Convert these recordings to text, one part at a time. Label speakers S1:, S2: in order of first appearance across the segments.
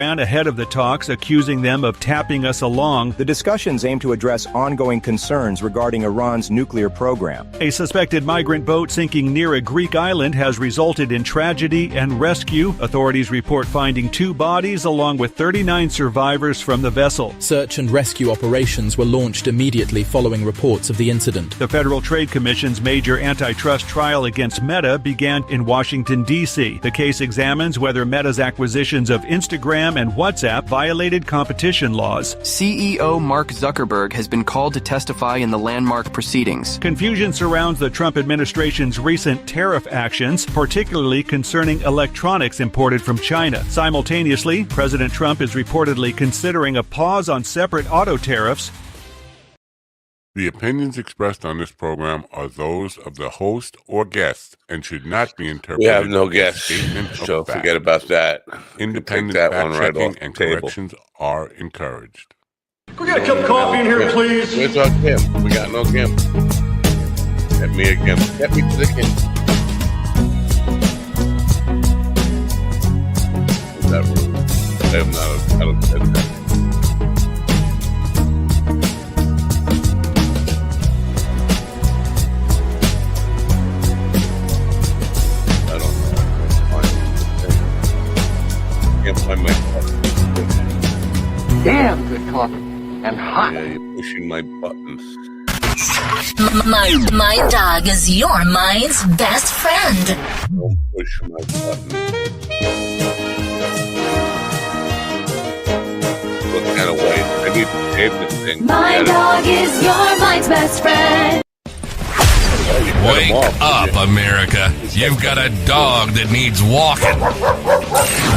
S1: Iran ahead of the talks, accusing them of tapping us along.
S2: The discussions aim to address ongoing concerns regarding Iran's nuclear program.
S1: A suspected migrant boat sinking near a Greek island has resulted in tragedy and rescue. Authorities report finding 2 bodies along with 39 survivors from the vessel.
S3: Search and rescue operations were launched immediately following reports of the incident.
S1: The Federal Trade Commission's major antitrust trial against Meta began in Washington, D.C. The case examines whether Meta's acquisitions of Instagram and WhatsApp violated competition laws.
S4: CEO Mark Zuckerberg has been called to testify in the landmark proceedings.
S1: Confusion surrounds the Trump administration's recent tariff actions, particularly concerning electronics imported from China. Simultaneously, President Trump is reportedly considering a pause on separate auto tariffs.
S5: The opinions expressed on this program are those of the host or guest and should not be interpreted.
S6: We have no guests,
S5: so
S6: forget about that.
S5: Independent
S6: that one right
S5: fact-checking
S6: off
S5: and
S6: the table.
S5: corrections are encouraged.
S7: We got a cup of coffee in here, please.
S6: Where's our Kim? We got no Kim. Get me a Kim. Get me to the Kim. Is that rude? I don't say that.
S7: Damn good coffee and hot.
S6: Yeah, you're pushing my buttons.
S8: My dog is your mind's best friend.
S6: Don't push my buttons. What kind of way? I need to shave this thing.
S8: My dog is your mind's best friend.
S9: Wake up, America. You've got a dog that needs walking.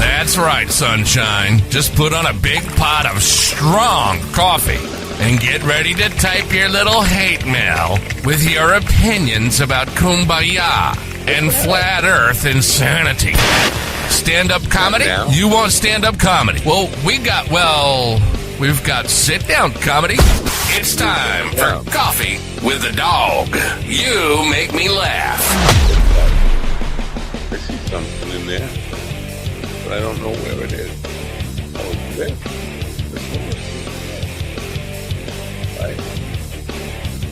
S9: That's right, sunshine. Just put on a big pot of strong coffee and get ready to type your little hate mail with your opinions about kumbaya and flat earth insanity. Stand-up comedy? You want stand-up comedy? Well, we've got sit-down comedy. It's time for Coffee with the Dog. You make me laugh.
S6: I see something in there, but I don't know where it is. Oh, it's there.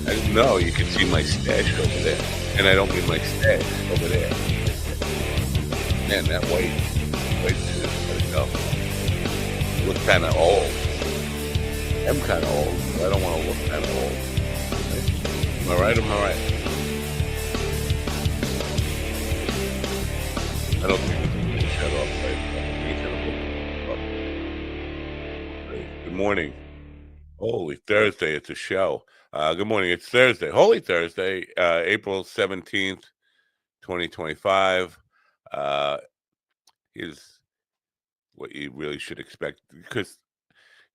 S6: I didn't know you could see my stash over there. And I don't mean my stash over there. Man, that weight just let it go. I look kind of old. I'm kind of old, but I don't want to look kind of old. Am I right? Am I right? I don't think it's going to shut off. Right? Good morning. Holy Thursday, it's a show. Good morning, it's Thursday. Holy Thursday, April 17th, 2025. Is what you really should expect, because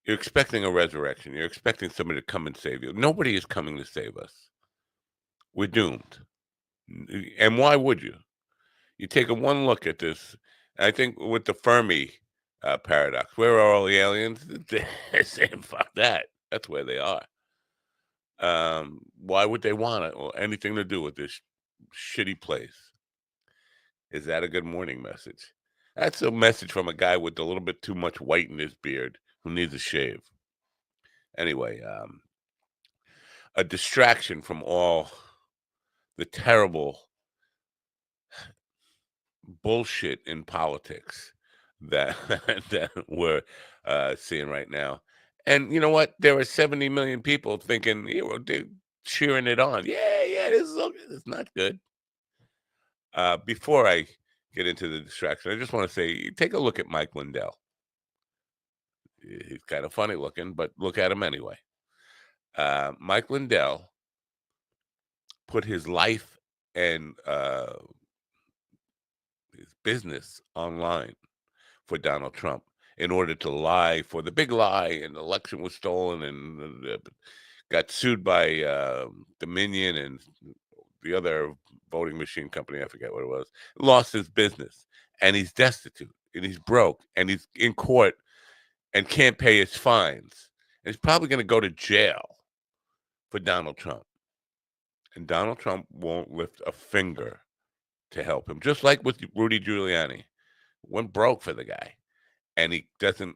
S6: you're expecting a resurrection. You're expecting somebody to come and save you. Nobody is coming to save us. We're doomed. And why would you? You take one look at this. I think with the Fermi paradox, where are all the aliens? They're saying, fuck that. That's where they are. Why would they want it or anything to do with this shitty place? Is that a good morning message? That's a message from a guy with a little bit too much white in his beard who needs a shave. Anyway, a distraction from all the terrible bullshit in politics that that we're seeing right now. And you know what? There are 70 million people thinking, they're cheering it on. Yeah, this is not good. Before I get into the distraction, I just want to say, take a look at Mike Lindell. He's kind of funny looking, but look at him anyway. Mike Lindell put his life and his business online for Donald Trump in order to lie for the big lie, and the election was stolen, and got sued by Dominion and the other voting machine company, I forget what it was, lost his business, and he's destitute, and he's broke, and he's in court and can't pay his fines. And he's probably going to go to jail for Donald Trump. And Donald Trump won't lift a finger to help him, just like with Rudy Giuliani. Went broke for the guy. and he doesn't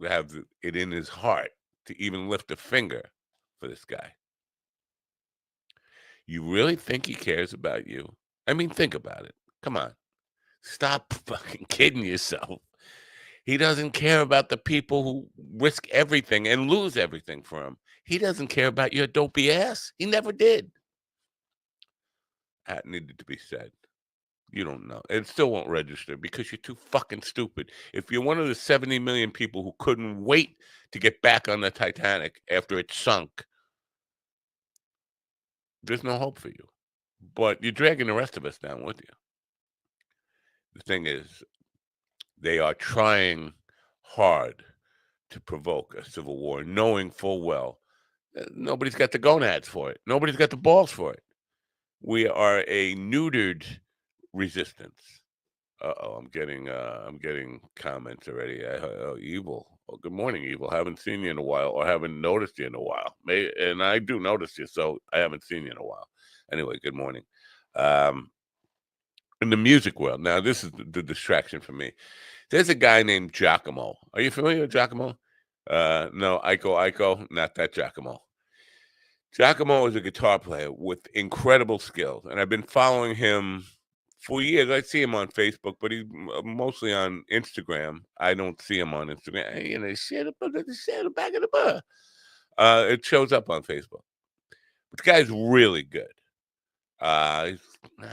S6: have it in his heart to even lift a finger for this guy. You really think he cares about you? I mean, think about it. Come on. Stop fucking kidding yourself. He doesn't care about the people who risk everything and lose everything for him. He doesn't care about your dopey ass. He never did. That needed to be said. You don't know. It still won't register because you're too fucking stupid. If you're one of the 70 million people who couldn't wait to get back on the Titanic after it sunk, there's no hope for you. But you're dragging the rest of us down with you. The thing is, they are trying hard to provoke a civil war, knowing full well nobody's got the gonads for it. Nobody's got the balls for it. We are a neutered resistance. I'm getting comments already. Evil. Oh, good morning, Evil. Haven't seen you in a while, or haven't noticed you in a while. And I do notice you, so I haven't seen you in a while. Anyway, good morning. In the music world, now this is the distraction for me. There's a guy named Giacomo. Are you familiar with Giacomo? No, Aiko, not that Giacomo. Giacomo is a guitar player with incredible skills, and I've been following him for years. I see him on Facebook, but he's mostly on Instagram. I don't see him on Instagram. You know, share the back of the bar. It shows up on Facebook. But the guy's really good. I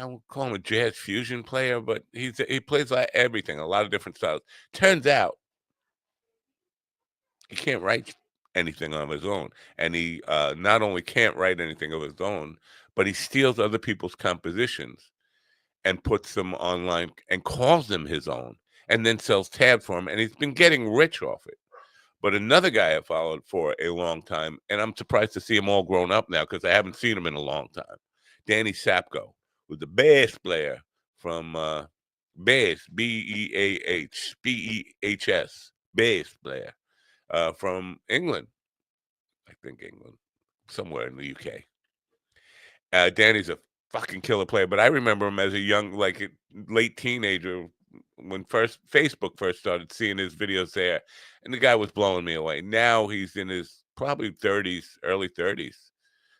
S6: would call him a jazz fusion player, but he plays like everything, a lot of different styles. Turns out he can't write anything on his own, and he not only can't write anything of his own, but he steals other people's compositions and puts them online and calls them his own, and then sells tabs for him, and he's been getting rich off it. But another guy I followed for a long time, and I'm surprised to see him all grown up now because I haven't seen him in a long time. Danny Sapko was the bass player from bass, Behs, bass player from England. I think England, somewhere in the UK. Danny's a fucking killer player, but I remember him as a young, like late teenager when Facebook first started seeing his videos there, and the guy was blowing me away. Now he's in his probably 30s, early 30s.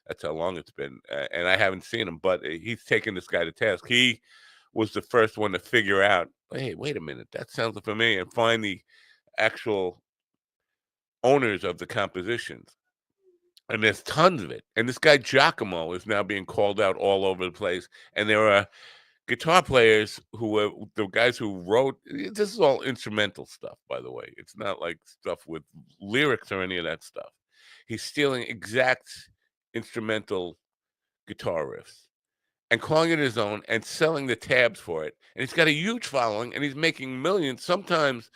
S6: That's how long it's been, and I haven't seen him, but he's taken this guy to task. He was the first one to figure out, hey, wait a minute, that sounds familiar, and find the actual owners of the compositions. And there's tons of it. And this guy Giacomo is now being called out all over the place. And there are guitar players who were the guys who wrote. This is all instrumental stuff, by the way. It's not like stuff with lyrics or any of that stuff. He's stealing exact instrumental guitar riffs and calling it his own and selling the tabs for it. And he's got a huge following, and he's making millions. Sometimes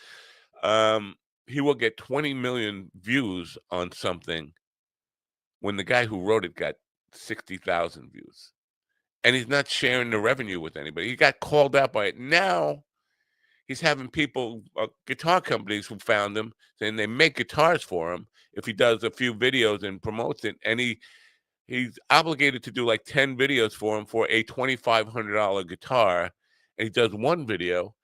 S6: he will get 20 million views on something when the guy who wrote it got 60,000 views. And he's not sharing the revenue with anybody. He got called out by it. Now he's having people, guitar companies who found him, saying they make guitars for him if he does a few videos and promotes it. And he's obligated to do like 10 videos for him for a $2,500 guitar. And he does one video,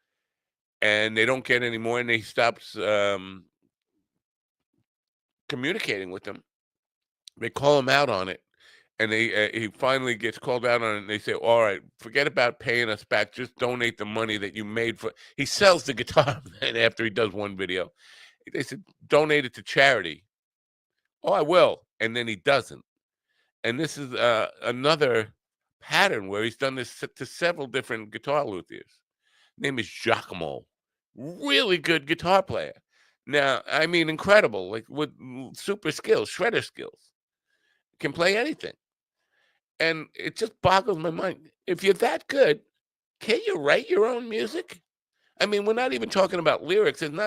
S6: and they don't get any more, and he stops communicating with them. They call him out on it, and he finally gets called out on it, and they say, all right, forget about paying us back. Just donate the money that you made for. He sells the guitar, and after he does one video, they said, donate it to charity. Oh, I will. And then he doesn't. And this is another pattern where he's done this to several different guitar luthiers. His name is Giacomo. Really good guitar player. Now, I mean, incredible, like with super skills, shredder skills. Can play anything. And it just boggles my mind. If you're that good, can't you write your own music? I mean, we're not even talking about lyrics. And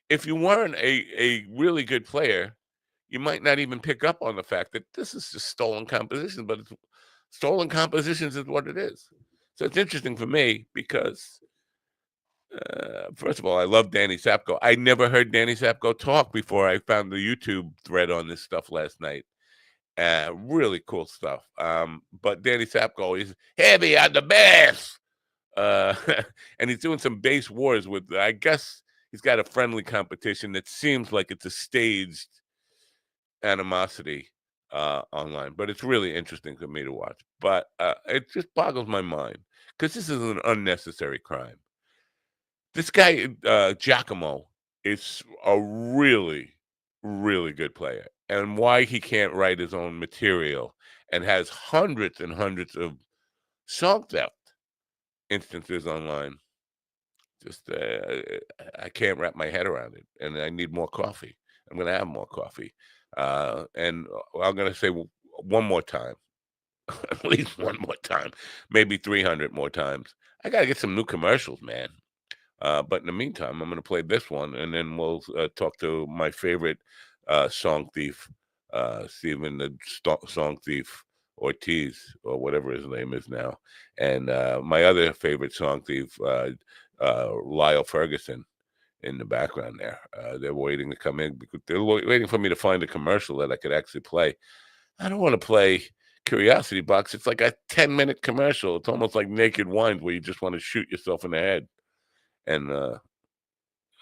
S6: if you weren't a really good player, you might not even pick up on the fact that this is just stolen compositions, but stolen compositions is what it is. So it's interesting for me because, first of all, I love Danny Sapko. I never heard Danny Sapko talk before I found the YouTube thread on this stuff last night. Really cool stuff. But Danny Sapko is heavy on the bass. and he's doing some base wars with. I guess he's got a friendly competition that seems like it's a staged animosity online, but it's really interesting for me to watch. But it just boggles my mind because this is an unnecessary crime. This guy Giacomo is a really, really good player, and why he can't write his own material and has hundreds and hundreds of song theft instances online. Just I can't wrap my head around it, and I need more coffee. I'm going to have more coffee, and I'm going to say one more time, at least one more time, maybe 300 more times. I got to get some new commercials, man. But in the meantime, I'm going to play this one, and then we'll talk to my favorite song thief, Stephen the Song Thief Ortiz, or whatever his name is now, and my other favorite song thief, Lyle Ferguson, in the background there. They're waiting to come in because they're waiting for me to find a commercial that I could actually play. I don't want to play Curiosity Box. It's like a 10-minute commercial. It's almost like Naked Wines where you just want to shoot yourself in the head. And all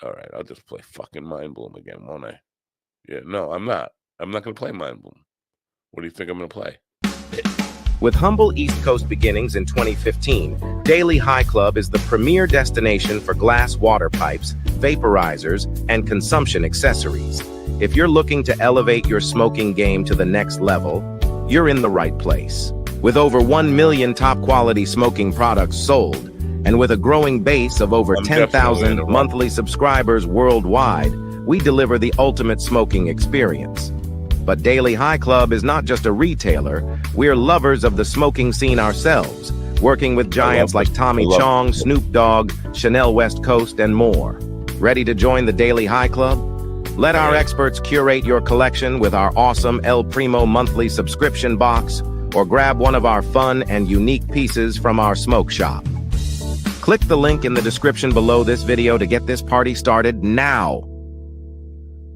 S6: right, I'll just play fucking Mind Bloom again, won't I? Yeah, no, I'm not. I'm not going to play Mind Bloom. What do you think I'm going to play?
S2: With humble East Coast beginnings in 2015, Daily High Club is the premier destination for glass water pipes, vaporizers, and consumption accessories. If you're looking to elevate your smoking game to the next level, you're in the right place. With over 1 million top-quality smoking products sold, and with a growing base of over 10,000 monthly subscribers worldwide, we deliver the ultimate smoking experience. But Daily High Club is not just a retailer, we're lovers of the smoking scene ourselves, working with giants like Tommy Chong, Snoop Dogg, Chanel West Coast, and more. Ready to join the Daily High Club? Let our experts curate your collection with our awesome El Primo monthly subscription box, or grab one of our fun and unique pieces from our smoke shop. Click the link in the description below this video to get this party started now.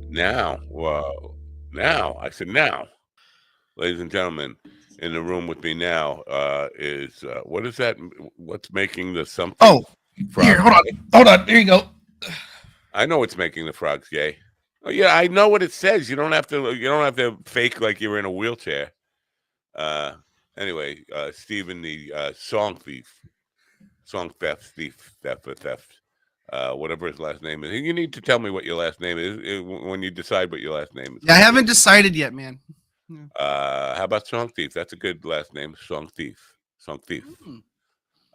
S6: Now, whoa. Now, I said now. Ladies and gentlemen, in the room with me now is, what is that? What's making the something?
S10: Oh,
S6: frog
S10: here, hold on. Here you go.
S6: I know what's making the frogs gay. Oh, yeah, I know what it says. You don't have to fake like you're in a wheelchair. Anyway, Stephen, the song thief, theft. Whatever his last name is. You need to tell me what your last name is when you decide what your last name is.
S10: Yeah, I haven't decided yet, man.
S6: How about Song Thief? That's a good last name. Song Thief.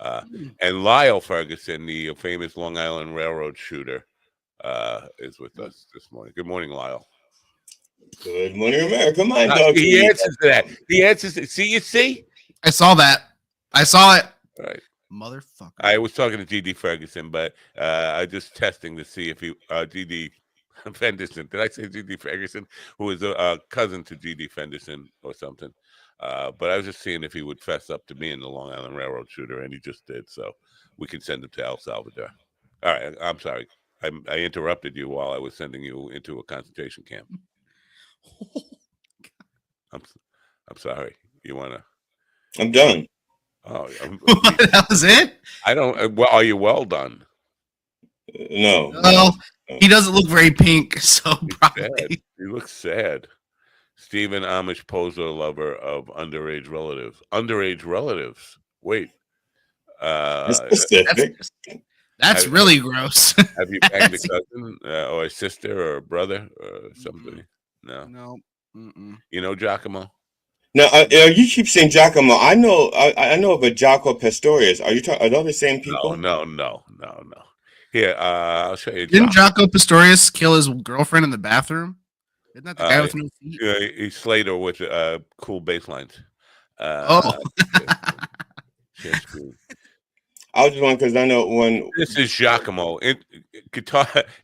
S6: And Lyle Ferguson, the famous Long Island Railroad shooter, is with us this morning. Good morning, Lyle.
S11: Good morning, America. My dog.
S6: He answers to that. He answers it. See?
S10: I saw that. I saw it.
S6: All right.
S10: Motherfucker.
S6: I was talking to G.D. Ferguson, but I just testing to see if he G.D. Fenderson. Did I say G.D. Ferguson? Who is a cousin to G.D. Fenderson or something. But I was just seeing if he would fess up to being the Long Island Railroad shooter, and he just did. So we can send him to El Salvador. All right. I'm sorry. I interrupted you while I was sending you into a concentration camp. I'm sorry. You wanna?
S11: I'm done.
S6: Oh,
S10: that was it?
S6: I don't. Well, are you well done?
S11: No.
S10: Well, he doesn't look very pink, so probably.
S6: Sad. He looks sad. Stephen Amish poser lover of underage relatives. Underage relatives. Wait.
S11: That's specific.
S10: That's really gross.
S6: Have you banged a cousin or a sister or a brother or somebody? No.
S10: No.
S6: You know Giacomo?
S11: No, you keep saying Giacomo. I know of a Jaco Pastorius. Are you talking? Are those the same people?
S6: No. Here, I'll show you.
S10: Didn't Jaco Pastorius kill his girlfriend in the bathroom? Isn't that the guy with no feet?
S6: Yeah, he slayed her with cool bass lines.
S11: I was just wondering because I know when
S6: this is Giacomo,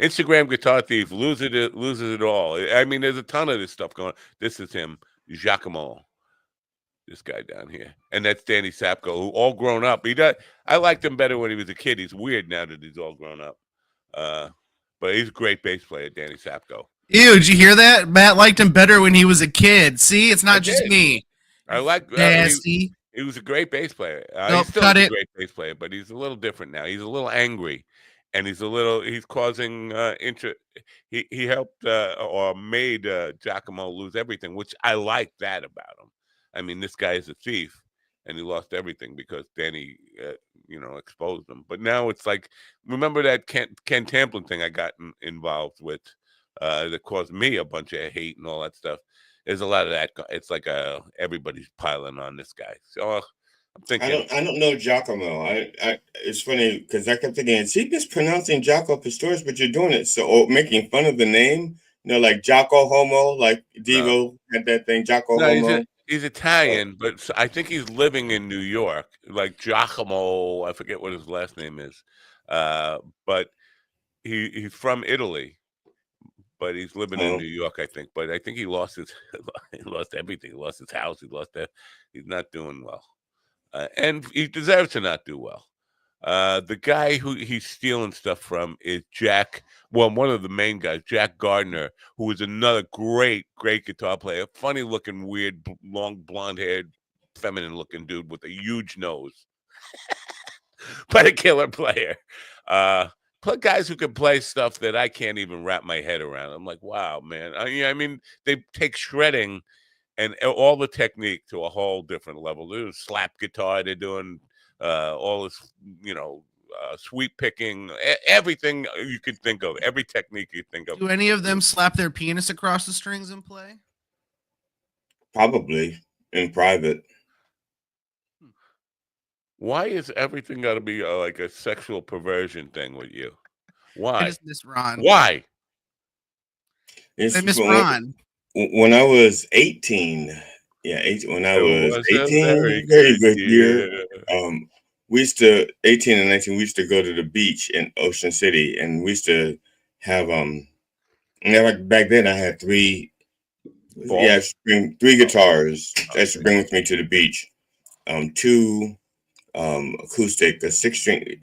S6: Instagram guitar thief, loses it all. I mean, there's a ton of this stuff going on. This is him, Giacomo. This guy down here, and that's Danny Sapko, who all grown up. I liked him better when he was a kid. He's weird now that he's all grown up. But he's a great bass player, Danny Sapko.
S10: Ew, did you hear that? Matt liked him better when he was a kid. See, it's not just me.
S6: I like
S10: nasty.
S6: He was a great bass player.
S10: Nope,
S6: He still
S10: cut
S6: is a
S10: it.
S6: great bass player, but he's a little different now. He's a little angry, and he's causing he helped or made Giacomo lose everything, which I like that about him. I mean, this guy is a thief, and he lost everything because Danny, exposed him. But now it's like, remember that Ken Tamplin thing I got involved with that caused me a bunch of hate and all that stuff. There's a lot of that. It's like everybody's piling on this guy. So I'm thinking.
S11: I don't know Giacomo. It's funny because I kept thinking, is he mispronouncing Jaco Pastorius? But you're doing it or making fun of the name. Like Jaco Homo, like Devo had that thing, Jaco
S6: No,
S11: Homo.
S6: he's Italian, but I think he's living in New York. Like Giacomo, I forget what his last name is, but he's from Italy. But he's living in New York, I think. But I think he lost everything. He lost his house. He's not doing well, and he deserves to not do well. The guy who he's stealing stuff from is one of the main guys, Jack Gardner, who is another great guitar player. Funny looking, weird, long blonde haired, feminine looking dude with a huge nose, but a killer player. Guys who can play stuff that I can't even wrap my head around. I'm like, wow, man. I mean, they take shredding and all the technique to a whole different level. They're doing slap guitar. They're doing all this, sweep picking, everything you could think of, every technique you think of.
S10: Do any of them slap their penis across the strings and play?
S11: Probably in private.
S6: Why is everything got to be like a sexual perversion thing with you? Why?
S10: I just miss Ron.
S6: Why?
S10: I miss Ron.
S11: When I was 18, when I was 18, very good year. We used to 18 and 19. We used to go to the beach in Ocean City, and we used to have back then I had three guitars. I used to bring with me to the beach. Two acoustic, a 6-string,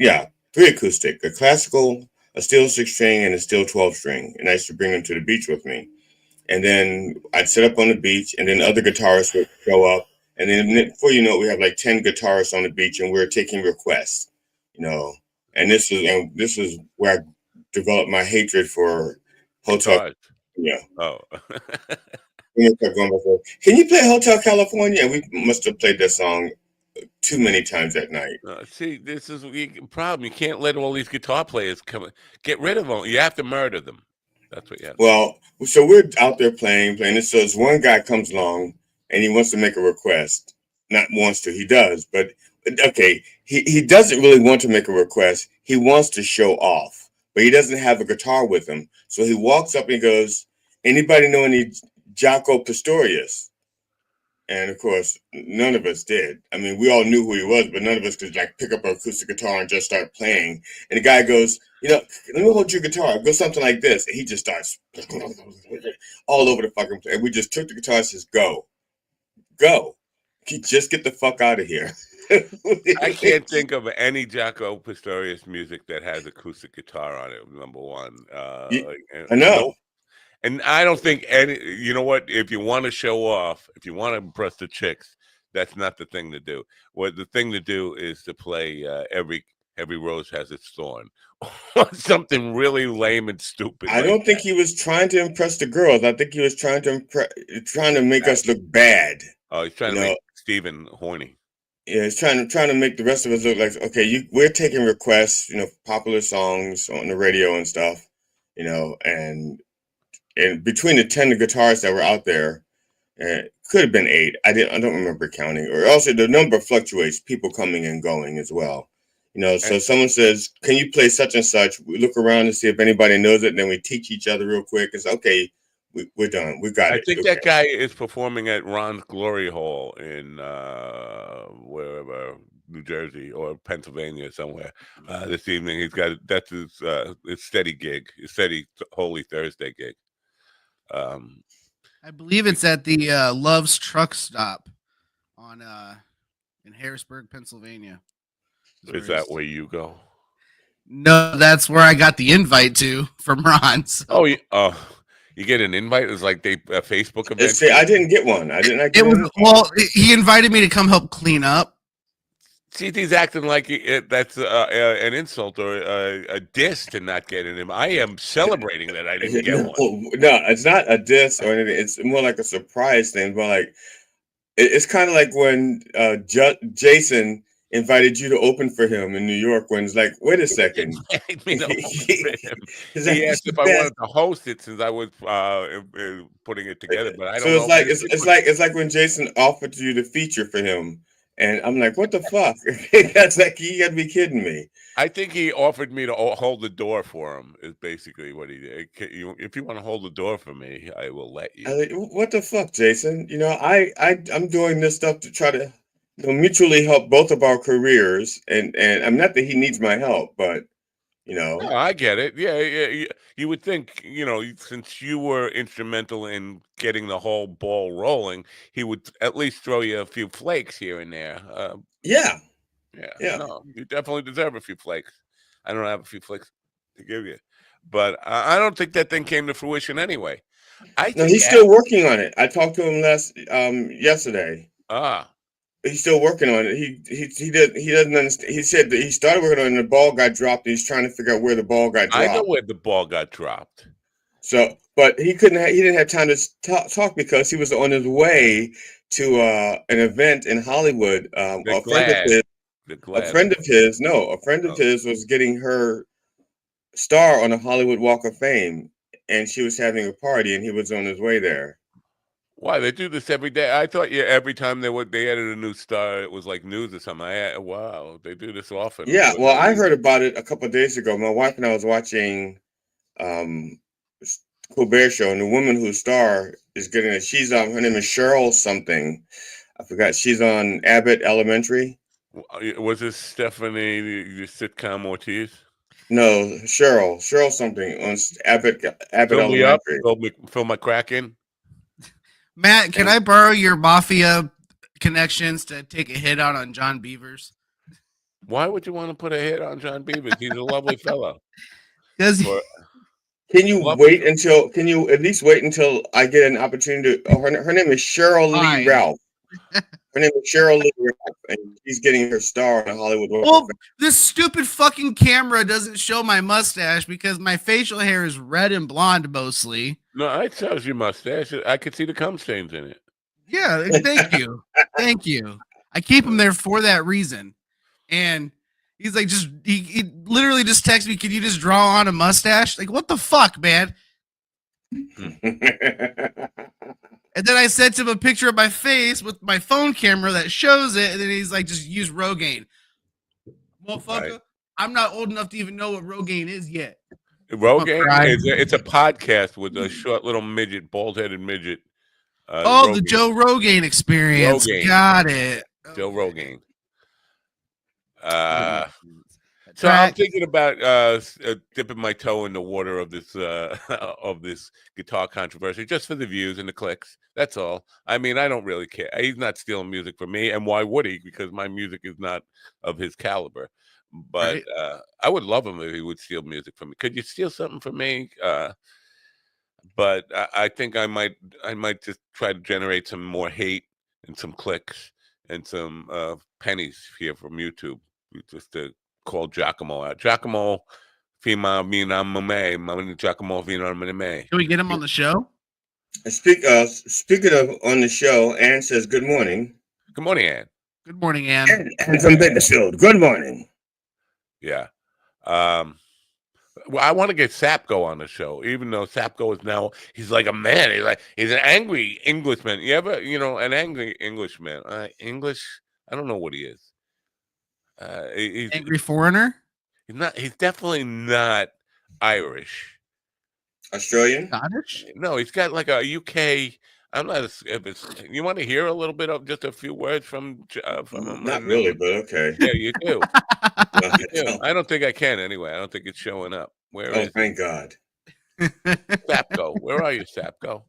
S11: three acoustic, a classical, a steel 6-string, and a steel 12-string. And I used to bring them to the beach with me. And then I'd sit up on the beach, and then other guitarists would show up. And then before you know it, we have like 10 guitarists on the beach, and we're taking requests, And this is where I developed my hatred for Hotel. Yeah.
S6: Oh.
S11: Can you play Hotel California? We must have played that song too many times that night.
S6: See, this is the problem. You can't let all these guitar players come. Get rid of them. You have to murder them. That's what you have to do.
S11: Well, so we're out there playing. And so this one guy comes along and he wants to make a request. Not wants to, he does. But okay, he doesn't really want to make a request. He wants to show off, but he doesn't have a guitar with him. So he walks up and he goes, "Anybody know any Jaco Pastorius?" And of course, none of us did. I mean, we all knew who he was, but none of us could pick up an acoustic guitar and just start playing. And the guy goes, "Let me hold your guitar. Go something like this." And he just starts all over the fucking place. And we just took the guitar and says, "Go. Just get the fuck out of here."
S6: I can't think of any Jaco Pastorius music that has acoustic guitar on it. Number one,
S11: I know.
S6: Nope. And I don't think you know what, if you want to show off, if you want to impress the chicks, that's not the thing to do. What the thing to do is to play every rose has its thorn. Something really lame and stupid.
S11: I don't think he was trying to impress the girls. I think he was trying to make us look bad.
S6: Oh, he's trying to make Steven horny.
S11: Yeah, he's trying to make the rest of us look like, okay, we're taking requests, popular songs on the radio and stuff, and between the 10 guitarists that were out there, it could have been 8. I don't remember counting. Or also the number fluctuates, people coming and going as well. So someone says, "Can you play such and such?" We look around and see if anybody knows it. And then we teach each other real quick. It's okay. We're done. We got it.
S6: I think that guy is performing at Ron's Glory Hall in wherever, New Jersey or Pennsylvania somewhere this evening. That's his steady gig, his steady Holy Thursday gig.
S10: I believe it's at the Love's Truck Stop on in Harrisburg, Pennsylvania.
S6: Is that where you go?
S10: No, that's where I got the invite to from Ron. So.
S6: Oh, You get an invite? It was like a Facebook event.
S11: See, I didn't get one. I didn't.
S10: It was he invited me to come help clean up.
S6: See, he's acting like that's an insult or a diss to not getting him. I am celebrating that I didn't get one.
S11: No, it's not a diss or anything. It's more like a surprise thing. But like, it's kind of like when Jason invited you to open for him in New York. When it's like, wait a second,
S6: he asked if I wanted to host it since I was putting it together. But I don't know.
S11: So it's like when Jason offered you to feature for him. And I'm like, what the fuck? That's like, you gotta be kidding me.
S6: I think he offered me to hold the door for him, is basically what he did. If you want to hold the door for me, I will let you.
S11: What the fuck, Jason? You know, I'm doing this stuff to try to mutually help both of our careers. And I'm not that he needs my help, but,
S6: No, I get it. Yeah. You would think, since you were instrumental in getting the whole ball rolling, he would at least throw you a few flakes here and there.
S11: Yeah.
S6: No, you definitely deserve a few flakes. I don't have a few flakes to give you, but I don't think that thing came to fruition anyway.
S11: No, he's still working on it. I talked to him yesterday. He's still working on it. He doesn't understand. He said that he started working on it and the ball got dropped. And he's trying to figure out where the ball got dropped.
S6: I know where the ball got dropped.
S11: So, but he didn't have time to talk because he was on his way to an event in Hollywood. A friend of his was getting her star on a Hollywood Walk of Fame, and she was having a party, and he was on his way there.
S6: Why they do this every day? I thought every time they added a new star, it was like news or something. Wow, they do this often.
S11: Yeah, well, I heard about it a couple of days ago. My wife and I was watching Colbert Show, and the woman whose star is getting it. She's her name is Cheryl something. I forgot. She's on Abbott Elementary.
S6: Was this Stephanie, the sitcom Ortiz?
S11: No, Cheryl something on Abbott Elementary.
S6: Fill my crack in.
S10: Matt, can I borrow your mafia connections to take a hit out on John Beavers?
S6: Why would you want to put a hit on John Beavers? He's a lovely fellow.
S11: Can you at least wait until I get an opportunity to? Her name is Cheryl Lee Ralph. Her name is Cheryl Lee Ralph, and she's getting her star on Hollywood.
S10: Well, this stupid fucking camera doesn't show my mustache because my facial hair is red and blonde mostly.
S6: No, it shows your mustache. I could see the cum stains in it.
S10: Yeah, thank you. Thank you. I keep him there for that reason. And he's like, he literally just texted me, can you just draw on a mustache? Like, what the fuck, man? And then I sent him a picture of my face with my phone camera that shows it. And then he's like, just use Rogaine. Motherfucker, right. I'm not old enough to even know what Rogaine is yet.
S6: Rogaine? It's a podcast with a short little midget, bald-headed midget.
S10: The Joe Rogan Experience. Rogaine. Got it.
S6: Joe Rogaine. So I'm thinking about dipping my toe in the water of this guitar controversy just for the views and the clicks. That's all. I mean, I don't really care. He's not stealing music from me, and why would he? Because my music is not of his caliber. But right. I would love him if he would steal music from me. Could you steal something from me? But I think I might just try to generate some more hate and some clicks and some pennies here from YouTube just to call Giacomo out. Giacomo, Giacomo
S10: Can we get him on the show?
S11: Speaking of on the show, Ann says good morning.
S6: Good morning, Ann.
S10: Good morning, Ann.
S11: And from Bakersfield. Good morning.
S6: Yeah. Well, I want to get Sapko on the show, even though Sapko is now, he's like a man. He's an angry Englishman. You ever, an angry Englishman. English, I don't know what he is. He's
S10: angry foreigner?
S6: He's definitely not Irish.
S11: Australian?
S10: Scottish?
S6: No, he's got like a UK. I'm not. If it's, you want to hear a little bit of just a few words from him?
S11: Not really, but okay.
S6: Yeah, you do. You do. I don't think I can anyway. I don't think it's showing up. Where is?
S11: Thank God.
S6: Sapko, where are you, Sapko?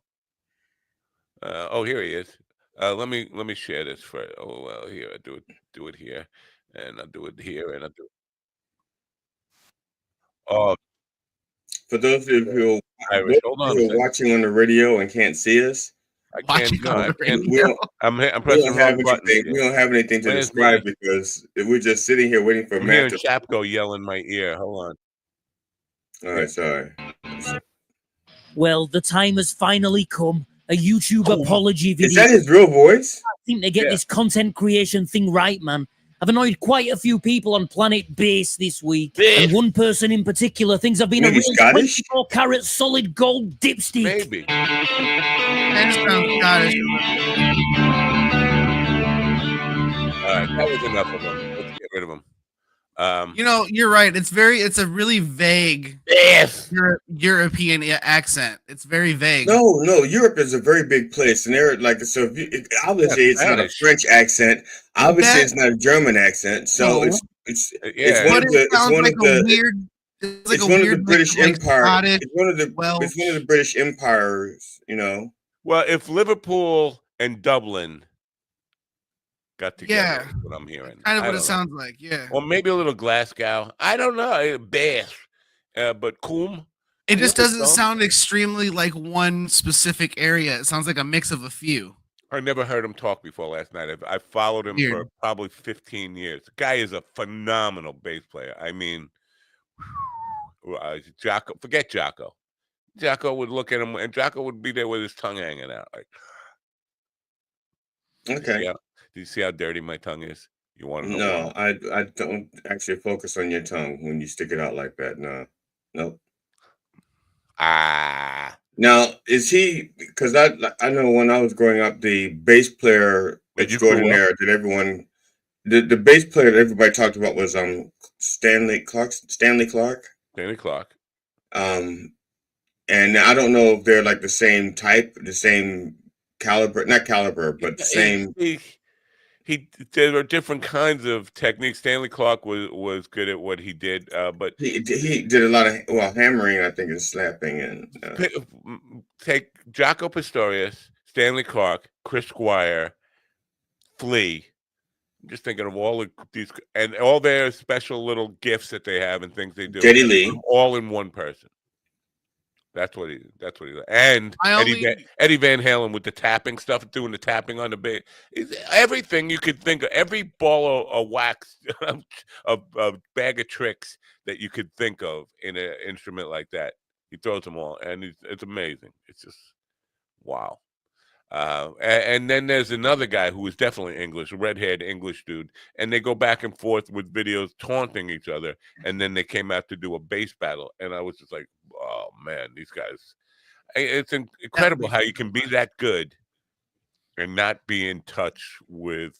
S6: Here he is. Let me share this for. Oh well, here I do it here, and I'll do it here, and I'll do it. Oh.
S11: For those of you who
S6: Irish. Hold on a
S11: are
S6: second.
S11: watching on the radio and can't see us,
S6: I can't. No, I can't. I'm
S11: we
S6: pressing
S11: don't
S6: the
S11: have
S6: wrong buttons.
S11: anything. We don't have anything to
S6: Where's
S11: describe
S6: the-
S11: because we're just sitting here waiting for
S6: I'm
S11: Matt
S6: hearing
S11: to.
S6: Chapko yell in my ear. Hold on.
S11: All right, sorry.
S12: Well, the time has finally come. A YouTube apology video.
S11: Is that his real voice?
S12: I think to get this content creation thing right, man. I've annoyed quite a few people on Planet Base this week, and one person in particular thinks I've been
S11: Maybe
S12: a real
S11: Scottish?
S12: 24-carat solid gold dipstick.
S6: Maybe.
S10: That sounds Scottish.
S6: All right, that was enough of him. Let's get rid of him.
S10: You know, you're right. It's a really vague European accent. It's very vague.
S11: No, Europe is a very big place, and they're like so. Obviously, it's not a French accent. Obviously, it's not a German accent. So it's one of the British Empire. It's one of the British empires. You know.
S6: Well, if Liverpool and Dublin got together, that's what I'm hearing.
S10: Kind of what it sounds like, yeah.
S6: Or maybe a little Glasgow. I don't know. Bath. But Coombe.
S10: It just doesn't sound extremely like one specific area. It sounds like a mix of a few.
S6: I never heard him talk before last night. I followed him for probably 15 years. The guy is a phenomenal bass player. I mean, Jocko, forget Jocko. Jocko would look at him, and Jocko would be there with his tongue hanging out. Like,
S11: okay.
S6: Do you see how dirty my tongue is? You want to know?
S11: No, I don't actually focus on your tongue when you stick it out like that. No, nope. Now, is he? Because I know when I was growing up, the bass player extraordinaire that everyone, the bass player that everybody talked about was Stanley Clark.
S6: Stanley Clark.
S11: And I don't know if they're like the same type, the same caliber, not caliber, but the same.
S6: There were different kinds of techniques. Stanley Clark was good at what he did, but
S11: he did a lot of hammering, I think, and slapping. And
S6: take Jaco Pastorius, Stanley Clark, Chris Squire, Flea. I'm just thinking of all of these and all their special little gifts that they have and things they do.
S11: Geddy Lee,
S6: all in one person. That's what he. And Eddie Van Halen with the tapping stuff, doing the tapping on the bass. Everything you could think of, every ball of wax, a bag of tricks that you could think of in an instrument like that, he throws them all, and it's amazing. It's just wow. And then there's another guy who is definitely English, a red-haired English dude, and they go back and forth with videos taunting each other, and then they came out to do a bass battle, and I was just like, oh man, these guys, it's incredible how you can be that good and not be in touch with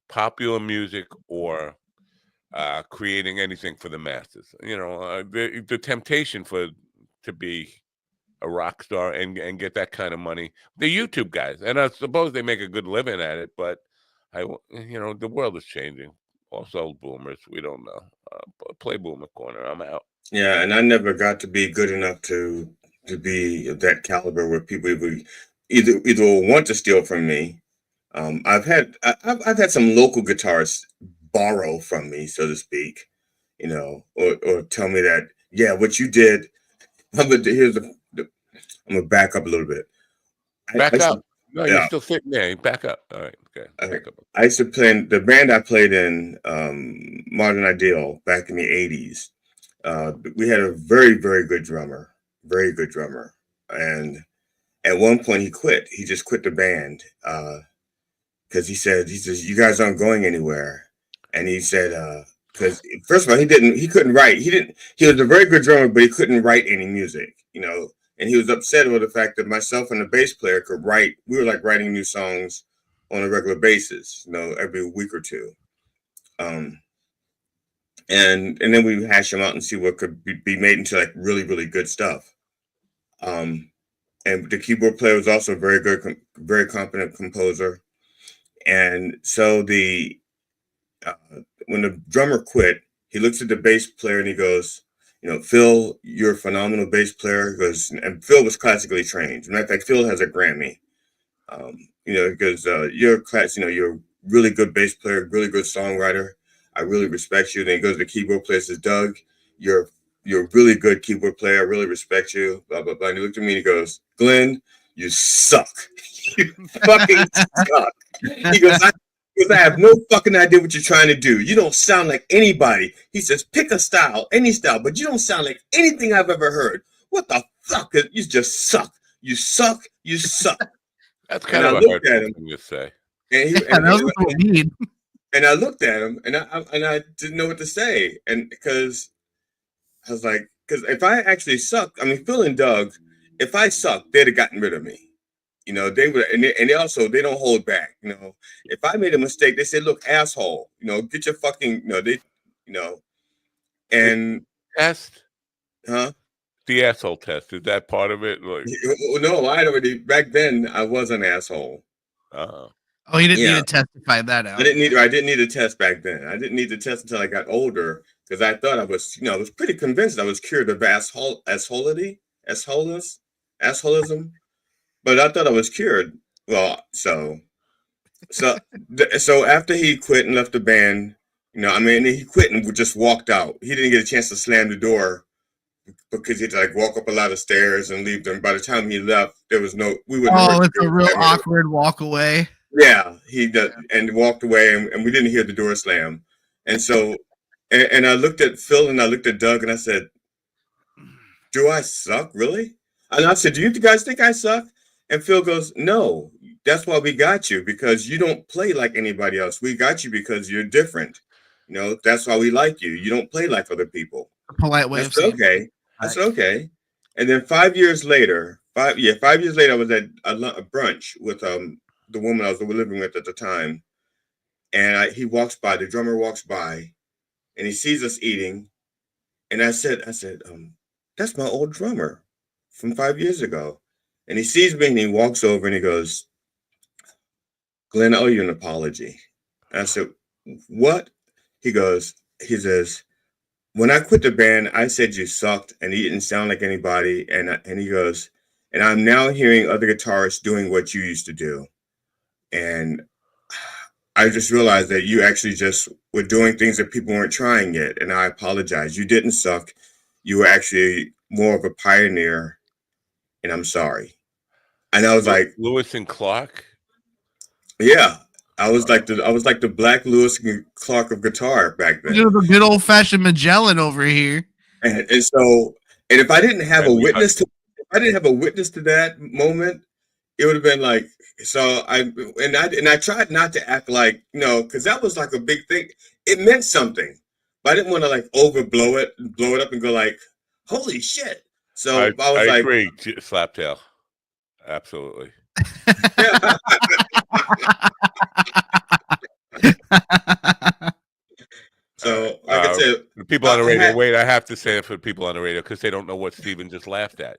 S6: popular music or creating anything for the masses. You know, the temptation to be a rock star and get that kind of money. The YouTube guys, and I suppose they make a good living at it, but the world is changing. Also, boomers, we don't know. Play Boomer Corner. I'm out.
S11: Yeah, and I never got to be good enough to be of that caliber where people either want to steal from me. I've had some local guitarists borrow from me, so to speak, or tell me that what you did. I'm gonna back up a little bit.
S6: Back up. No, you're still sitting there. Back up. All right. Okay.
S11: I used to play in the band I played in, Modern Ideal, back in the 80s. We had a very, very good drummer. And at one point he quit. He just quit the band because he says, you guys aren't going anywhere. And he said, because first of all, he couldn't write. He was a very good drummer, but he couldn't write any music, and he was upset over the fact that myself and the bass player could write. We were like writing new songs on a regular basis, every week or two. And then we would hash them out and see what could be made into like really, really good stuff. And the keyboard player was also a very good, very competent composer. And so when the drummer quit, he looks at the bass player and he goes, Phil, you're a phenomenal bass player. He goes, and Phil was classically trained. As a matter of fact, Phil has a Grammy. Because you're a really good bass player, really good songwriter. I really respect you. Then he goes to the keyboard player, says, Doug, you're you're a really good keyboard player. I really respect you. Blah blah blah." And he looked at me and he goes, "Glenn, you suck. You fucking suck." He goes, I have no fucking idea what you're trying to do. You don't sound like anybody." He says, "Pick a style, any style, but you don't sound like anything I've ever heard. What the fuck? You just suck. You suck. You suck."
S6: That's kind
S11: And
S6: of
S11: I
S6: a
S11: looked at
S6: hurtful
S11: him,
S6: thing to say.
S11: and he,
S10: Yeah, that was what I mean.
S11: and I looked at him, and I didn't know what to say, and because I was like, because if I actually sucked, I mean, Phil and Doug, if I sucked, they'd have gotten rid of me. You know, they would, and they also they don't hold back. You know, if I made a mistake, they say, "Look, asshole, you know, get your fucking, you know, they, you know," and
S6: Test,
S11: huh?
S6: the asshole test, is that part of it? Like,
S11: No, I already back then I was an asshole.
S6: uh,
S10: Oh, he didn't
S11: Yeah.
S10: need to testify that out.
S11: I didn't need a test back then. I didn't need to test until I got older because I thought I was, you know, I was pretty convinced I was cured of assholism, but I thought I was cured. Well, so after he quit and left the band, you know, I mean, he quit and just walked out. He didn't get a chance to slam the door because he had to like walk up a lot of stairs and leave them. By the time he left, there was no, we wouldn't have
S10: Oh,
S11: heard
S10: it's
S11: the
S10: a
S11: door
S10: real
S11: slam.
S10: awkward walk away.
S11: Yeah, he did, and walked away, and we didn't hear the door slam. And so, and I looked at Phil and I looked at Doug and I said, "Do I suck, really?" And I said, "Do you guys think I suck?" And Phil goes, "No, that's why we got you, because you don't play like anybody else. We got you because you're different. You know, that's why we like you. You don't play like other people."
S10: A polite way
S11: I
S10: of
S11: said,
S10: saying
S11: "Okay." I said, "Okay." And then 5 years later, 5 years later, I was at a brunch with the woman I was living with at the time, and he walks by. The drummer walks by, and he sees us eating, and I said, "That's my old drummer from 5 years ago." And he sees me, and he walks over, and he goes, "Glenn, I owe you an apology." And I said, "What?" He says, "When I quit the band, I said you sucked and you didn't sound like anybody." And he goes, "And I'm now hearing other guitarists doing what you used to do. And I just realized that you actually just were doing things that people weren't trying yet. And I apologize. You didn't suck. You were actually more of a pioneer. And I'm sorry." And I was like,
S6: Lewis and Clark.
S11: "Yeah." I was like the Black Lewis and Clark of guitar back then.
S10: Just a good old fashioned Magellan over here.
S11: And so, and if I didn't have
S6: And
S11: if I didn't have a witness to that moment, it would have been like, so I tried not to act like, you know, because that was like a big thing. It meant something, but I didn't want to like blow it up and go like, "Holy shit." So I was like,
S6: agree, Slaptail. Absolutely.
S11: So, like I said,
S6: the people on the radio. Wait, I have to say it for the people on the radio because they don't know what Steven just laughed at.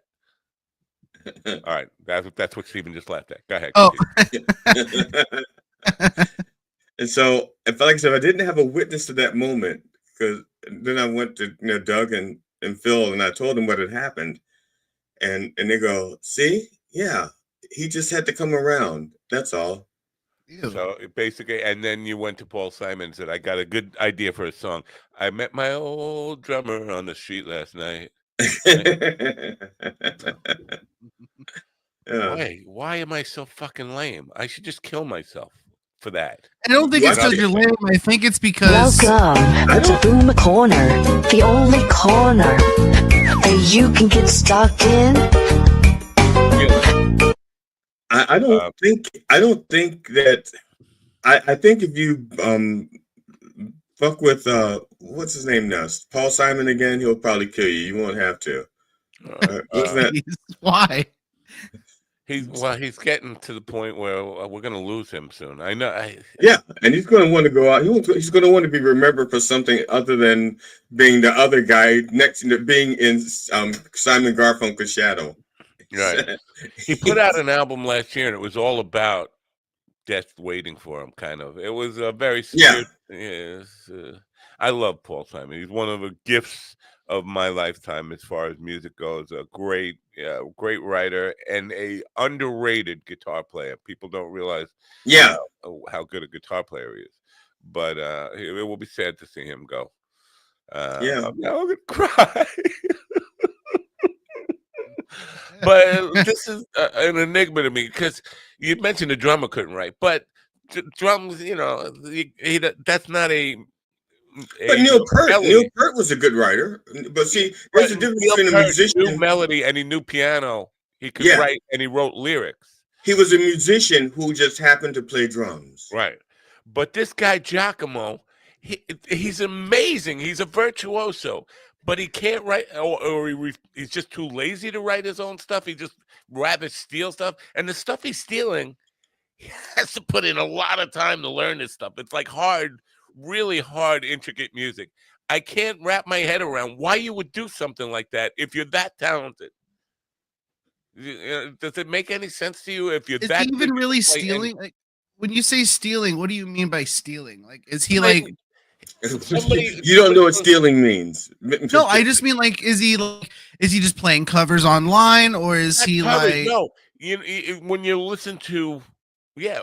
S6: All right, that's what Steven just laughed at. Go ahead.
S10: Oh.
S11: And so, like I said, I didn't have a witness to that moment, because then I went to, you know, Doug and Phil, and I told them what had happened, and they go, "See, yeah, he just had to come around. That's all."
S10: Ew.
S6: So basically, and then you went to Paul Simon and said, "I got a good idea for a song. I met my old drummer on the street last night." Why am I so fucking lame? I should just kill myself for that.
S10: I don't think it's because you're lame. I think it's because
S8: Welcome to Boom Corner, the only corner that you can get stuck in.
S11: I don't think that. I think if you fuck with what's his name now, Paul Simon again, he'll probably kill you. You won't have to.
S10: Why?
S6: He's getting to the point where we're going to lose him soon. I know.
S11: Yeah, and he's going to want to go out. He's going to want to be remembered for something other than being the other guy next to being in Simon Garfunkel's shadow.
S6: Right. He put out an album last year, and it was all about death waiting for him. Kind of. It was a very serious. Yes, I love Paul Simon. He's one of the gifts of my lifetime as far as music goes. A great writer and a underrated guitar player. People don't realize how good a guitar player he is. But it will be sad to see him go.
S11: Yeah.
S6: I'm now gonna cry. But this is an enigma to me because you mentioned the drummer couldn't write, but drums, that's not
S11: But Neil
S6: melody.
S11: Peart was a good writer. But see,
S6: But
S11: there's a difference
S6: Neil
S11: between a
S6: Peart knew
S11: musician.
S6: melody and he knew piano. He could
S11: Yeah,
S6: write and he wrote lyrics.
S11: he was a musician who just happened to play drums.
S6: Right. But this guy Giacomo, he's amazing. He's a virtuoso, but he can't write, or he's just too lazy to write his own stuff. He just rather steal stuff, and the stuff he's stealing, he has to put in a lot of time to learn this stuff. It's like hard, really hard, intricate music. I can't wrap my head around why you would do something like that if you're that talented. Does it make any sense to you if you're
S10: Is
S6: that
S10: he even
S6: good
S10: really
S6: to play
S10: stealing? Like, when you say stealing, what do you mean by stealing? Like, is he
S6: Somebody-
S10: like?
S11: You don't know what stealing means.
S10: No, I just mean like, is he just playing covers online, or is he like?
S6: No? When you listen to,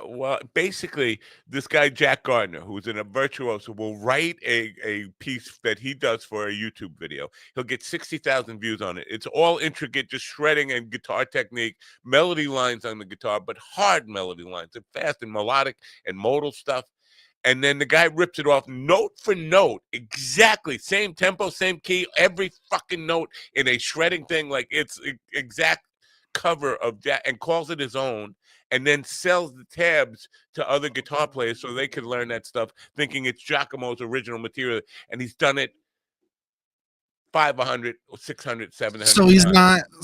S6: well, basically, this guy Jack Gardner, who's a virtuoso, will write a piece that he does for a YouTube video. He'll get 60,000 views on it. It's all intricate, just shredding and guitar technique, melody lines on the guitar, but hard melody lines, and fast and melodic and modal stuff. And then the guy rips it off note for note, exactly same tempo, same key, every fucking note in a shredding thing, like it's exact cover of that, and calls it his own, and then sells the tabs to other guitar players so they can learn that stuff, thinking it's Giacomo's original material. And he's done it 500, 600, 700.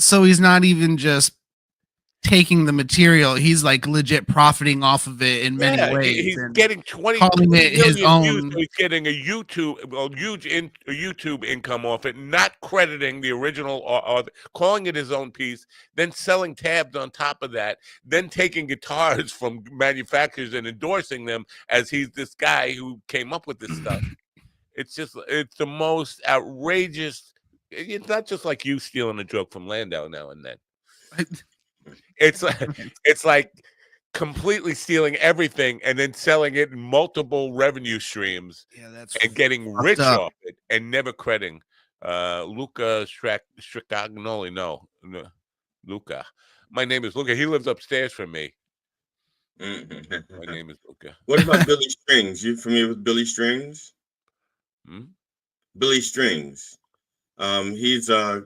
S10: So he's not even just taking the material, he's like legit profiting off of it in many ways.
S6: He's getting 20
S10: calling it his own.
S6: views, so he's getting a huge YouTube income off it, not crediting the original or calling it his own piece, then selling tabs on top of that, then taking guitars from manufacturers and endorsing them as he's this guy who came up with this stuff. It's the most outrageous. It's not just like you stealing a joke from Landau now and then. It's like completely stealing everything and then selling it in multiple revenue streams, and getting rich off it and never crediting Luca Stricagnoli. No, Luca. My name is Luca. He lives upstairs from me. My name is Luca.
S11: What about Billy Strings? You familiar with Billy Strings? Billy Strings. He's I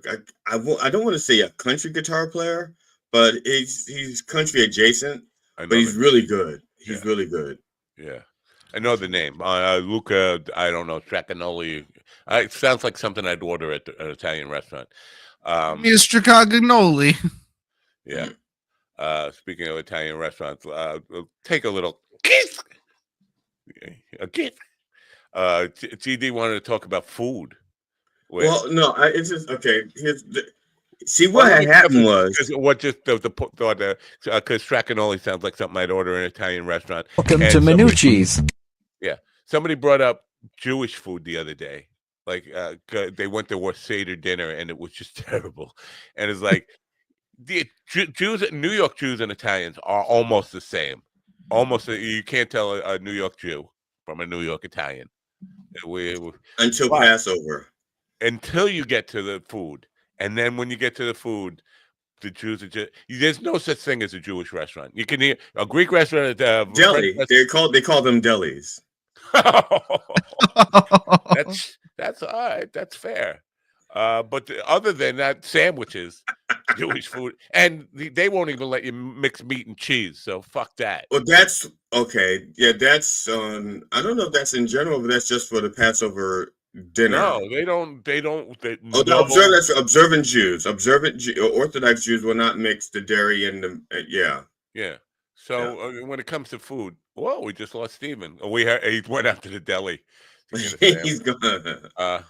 S11: don't want to say a country guitar player, but he's country adjacent, but he's really good. He's really good.
S6: Yeah, I know the name. Luca, I don't know, Tracanoli. It sounds like something I'd order at an Italian restaurant.
S10: Mr. Cagnoli.
S6: Yeah. Speaking of Italian restaurants, we'll take a little kiss. A kiss. GD wanted to talk about food.
S11: Well, no, it's just okay. See what had happened was
S6: what just the thought because Stracanoli sounds like something I'd order in an Italian restaurant.
S13: Welcome to Minucci's.
S6: Yeah, somebody brought up Jewish food the other day. Like they went to Seder dinner and it was just terrible. And it's like the Jews, New York Jews and Italians are almost the same. Almost, you can't tell a New York Jew from a New York Italian.
S11: Until Passover.
S6: Until you get to the food. And then when you get to the food, the Jews are just, there's no such thing as a Jewish restaurant. You can eat a Greek restaurant,
S11: deli. They call them delis.
S6: That's all right. That's fair. But other than that, sandwiches, Jewish food, and they won't even let you mix meat and cheese. So fuck that.
S11: Well, that's okay. Yeah, that's I don't know if that's in general, but that's just for the Passover dinner.
S6: No, they don't.
S11: The observant Jews, Orthodox Jews will not mix the dairy and the
S6: yeah. So when it comes to food, whoa, we just lost Steven. He went out to the deli.
S11: He's gone.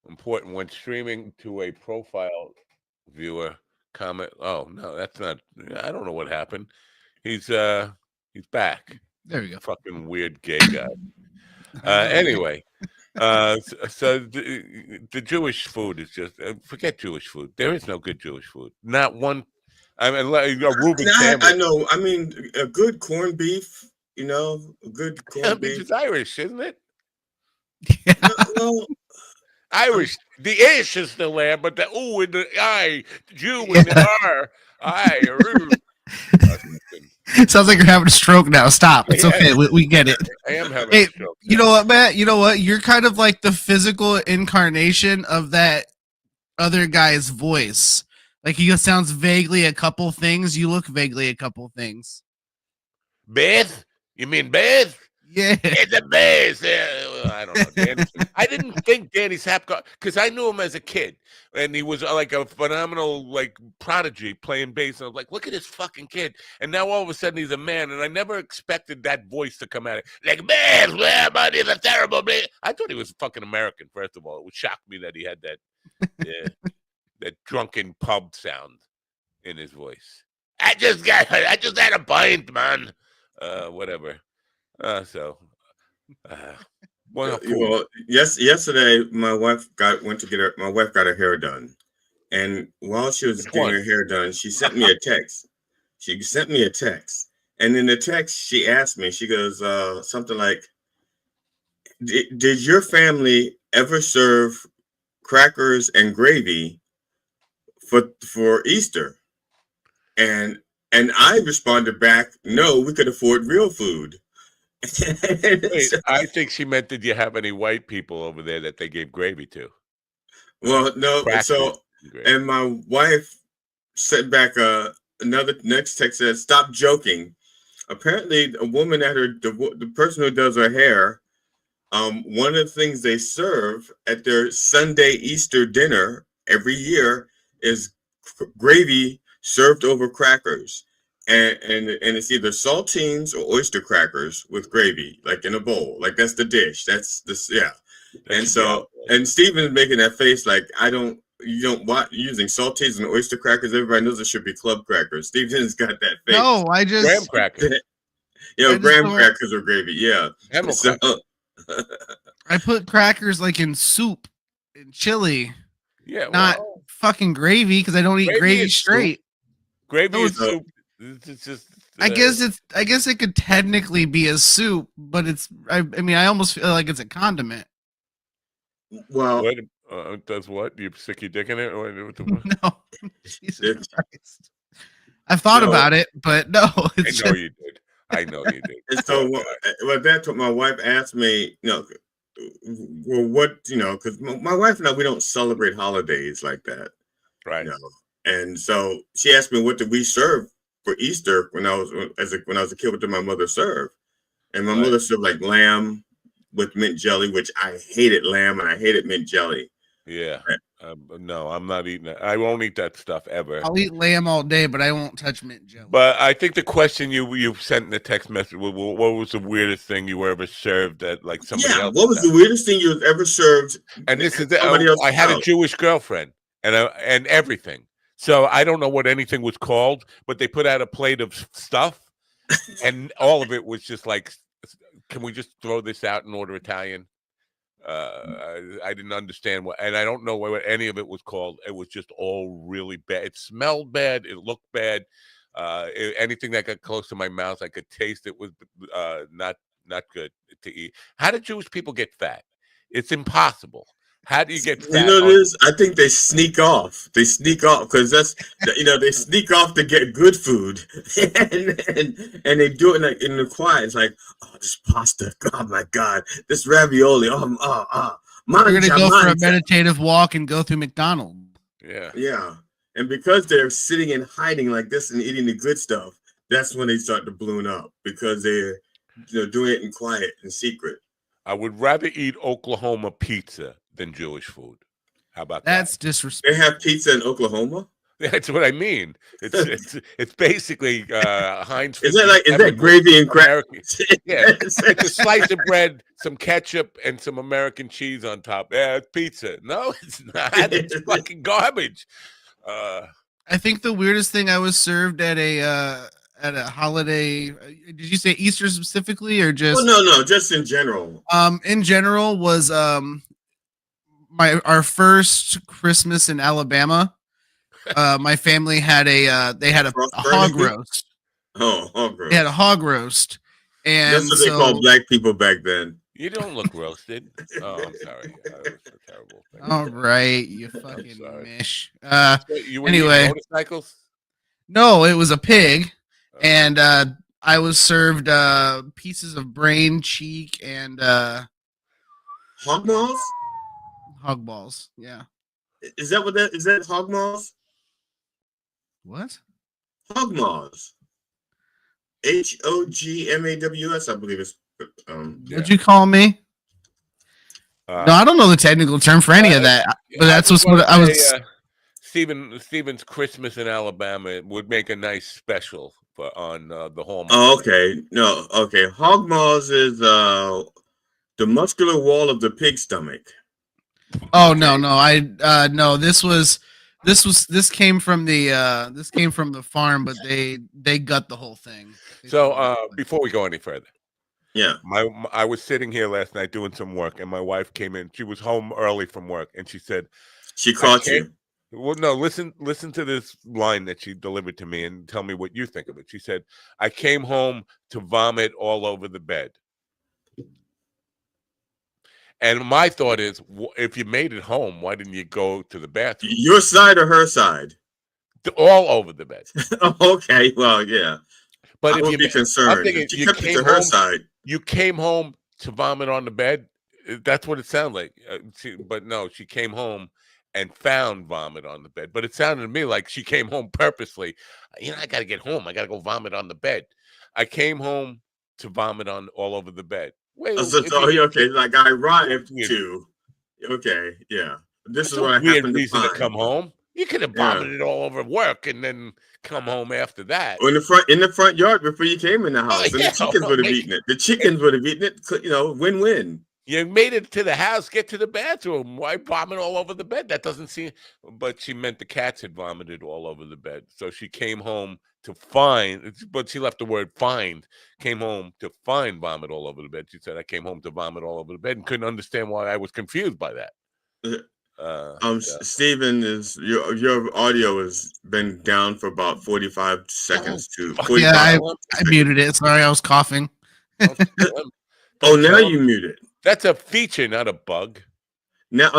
S6: Important when streaming to a profile viewer comment. Oh no, that's not. I don't know what happened. He's back.
S10: There you go.
S6: Fucking weird gay guy. Anyway. So the Jewish food is just forget Jewish food. There is no good Jewish food. Not one. I mean, a Reuben sandwich.
S11: I know. I mean, a good corned beef. A good corned beef
S6: is Irish, isn't it?
S11: Well,
S6: Irish. The ish is still there, but the ooh and the I, Jew and the R, I.
S10: Sounds like you're having a stroke now. Stop. It's okay. We get it.
S6: I am having
S10: Hey,
S6: a stroke.
S10: you know what, Matt? You know what? You're kind of like the physical incarnation of that other guy's voice. Like he sounds vaguely a couple things. You look vaguely a couple things.
S6: Beth? You mean Beth?
S10: Yeah.
S6: It's a bass. I don't know. I didn't think Danny Sapkowski, because I knew him as a kid, and he was like a phenomenal prodigy playing bass. And I was like, look at this fucking kid. And now all of a sudden he's a man, and I never expected that voice to come out. Like, bass, but he's a terrible bass. I thought he was fucking American, first of all. It would shock me that he had that that drunken pub sound in his voice. I just had a pint, man. Whatever.
S11: Yesterday my wife got her hair done, and while she was getting her hair done, she sent me a text. And in the text, she asked me. She goes something like, "Did your family ever serve crackers and gravy for Easter?" And I responded back, "No, we could afford real food."
S6: Wait, I think she meant, did you have any white people over there that they gave gravy to?
S11: Well, no. And my wife sent back another next text that said, "Stop joking." Apparently, a woman at the person who does her hair, one of the things they serve at their Sunday Easter dinner every year is gravy served over crackers. And it's either saltines or oyster crackers with gravy, like in a bowl. Like that's the dish. That's this, yeah. And so, and Steven's making that face like, you don't want using saltines and oyster crackers. Everybody knows it should be club crackers. Steven's got that face.
S10: No, I just
S6: graham crackers.
S11: Graham crackers or gravy. Yeah.
S6: So,
S10: I put crackers like in soup and chili.
S6: Yeah,
S10: not fucking gravy because I don't eat gravy straight.
S6: Soup. Gravy is soup. It's just.
S10: I guess it could technically be a soup, but it's. I mean, I almost feel like it's a condiment.
S11: Well,
S6: does what? Do you stick your dick in it? Or
S10: no, Jesus Christ. I've thought about it, but no.
S6: I know you did.
S11: And so, that's what my wife asked me. Well, what because my wife and I, we don't celebrate holidays like that,
S6: right?
S11: And so she asked me, what did we serve for Easter when I was a kid? What did my mother serve? And my mother served like lamb with mint jelly, which I hated lamb and I hated mint jelly.
S6: Yeah. No, I'm not eating that. I won't eat that stuff ever.
S10: I'll eat lamb all day, but I won't touch mint jelly.
S6: But I think the question you sent in the text message was, what was the weirdest thing you were ever served at somebody else?
S11: What was the weirdest thing you ever served?
S6: And this is I had a Jewish girlfriend and everything. So I don't know what anything was called, but they put out a plate of stuff, and all of it was just like, can we just throw this out and order Italian? I didn't understand and I don't know what any of it was called. It was just all really bad. It smelled bad. It looked bad. Anything that got close to my mouth, I could taste it was not good to eat. How do Jewish people get fat? It's impossible. How do you get fat?
S11: I think they sneak off. They sneak off because they sneak off to get good food, and they do it in the quiet. It's like, oh, this pasta, oh my God, this ravioli,
S10: We're gonna go for a meditative walk and go through McDonald's.
S11: Yeah, and because they're sitting and hiding like this and eating the good stuff, that's when they start to balloon up because they're doing it in quiet and secret.
S6: I would rather eat Oklahoma pizza than Jewish food. How about that?
S10: That's disrespectful.
S11: They have pizza in Oklahoma?
S6: That's what I mean. It's basically Heinz.
S11: Is that gravy and crackers?
S6: Yeah, it's a slice of bread, some ketchup, and some American cheese on top. Yeah, it's pizza. No, it's not. It's fucking garbage.
S10: I think the weirdest thing I was served at a holiday. Did you say Easter specifically, or just?
S11: Oh, no, just in general.
S10: In general was our first Christmas in Alabama. My family had a hog roast.
S11: Oh, hog roast.
S10: They had a hog roast, and
S11: that's what they called black people back then.
S6: You don't look roasted. Oh, I'm sorry. That was a terrible thing.
S10: All right, you fucking
S6: sorry.
S10: mish.
S6: So you were eating
S10: Anyway,
S6: motorcycles?
S10: no, it was a pig, and I was served pieces of brain, cheek, and
S11: hog maws.
S10: Hog balls. Yeah.
S11: Is that what that is? That hog maws?
S10: What?
S11: Hog maws. HOGMAWS, I believe it's.
S10: What'd you call me? No, I don't know the technical term for any of that. But that's what I was.
S6: Steven's Christmas in Alabama would make a nice special for on the Hallmark.
S11: Oh, okay. No, okay. Hog maws is the muscular wall of the pig stomach.
S10: Oh no, no, this came from the farm, but they gut the whole thing.
S6: So before we go any further,
S11: yeah,
S6: I was sitting here last night doing some work, and my wife came in. She was home early from work, and she said
S11: she caught you.
S6: Well, no, listen to this line that she delivered to me, and tell me what you think of it. She said, "I came home to vomit all over the bed." And my thought is, if you made it home, why didn't you go to the bathroom?
S11: Your side or her side?
S6: All over the bed.
S11: Okay, well, yeah.
S6: But
S11: I
S6: if
S11: would
S6: you
S11: be concerned,
S6: if
S11: you kept it to her side.
S6: You came home to vomit on the bed. That's what it sounded like. But no, she came home and found vomit on the bed. But it sounded to me like she came home purposely. I got to get home. I got to go vomit on the bed. I came home to vomit on all over the bed. Wait,
S11: okay, like I arrived to. Okay, yeah. This is what I happened to find.
S6: To come home. You could have vomited all over work and then come home after that.
S11: Or in the front yard before you came in the house, and the chickens would have eaten it. The chickens would have eaten it. Win-win.
S6: You made it to the house, get to the bathroom. Why vomit all over the bed? That doesn't seem. But she meant the cats had vomited all over the bed, so she came home to find. But she left the word "find." Came home to find vomit all over the bed. She said, "I came home to vomit all over the bed," and couldn't understand why I was confused by that.
S11: Stephen, is your audio has been down for about 45 seconds to 45.
S10: Yeah, I muted it. Sorry, I was coughing.
S11: Oh, now you mute it.
S6: That's a feature, not a bug.
S11: Now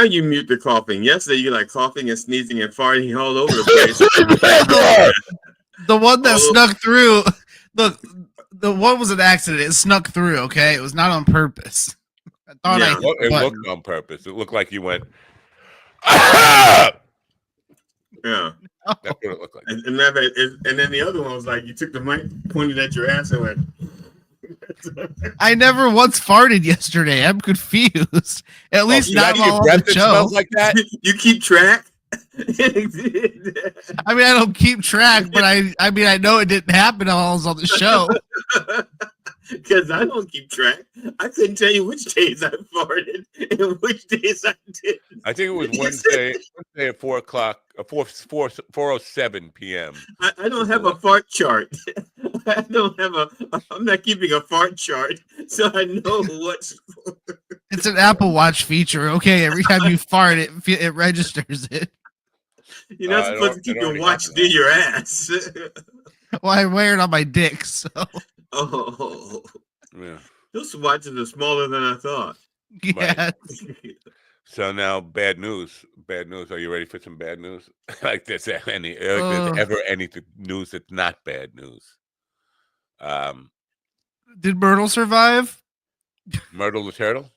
S11: you mute the coughing. Yesterday you like coughing and sneezing and farting all over the place.
S10: The one that snuck through. Look, the one was an accident. It snuck through. Okay, it was not on purpose. I thought
S6: it looked on purpose. It looked like you went.
S11: Yeah,
S6: that's what it looked like.
S11: And then the other one was like you took the mic, pointed at your ass, and went.
S10: I never once farted yesterday. I'm confused. At least not while on the show.
S6: Like that.
S11: You keep track.
S10: I mean, I don't keep track, but I know it didn't happen while I was on the show.
S11: Because I don't keep track. I couldn't tell you which days I farted and which days I didn't.
S6: I think it was Wednesday at 4:00, 4:07 p.m.
S11: I don't have a fart chart. I'm not keeping a fart chart, so I know what's.
S10: It's an Apple Watch feature. Okay, every time you fart, it registers it.
S11: You're not supposed to keep your watch near your ass.
S10: Well, I wear it on my dick, so.
S11: Oh,
S6: yeah.
S11: Those watches are smaller than I thought.
S10: Yeah.
S6: Right. So now, bad news. Bad news. Are you ready for some bad news? Like there's ever any news that's not bad news.
S10: Did Myrtle survive?
S6: Myrtle the turtle.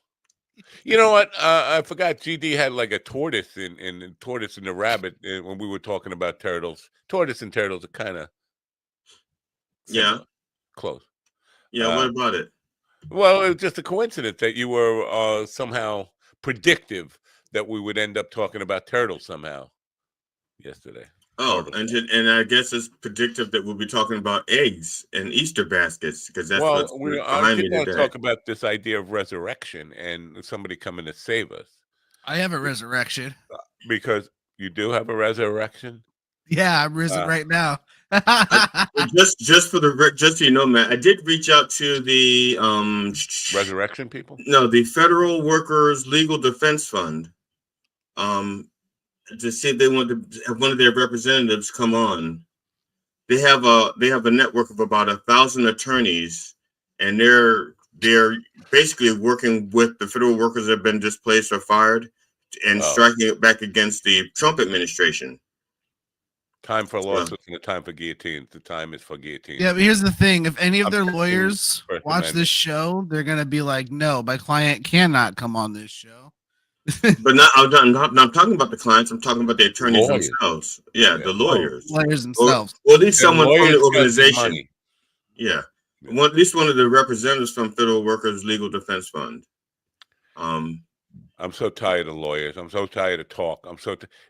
S6: You know what? I forgot. GD had like a tortoise in tortoise and the rabbit when we were talking about turtles. Tortoise and turtles are kind of.
S11: Yeah.
S6: Close.
S11: Yeah, what about it?
S6: Well, it was just a coincidence that you were somehow predictive that we would end up talking about turtles somehow yesterday.
S11: Oh, and I guess it's predictive that we'll be talking about eggs and Easter baskets because that's what's behind me today. I
S6: want to talk about this idea of resurrection and somebody coming to save us.
S10: I have a resurrection.
S6: Because you do have a resurrection?
S10: Yeah, I'm risen right now.
S11: just so you know, Matt, I did reach out to the
S6: resurrection people.
S11: No, the Federal Workers Legal Defense Fund, to see if they want to have one of their representatives come on. They have a network of about 1,000 attorneys, and they're they're basically working with the federal workers that have been displaced or fired and striking it back against the Trump administration.
S6: Time for lawsuits and the time for guillotines. The time is for guillotines.
S10: Yeah, but here's the thing. If any of their lawyers watch this show, they're going to be like, no, my client cannot come on this show.
S11: But I'm not talking about the clients. I'm talking about the attorneys themselves. Yeah, the lawyers.
S10: Lawyers themselves.
S11: Or at least someone from the organization. Yeah. At least one of the representatives from Federal Workers Legal Defense Fund.
S6: I'm so tired of lawyers. I'm so tired of talk.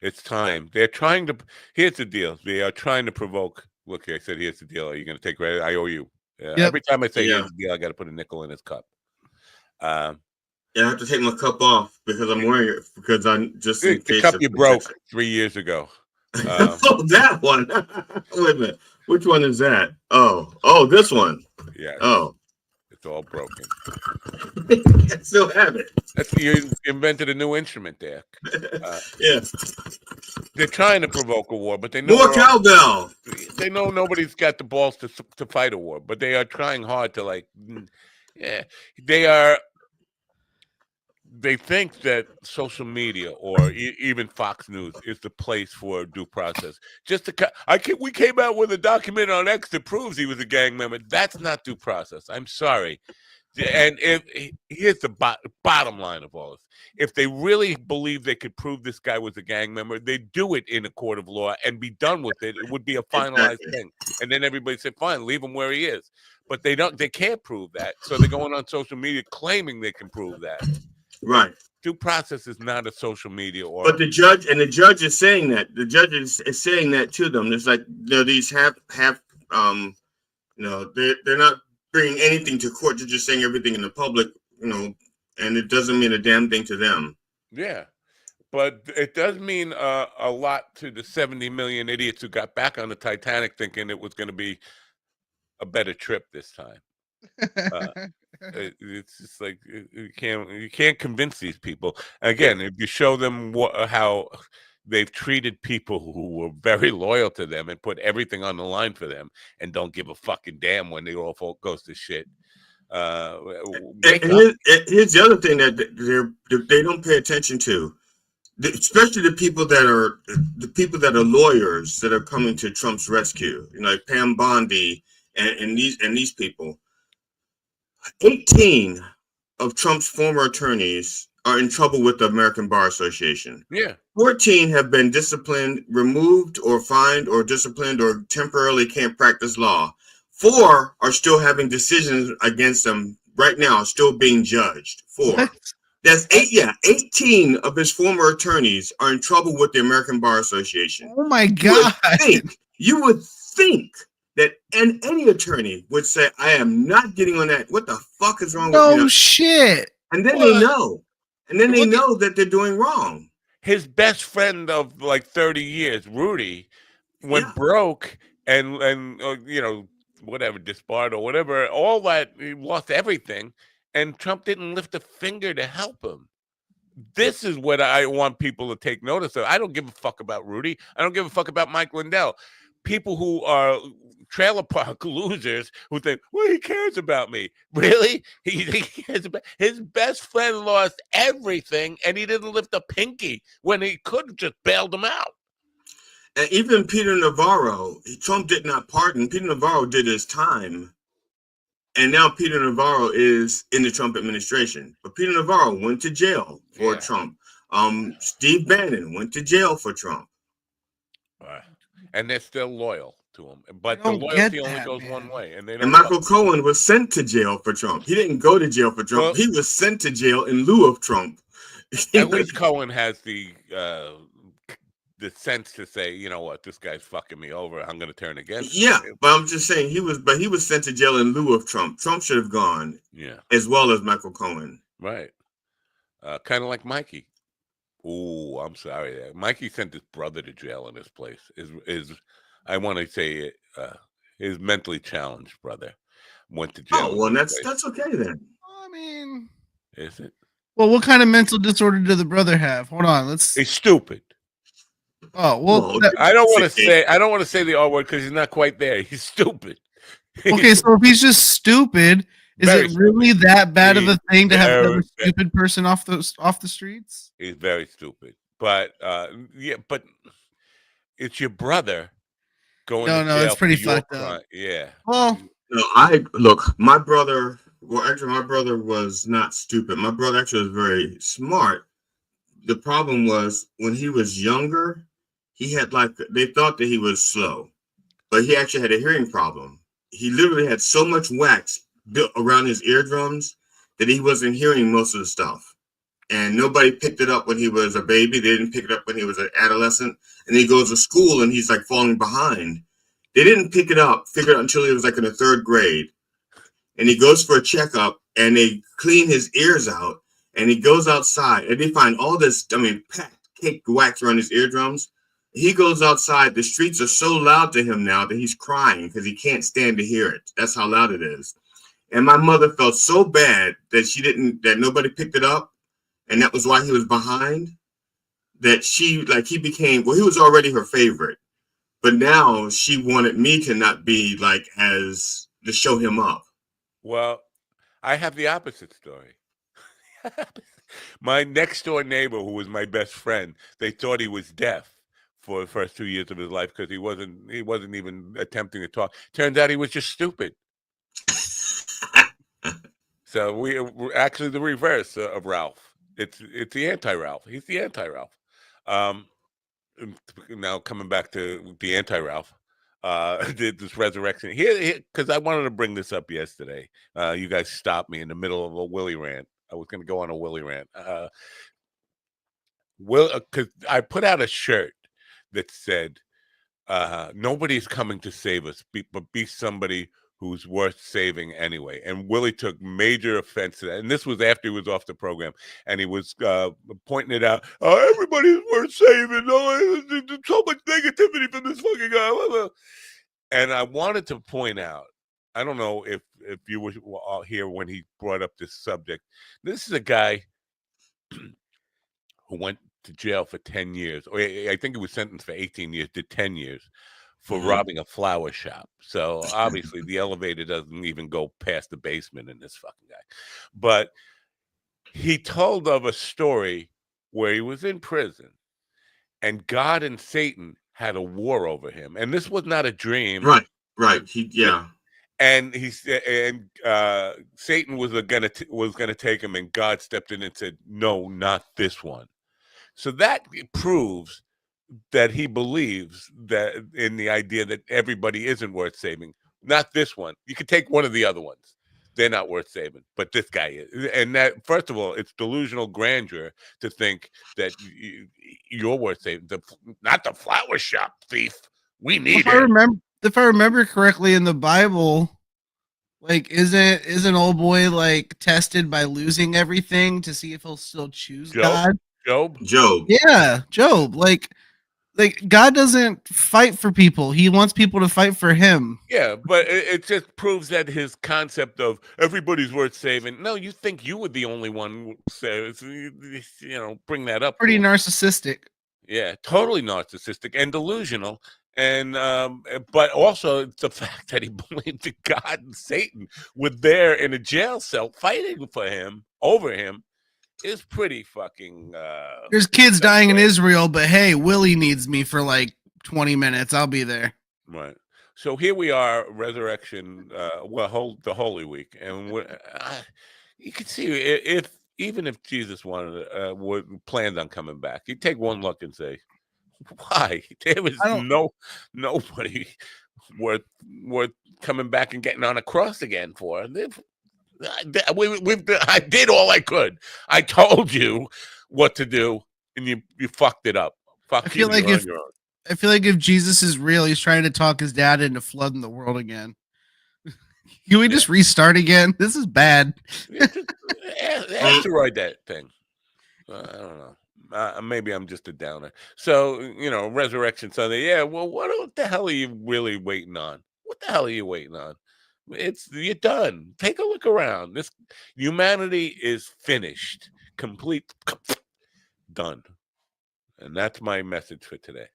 S6: It's time. They're trying to. Here's the deal. They are trying to provoke. Look, I said, here's the deal. Are you going to take credit? I owe you. Every time I say here's the deal, I got to put a nickel in his cup.
S11: Yeah, I have to take my cup off because I'm wearing it because I'm just in
S6: the
S11: case
S6: cup you broke 3 years ago.
S11: Oh, that one. Wait a minute. Which one is that? Oh, this one.
S6: Yeah.
S11: Oh,
S6: it's all broken.
S11: I still have it.
S6: You invented a new instrument there.
S11: Yeah.
S6: They're trying to provoke a war, but they know
S11: more cowbell.
S6: They know nobody's got the balls to fight a war, but they are trying hard to They think that social media or even Fox News is the place for due process. We came out with a document on X that proves he was a gang member. That's not due process. I'm sorry. And here's the bottom line of all this. If they really believe they could prove this guy was a gang member, they'd do it in a court of law and be done with it. It would be a finalized thing. And then everybody said, fine, leave him where he is. But they can't prove that. So they're going on social media claiming they can prove that.
S11: Right.
S6: Due process is not a social media
S11: but the judge is saying that. The judge is saying that to them. It's like these they're not bringing anything to court. They're just saying everything in the public, and it doesn't mean a damn thing to them.
S6: Yeah. But it does mean a lot to the 70 million idiots who got back on the Titanic thinking it was going to be a better trip this time. It's just like you can't convince these people. Again, if you show them how they've treated people who were very loyal to them and put everything on the line for them and don't give a fucking damn when it all goes to shit.
S11: Here's the other thing that they don't pay attention to, especially the people that are lawyers that are coming to Trump's rescue. Like Pam Bondi and these people. 18 of Trump's former attorneys are in trouble with the American Bar Association.
S6: Yeah.
S11: 14 have been disciplined, removed, or fined, or disciplined, or temporarily can't practice law. 4 are still having decisions against them right now, still being judged. 4. That's 8. Yeah, 18 of his former attorneys are in trouble with the American Bar Association.
S10: Oh my God!
S11: You would think that any attorney would say, I am not getting on that. What the fuck is wrong with me?
S10: No shit.
S11: And then they know. And then they know that they're doing wrong.
S6: His best friend of like 30 years, Rudy, went broke and whatever, disbarred or whatever, all that, he lost everything. And Trump didn't lift a finger to help him. This is what I want people to take notice of. I don't give a fuck about Rudy. I don't give a fuck about Mike Lindell. People who are trailer park losers who think, well, he cares about me. Really? He cares about his best friend lost everything and he didn't lift a pinky when he could have just bailed him out.
S11: And even Peter Navarro, Trump did not pardon. Peter Navarro did his time. And now Peter Navarro is in the Trump administration. But Peter Navarro went to jail for Trump. Steve Bannon went to jail for Trump.
S6: And they're still loyal to him. But the loyalty only goes one way. And
S11: Michael Cohen was sent to jail for Trump. He didn't go to jail for Trump. Well, he was sent to jail in lieu of Trump.
S6: At least Cohen has the sense to say, you know what, this guy's fucking me over. I'm going to turn against him.
S11: Yeah, but I'm just saying he was sent to jail in lieu of Trump. Trump should have gone.
S6: Yeah.
S11: As well as Michael Cohen.
S6: Right. Kind of like Mikey. Oh, I'm sorry. Mikey sent his brother to jail in this place. I want to say his mentally challenged brother went to jail.
S11: Oh, well, that's okay then.
S10: I mean,
S6: is it?
S10: Well, what kind of mental disorder did the brother have? Hold on,
S6: He's stupid.
S10: Oh well,
S6: I don't want to say the R word because he's not quite there. He's stupid.
S10: Okay, so if he's just stupid Is it really that bad of a thing to have
S6: Very
S10: a stupid person off the streets?
S6: He's very stupid. But yeah, but it's your brother going to
S10: No,
S6: jail
S10: it's pretty
S6: for your
S10: fucked up.
S6: crime. Yeah.
S10: Well,
S11: No, I look. My brother. Well, actually, my brother was not stupid. My brother actually was very smart. The problem was when he was younger, he had they thought that he was slow, but he actually had a hearing problem. He literally had so much wax built around his eardrums that he wasn't hearing most of the stuff. And nobody picked it up when he was a baby. They didn't pick it up when he was an adolescent. And he goes to school and he's like falling behind. They didn't pick it up, figure it out until he was like in the third grade. And he goes for a checkup and they clean his ears out. And he goes outside and they find all this, packed caked wax around his eardrums. He goes outside. The streets are so loud to him now that he's crying because he can't stand to hear it. That's how loud it is. And my mother felt so bad that nobody picked it up. And that was why he was behind, that he became, he was already her favorite. But now she wanted me to not be to show him up.
S6: Well, I have the opposite story. My next door neighbor, who was my best friend, they thought he was deaf for the first 2 years of his life because he wasn't even attempting to talk. Turns out he was just stupid. So we're actually the reverse of Ralph. It's the anti-Ralph. He's the anti-Ralph. Now coming back to the anti-Ralph, this resurrection here, because I wanted to bring this up yesterday. You guys stopped me in the middle of a Willie rant. I was going to go on a Willie rant. Because I put out a shirt that said, "Nobody's coming to save us, but be somebody who's worth saving anyway." And Willie took major offense to that. And this was after he was off the program. And he was pointing it out. "Oh, everybody's worth saving. Oh, there's so much negativity from this fucking guy." And I wanted to point out, I don't know if you were all here when he brought up this subject. This is a guy who went to jail for 10 years. Or I think he was sentenced for 18 years, did 10 years. For robbing a flower shop. So obviously the elevator doesn't even go past the basement in this fucking guy. But he told of a story where he was in prison and God and Satan had a war over him. And this was not a dream.
S11: Right.
S6: And Satan was gonna take him, and God stepped in and said, "No, not this one." So that proves that he believes that in the idea that everybody isn't worth saving. Not this one. You could take one of the other ones. They're not worth saving, but this guy is. And that, first of all, it's delusional grandeur to think that you're worth saving. Not the flower shop thief. We need it.
S10: If I remember correctly in the Bible, isn't old boy tested by losing everything to see if he'll still choose God?
S6: Job.
S10: Yeah, Job. God doesn't fight for people. He wants people to fight for him.
S6: Yeah, but it just proves that his concept of everybody's worth saving. No, you think you were the only one. So, bring that up.
S10: Pretty narcissistic.
S6: Yeah, totally narcissistic and delusional. And but also it's the fact that he believed that God and Satan were there in a jail cell fighting for him, over him, is pretty fucking
S10: there's kids dying in Israel, but hey, Willie needs me for 20 minutes. I'll be there.
S6: Right. So here we are, resurrection, the Holy Week, and you can see even if Jesus planned on coming back, he'd take one look and say, "Why? There was nobody worth coming back and getting on a cross again for." I did all I could. I told you what to do, and you fucked it up. I feel like
S10: if Jesus is real, he's trying to talk his dad into flooding the world again. Can we just restart again? This is bad.
S6: Asteroid that thing. I don't know. Maybe I'm just a downer. So, Resurrection Sunday. Yeah. Well, what the hell are you really waiting on? What the hell are you waiting on? You're done. Take a look around. This humanity is finished, complete, done, and that's my message for today.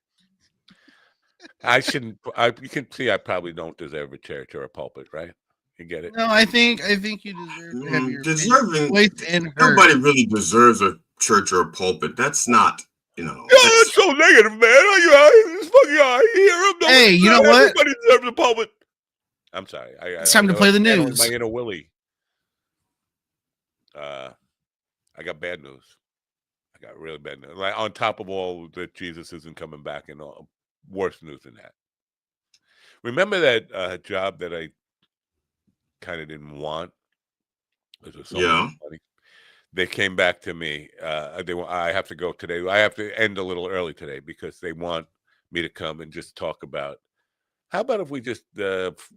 S6: I shouldn't. You can see I probably don't deserve a church or a pulpit, right? You get it?
S10: No, I think you deserve to have your
S11: Deserving.
S10: voice and heard.
S11: Nobody really deserves a church or a pulpit. That's not,
S6: It's so negative, man. It's fucking hear him.
S10: Hey, you know what?
S6: Everybody deserves a pulpit. I'm sorry.
S10: It's time to play the news.
S6: My inner Willie. I got bad news. I got really bad news. Like on top of all that, Jesus isn't coming back, and all worse news than that. Remember that job that I kind of didn't want? Because it was so much money. They came back to me. I have to go today. I have to end a little early today because they want me to come and just talk about. How about if we just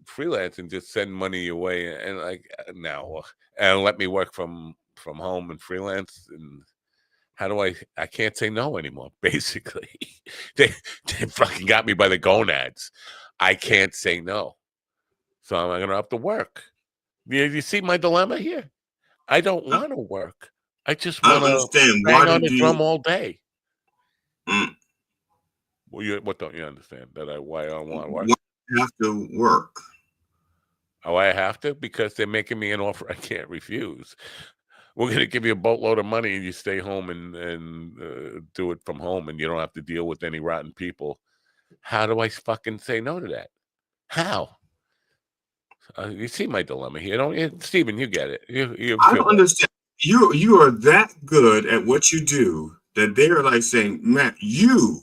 S6: freelance and just send money your way and and let me work from home and freelance? And how do I can't say no anymore, basically. they fucking got me by the gonads. I can't say no. So I'm going to have to work. You see my dilemma here? I don't want to work. I just want to bang on the drum all day. Well, what don't you understand? Why I don't want to work?
S11: You have to work.
S6: Oh, I have to? Because they're making me an offer I can't refuse. We're going to give you a boatload of money and you stay home and do it from home and you don't have to deal with any rotten people. How do I fucking say no to that? How? You see my dilemma here, don't you? Stephen, you get it.
S11: I don't understand. You are that good at what you do that they are like saying, Matt, you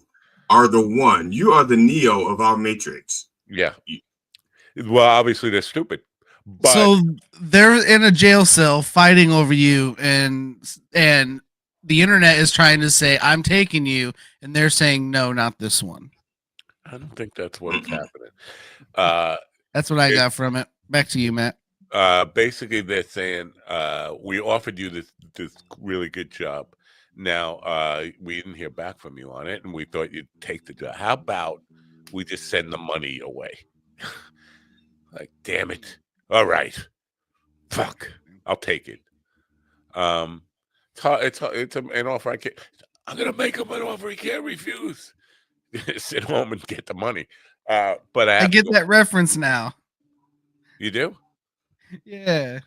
S11: are the one. You are the Neo of our Matrix.
S6: Yeah. Well, obviously they're stupid. But
S10: so they're in a jail cell fighting over you, and the internet is trying to say, I'm taking you, and they're saying, no, not this one.
S6: I don't think that's what's happening.
S10: That's what I got from it. Back to you, Matt.
S6: Basically, they're saying we offered you this really good job. Now, we didn't hear back from you on it, and we thought you'd take the job. How about we just send the money away? Like, damn it. All right. Fuck. I'll take it. It's an offer I can't. I'm going to make him an offer he can't refuse. Sit home and get the money. But I
S10: get that reference now.
S6: You do?
S10: Yeah.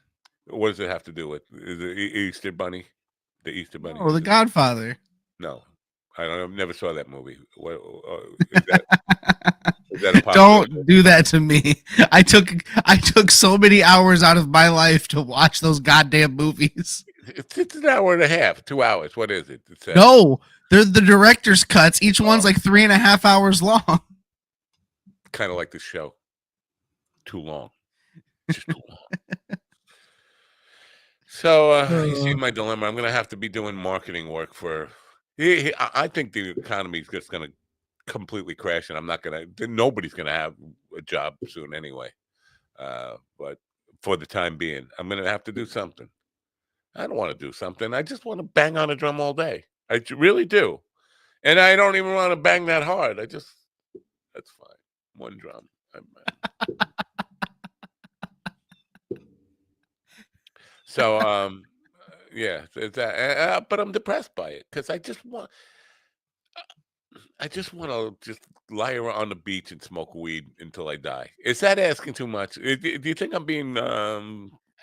S6: What does it have to do with? Is it Easter Bunny? The Easter Bunny?
S10: Or The Godfather?
S6: No. I don't know. I never saw that movie. What is that? Is that a
S10: Don't do that to me. I took so many hours out of my life to watch those goddamn movies.
S6: It's an hour and a half, 2 hours. What is it?
S10: No, they're the director's cuts. Each one's like 3.5 hours long.
S6: Kind of like the show. Too long. Just too long. So you see my dilemma. I'm going to have to be doing marketing work for. I think the economy is just going to completely crash, and I'm not going to. Nobody's going to have a job soon anyway. But for the time being, I'm going to have to do something. I don't want to do something. I just want to bang on a drum all day. I really do, and I don't even want to bang that hard. That's fine. One drum. So, yeah, but I'm depressed by it because I just want to just lie around on the beach and smoke weed until I die. Is that asking too much? Do you think I'm being?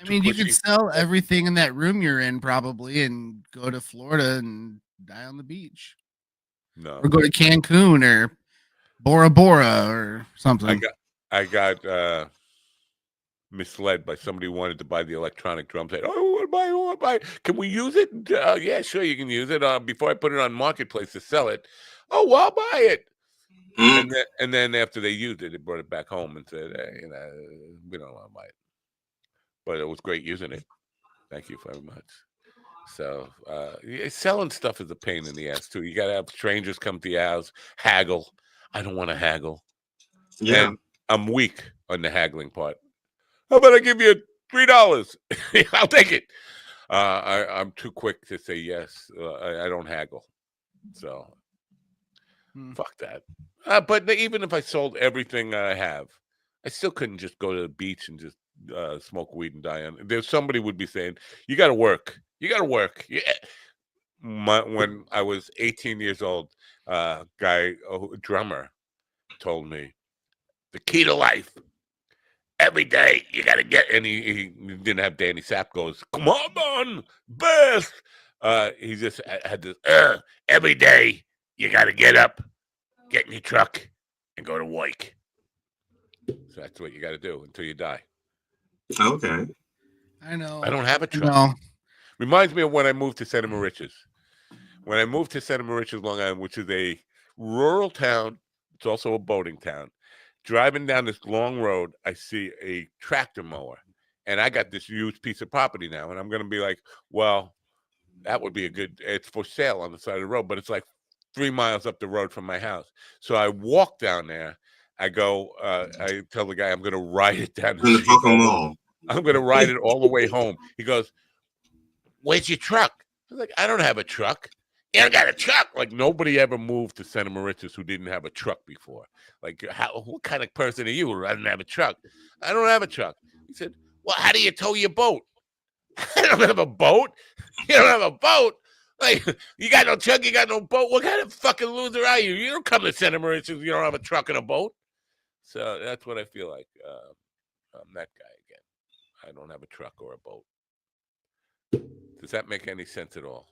S10: I mean, you could sell everything in that room you're in probably, and go to Florida and die on the beach.
S6: No,
S10: or go to Cancun or Bora Bora or something.
S6: I got misled by somebody who wanted to buy the electronic drum set. Oh, I want to buy. Can we use it? Yeah, sure, you can use it. Before I put it on Marketplace to sell it. Oh, well, I'll buy it. And then after they used it, they brought it back home and said, hey, we don't want to buy it. But it was great using it. Thank you very much. So selling stuff is a pain in the ass too. You got to have strangers come to your house, haggle. I don't want to haggle. Yeah. And I'm weak on the haggling part. How about I give you $3? I'll take it. I'm too quick to say yes. I don't haggle. So fuck that. But even if I sold everything I have, I still couldn't just go to the beach and just smoke weed and die on. There's somebody would be saying, you got to work. You got to work. Yeah. When I was 18 years old, a drummer told me the key to life every day you got to get, and he didn't have Danny Sapp goes, come on, Beth. He just had this, every day you got to get up, get in your truck, and go to work. So that's what you got to do until you die.
S11: Okay.
S10: I know.
S6: I don't have a truck.
S10: No.
S6: Reminds me of when I moved to Santa Mauritius. When I moved to Santa Mauritius, Long Island, which is a rural town, it's also a boating town. Driving down this long road, I see a tractor mower, and I got this huge piece of property now, and I'm going to be like, well, that would be it's for sale on the side of the road, but it's like 3 miles up the road from my house. So I walk down there. I go, I tell the guy I'm going to ride it down the street. I'm going to ride it all the way home. He goes, where's your truck? I was like, I don't have a truck. You don't got a truck. Like, nobody ever moved to Santa Mauritius who didn't have a truck before. Like, what kind of person are you who doesn't have a truck? I don't have a truck. He said, well, how do you tow your boat? I don't have a boat. You don't have a boat? Like, you got no truck, you got no boat? What kind of fucking loser are you? You don't come to Santa Mauritius if you don't have a truck and a boat. So that's what I feel like. I'm that guy again. I don't have a truck or a boat. Does that make any sense at all?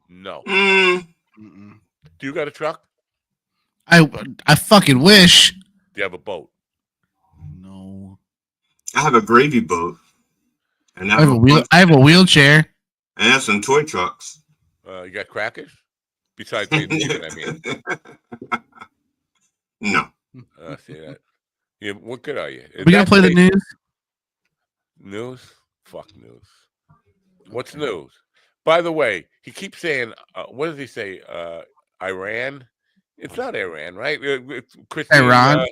S6: No. Do you got a truck?
S10: I fucking wish.
S6: Do you have a boat?
S10: No.
S11: I have a gravy boat. And
S10: I have a wheelchair.
S11: And I have some toy trucks.
S6: You got crackers? Besides Thanksgiving, I mean.
S11: No.
S6: See that. Yeah, what good are you?
S10: We gonna play the news?
S6: News? Fuck news. What's news? By the way, he keeps saying, what does he say? Iran? It's not Iran, right? It's Christine,
S10: Iran?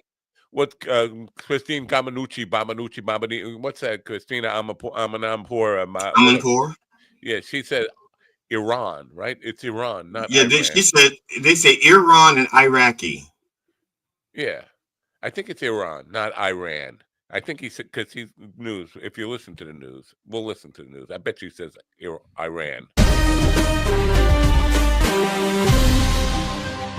S6: Christine Bamanucci, what's that? Christina
S11: Amanpour?
S6: Yeah, she said Iran, right? It's Iran, not
S11: Yeah,
S6: Iran.
S11: she said, they say Iran and Iraqi.
S6: Yeah, I think it's Iran, not Iran. I think he said, because he's news. If you listen to the news, we'll listen to the news. I bet you he says Iran.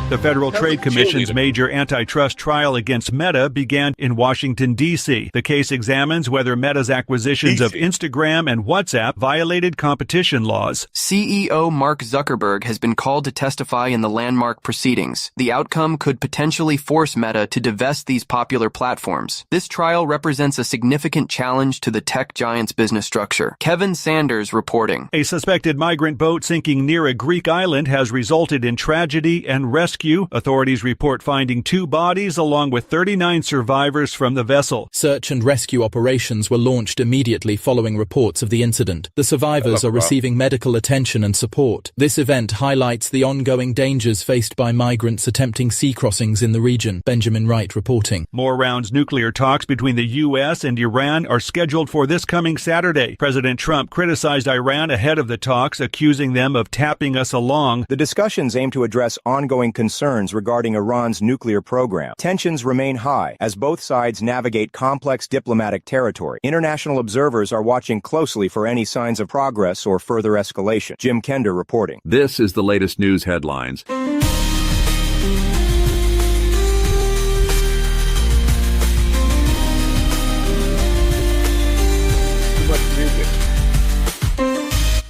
S1: The Federal Trade Commission's major antitrust trial against Meta began in Washington, D.C. The case examines whether Meta's acquisitions of Instagram and WhatsApp violated competition laws.
S4: CEO Mark Zuckerberg has been called to testify in the landmark proceedings. The outcome could potentially force Meta to divest these popular platforms. This trial represents a significant challenge to the tech giant's business structure. Kevin Sanders reporting.
S1: A suspected migrant boat sinking near a Greek island has resulted in tragedy and rescue. Authorities report finding 2 bodies along with 39 survivors from the vessel.
S3: Search and rescue operations were launched immediately following reports of the incident. The survivors are receiving medical attention and support. This event highlights the ongoing dangers faced by migrants attempting sea crossings in the region. Benjamin Wright reporting.
S1: More rounds nuclear talks between the U.S. and Iran are scheduled for this coming Saturday. President Trump criticized Iran ahead of the talks, accusing them of tapping us along.
S13: The discussions aim to address ongoing concerns regarding Iran's nuclear program. Tensions remain high as both sides navigate complex diplomatic territory. International observers are watching closely for any signs of progress or further escalation. Jim Kender reporting.
S14: This is the latest news headlines.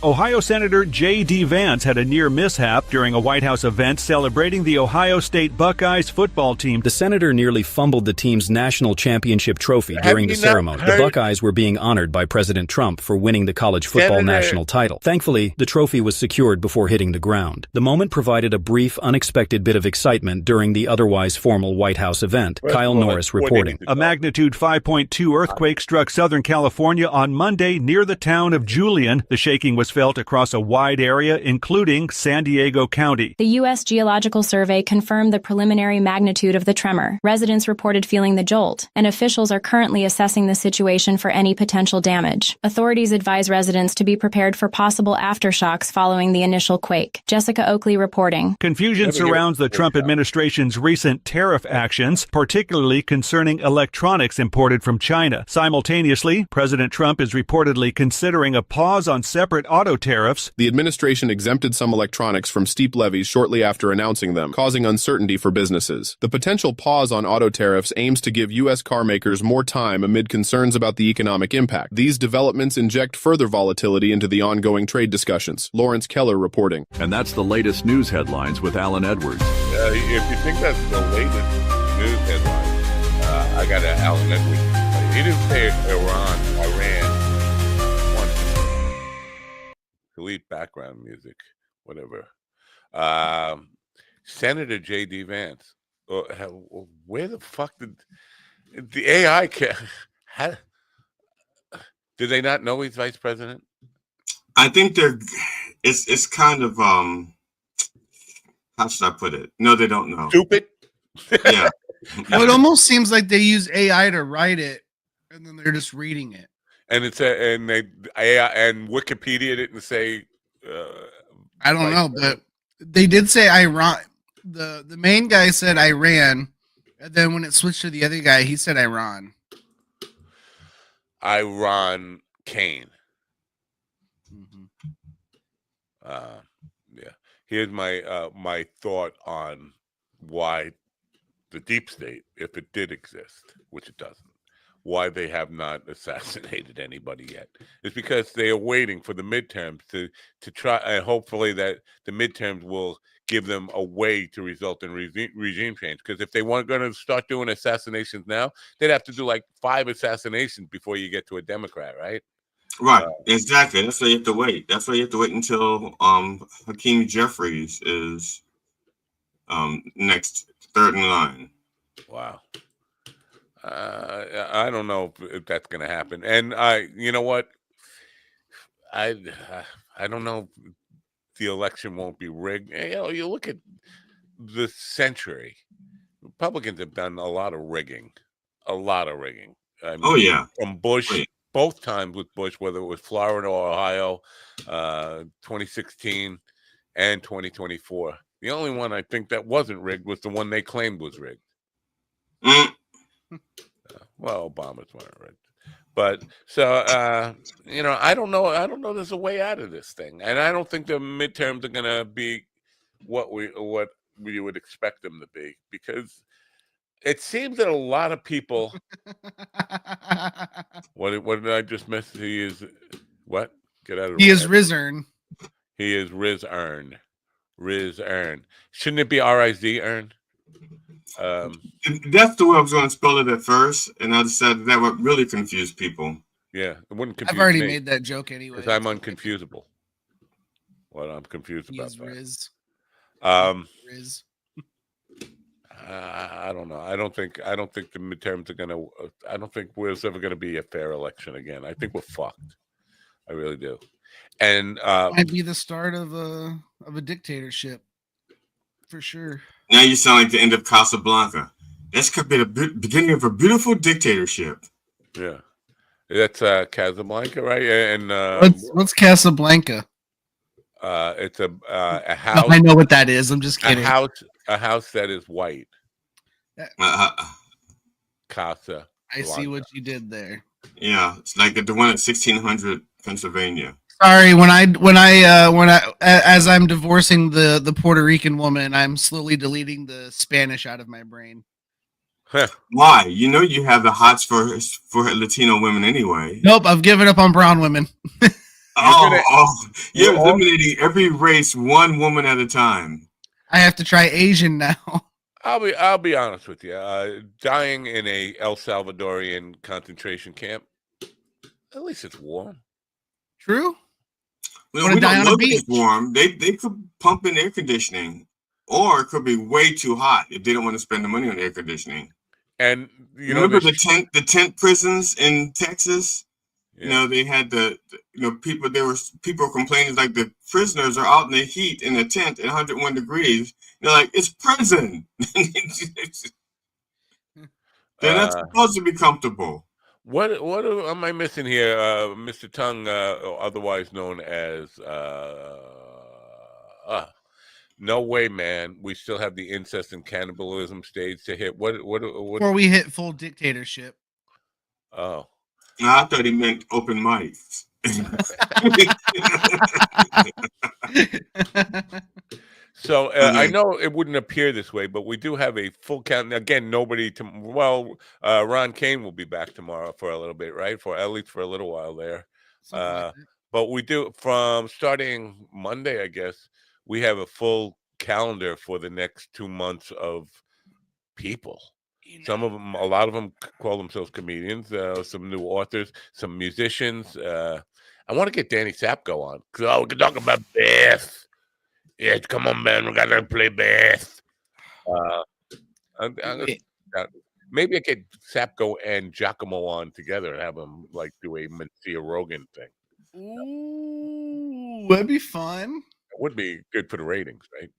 S1: Ohio Senator J.D. Vance had a near mishap during a White House event celebrating the Ohio State Buckeyes football team.
S15: The senator nearly fumbled the team's national championship trophy during the ceremony. The Buckeyes were being honored by President Trump for winning the college football national title. Thankfully, the trophy was secured before hitting the ground. The moment provided a brief, unexpected bit of excitement during the otherwise formal White House event. Kyle Norris reporting.
S1: A magnitude 5.2 earthquake struck Southern California on Monday near the town of Julian. The shaking was felt across a wide area, including San Diego County.
S16: The U.S. Geological Survey confirmed the preliminary magnitude of the tremor. Residents reported feeling the jolt, and officials are currently assessing the situation for any potential damage. Authorities advise residents to be prepared for possible aftershocks following the initial quake. Jessica Oakley reporting.
S1: Confusion surrounds the Trump administration's recent tariff actions, particularly concerning electronics imported from China. Simultaneously, President Trump is reportedly considering a pause on separate auto tariffs.
S17: The administration exempted some electronics from steep levies shortly after announcing them, causing uncertainty for businesses. The potential pause on auto tariffs aims to give U.S. car makers more time amid concerns about the economic impact. These developments inject further volatility into the ongoing trade discussions. Lawrence Keller reporting.
S14: And that's the latest news headlines with Alan Edwards.
S6: If you think that's the latest news headline, I got an Alan Edwards. He didn't say Iran. Delete background music, whatever. Senator J.D. Vance. Where the fuck did the AI? Did they not know he's vice president?
S11: I think it's kind of how should I put it? No, they don't know.
S6: Stupid.
S11: Yeah.
S10: Well, it almost seems like they use AI to write it, and then they're just reading it.
S6: And they AI and Wikipedia didn't say.
S10: I don't know, but they did say Iran. The main guy said Iran, and then when it switched to the other guy, he said Iran.
S6: Iran Kane. Yeah. Here's my thought on why the deep state, if it did exist, which it doesn't, why they have not assassinated anybody yet. It's because they are waiting for the midterms to try, and hopefully that the midterms will give them a way to result in regime change. Because if they weren't going to start doing assassinations now, they'd have to do like 5 assassinations before you get to a Democrat, right?
S11: Right, exactly. That's why you have to wait. That's why you have to wait until Hakeem Jeffries is next, third in line.
S6: Wow. I don't know if that's going to happen. And you know what? I don't know if the election won't be rigged. You know, you look at the century. Republicans have done a lot of rigging. I mean,
S11: oh yeah.
S6: From Bush, both times with Bush, whether it was Florida or Ohio, 2016 and 2024. The only one I think that wasn't rigged was the one they claimed was rigged. Well, Obama's weren't rigged. But so you know, I don't know there's a way out of this thing. And I don't think the midterms are gonna be what we would expect them to be, because it seems that a lot of people what did I just miss? He is what? Get out of
S10: He is Rizern.
S6: He is Rizern. Rizern. Shouldn't it be R-I-Z-ern?
S11: That's the way I was going to spell it at first, and I decided that would really confuse people.
S6: Yeah, it wouldn't confuse
S10: I've already
S6: me,
S10: made that joke anyway.
S6: because I'm unconfusable. Well, I'm confused about that.
S10: Riz. Riz.
S6: I don't know. I don't think the midterms are gonna. I don't think there's ever gonna be a fair election again. I think we're fucked. I really do. And
S10: might be the start of a dictatorship, for sure.
S11: Now you sound like the end of Casablanca. This could be the beginning of a beautiful dictatorship.
S6: Yeah, that's Casablanca, right? And
S10: what's Casablanca?
S6: It's a house.
S10: I know what that is. I'm just kidding.
S6: A house that is white. Casa.
S10: I see what you did there.
S11: Yeah, it's like the one at 1600 Pennsylvania.
S10: Sorry, when as I'm divorcing the Puerto Rican woman, I'm slowly deleting the Spanish out of my brain.
S11: Why? You know you have the hots for Latino women anyway.
S10: Nope, I've given up on brown women.
S11: You're eliminating every race one woman at a time.
S10: I have to try Asian now.
S6: I'll be honest with you. Dying in a El Salvadorian concentration camp, at least it's warm.
S10: True.
S11: Well, we don't know if it's warm. They could pump in air conditioning, or it could be way too hot if they don't want to spend the money on air conditioning.
S6: And you know,
S11: remember the tent prisons in Texas? Yeah. You know, they had people complaining like the prisoners are out in the heat in a tent at 101 degrees. They're like, it's prison. They're not supposed to be comfortable.
S6: What am I missing here, Mr. Tongue, otherwise known as No way, man. We still have the incest and cannibalism stage to hit. What
S10: before we hit full dictatorship?
S6: Oh,
S11: I thought he meant open mics.
S6: So I know it wouldn't appear this way, but we do have a full count. Again, nobody. Ron Kane will be back tomorrow for a little bit, right? For at least for a little while there. But we do from starting Monday, I guess. We have a full calendar for the next 2 months of people. Some of them, a lot of them call themselves comedians. Some new authors, some musicians. I want to get Danny Sapko on because we can talk about Beth. Yeah, come on, man. We gotta play Beth. Maybe I get Sapko and Giacomo on together and have them like do a Mencia Rogan thing.
S10: Ooh, that'd be fun.
S6: It would be good for the ratings, right?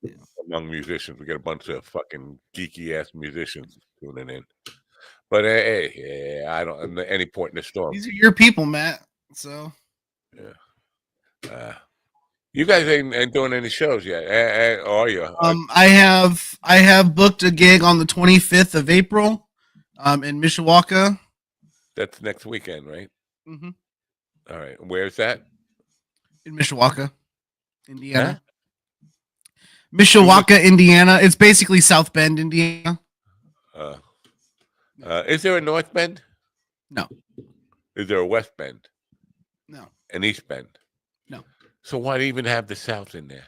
S6: Yeah. Among musicians, we get a bunch of fucking geeky ass musicians tuning in. But hey, I don't at any point in the storm.
S10: These are your people, Matt. So
S6: yeah. You guys ain't doing any shows yet, are you?
S10: I have booked a gig on the 25th of April, in Mishawaka.
S6: That's next weekend, right?
S10: Mm-hmm.
S6: All right. Where's that?
S10: In Mishawaka, Indiana. Huh? Mishawaka, Indiana. It's basically South Bend, Indiana.
S6: Is there a North Bend?
S10: No.
S6: Is there a West Bend?
S10: No.
S6: An East Bend?
S10: No.
S6: So why do you even have the South in there?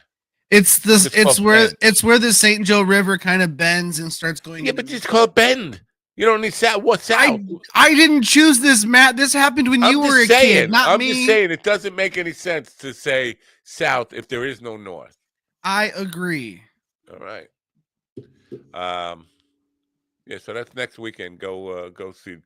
S10: It's where the St. Joe River kind of bends and starts going.
S6: Yeah, but it's called Bend. You don't need South. What's South?
S10: I didn't choose this, Matt. This happened when you were a kid, not me.
S6: I'm just saying it doesn't make any sense to say South if there is no North.
S10: I agree.
S6: All right. Yeah, so that's next weekend. Go see.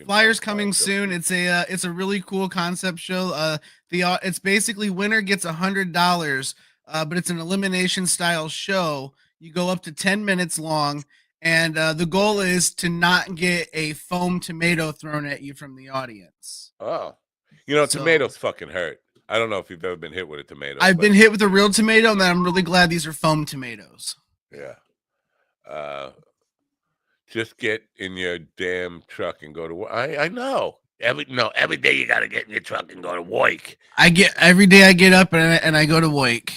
S10: Flyers coming soon. It's a really cool concept show. It's basically winner gets $100, but it's an elimination style show. You go up to 10 minutes long, and the goal is to not get a foam tomato thrown at you from the audience.
S6: Oh, tomatoes fucking hurt. I don't know if you've ever been hit with a tomato.
S10: I've been hit with a real tomato, and I'm really glad these are foam tomatoes.
S6: Yeah. Just get in your damn truck and go to work. I know. Every day you got to get in your truck and go to work.
S10: Every day I get up and I go to work.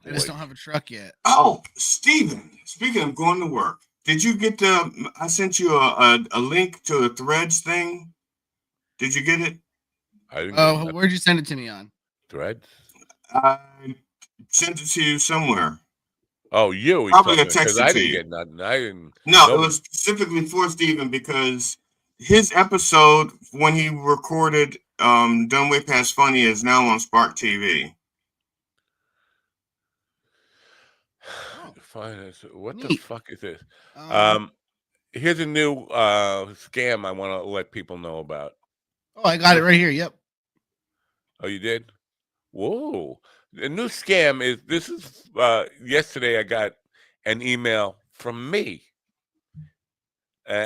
S10: I just don't have a truck yet.
S11: Oh, Steven, speaking of going to work, did you get I sent you a link to a Threads thing. Did you get it?
S10: Where'd you send it to me on?
S6: Threads?
S11: I sent it to you somewhere.
S6: Oh, you?
S11: Probably a text
S6: I
S11: to
S6: didn't
S11: you.
S6: get nothing. I didn't.
S11: No, it was specifically for Steven because his episode when he recorded Done Way Past Funny is now on Spark TV.
S6: What the fuck is this? Here's a new scam I want to let people know about.
S10: Oh, I got it right here. Yep.
S6: Oh, you did? Whoa. The new scam is yesterday I got an email from me.
S11: You're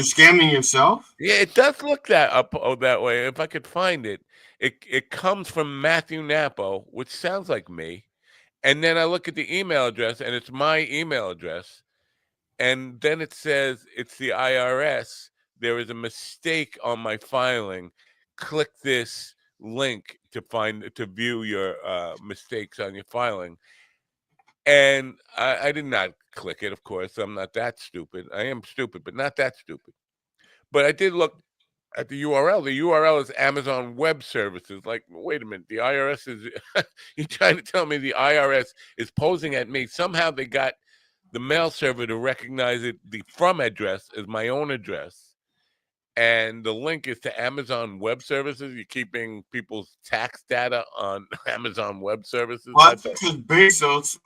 S11: scamming yourself?
S6: Yeah, it does look that way. If I could find it. It comes from Matthew Napo, which sounds like me. And then I look at the email address, and it's my email address. And then it says it's the IRS. There is a mistake on my filing. Click this link to view your mistakes on your filing. And I did not click it, of course. I'm not that stupid. I am stupid, but not that stupid. But I did look at the URL. The URL is Amazon Web Services. Like, wait a minute. The IRS is... You're trying to tell me the IRS is posing at me. Somehow they got the mail server to recognize it, the from address as my own address. And the link is to Amazon Web Services. You're keeping people's tax data on Amazon Web Services.
S11: Well, because Bezos,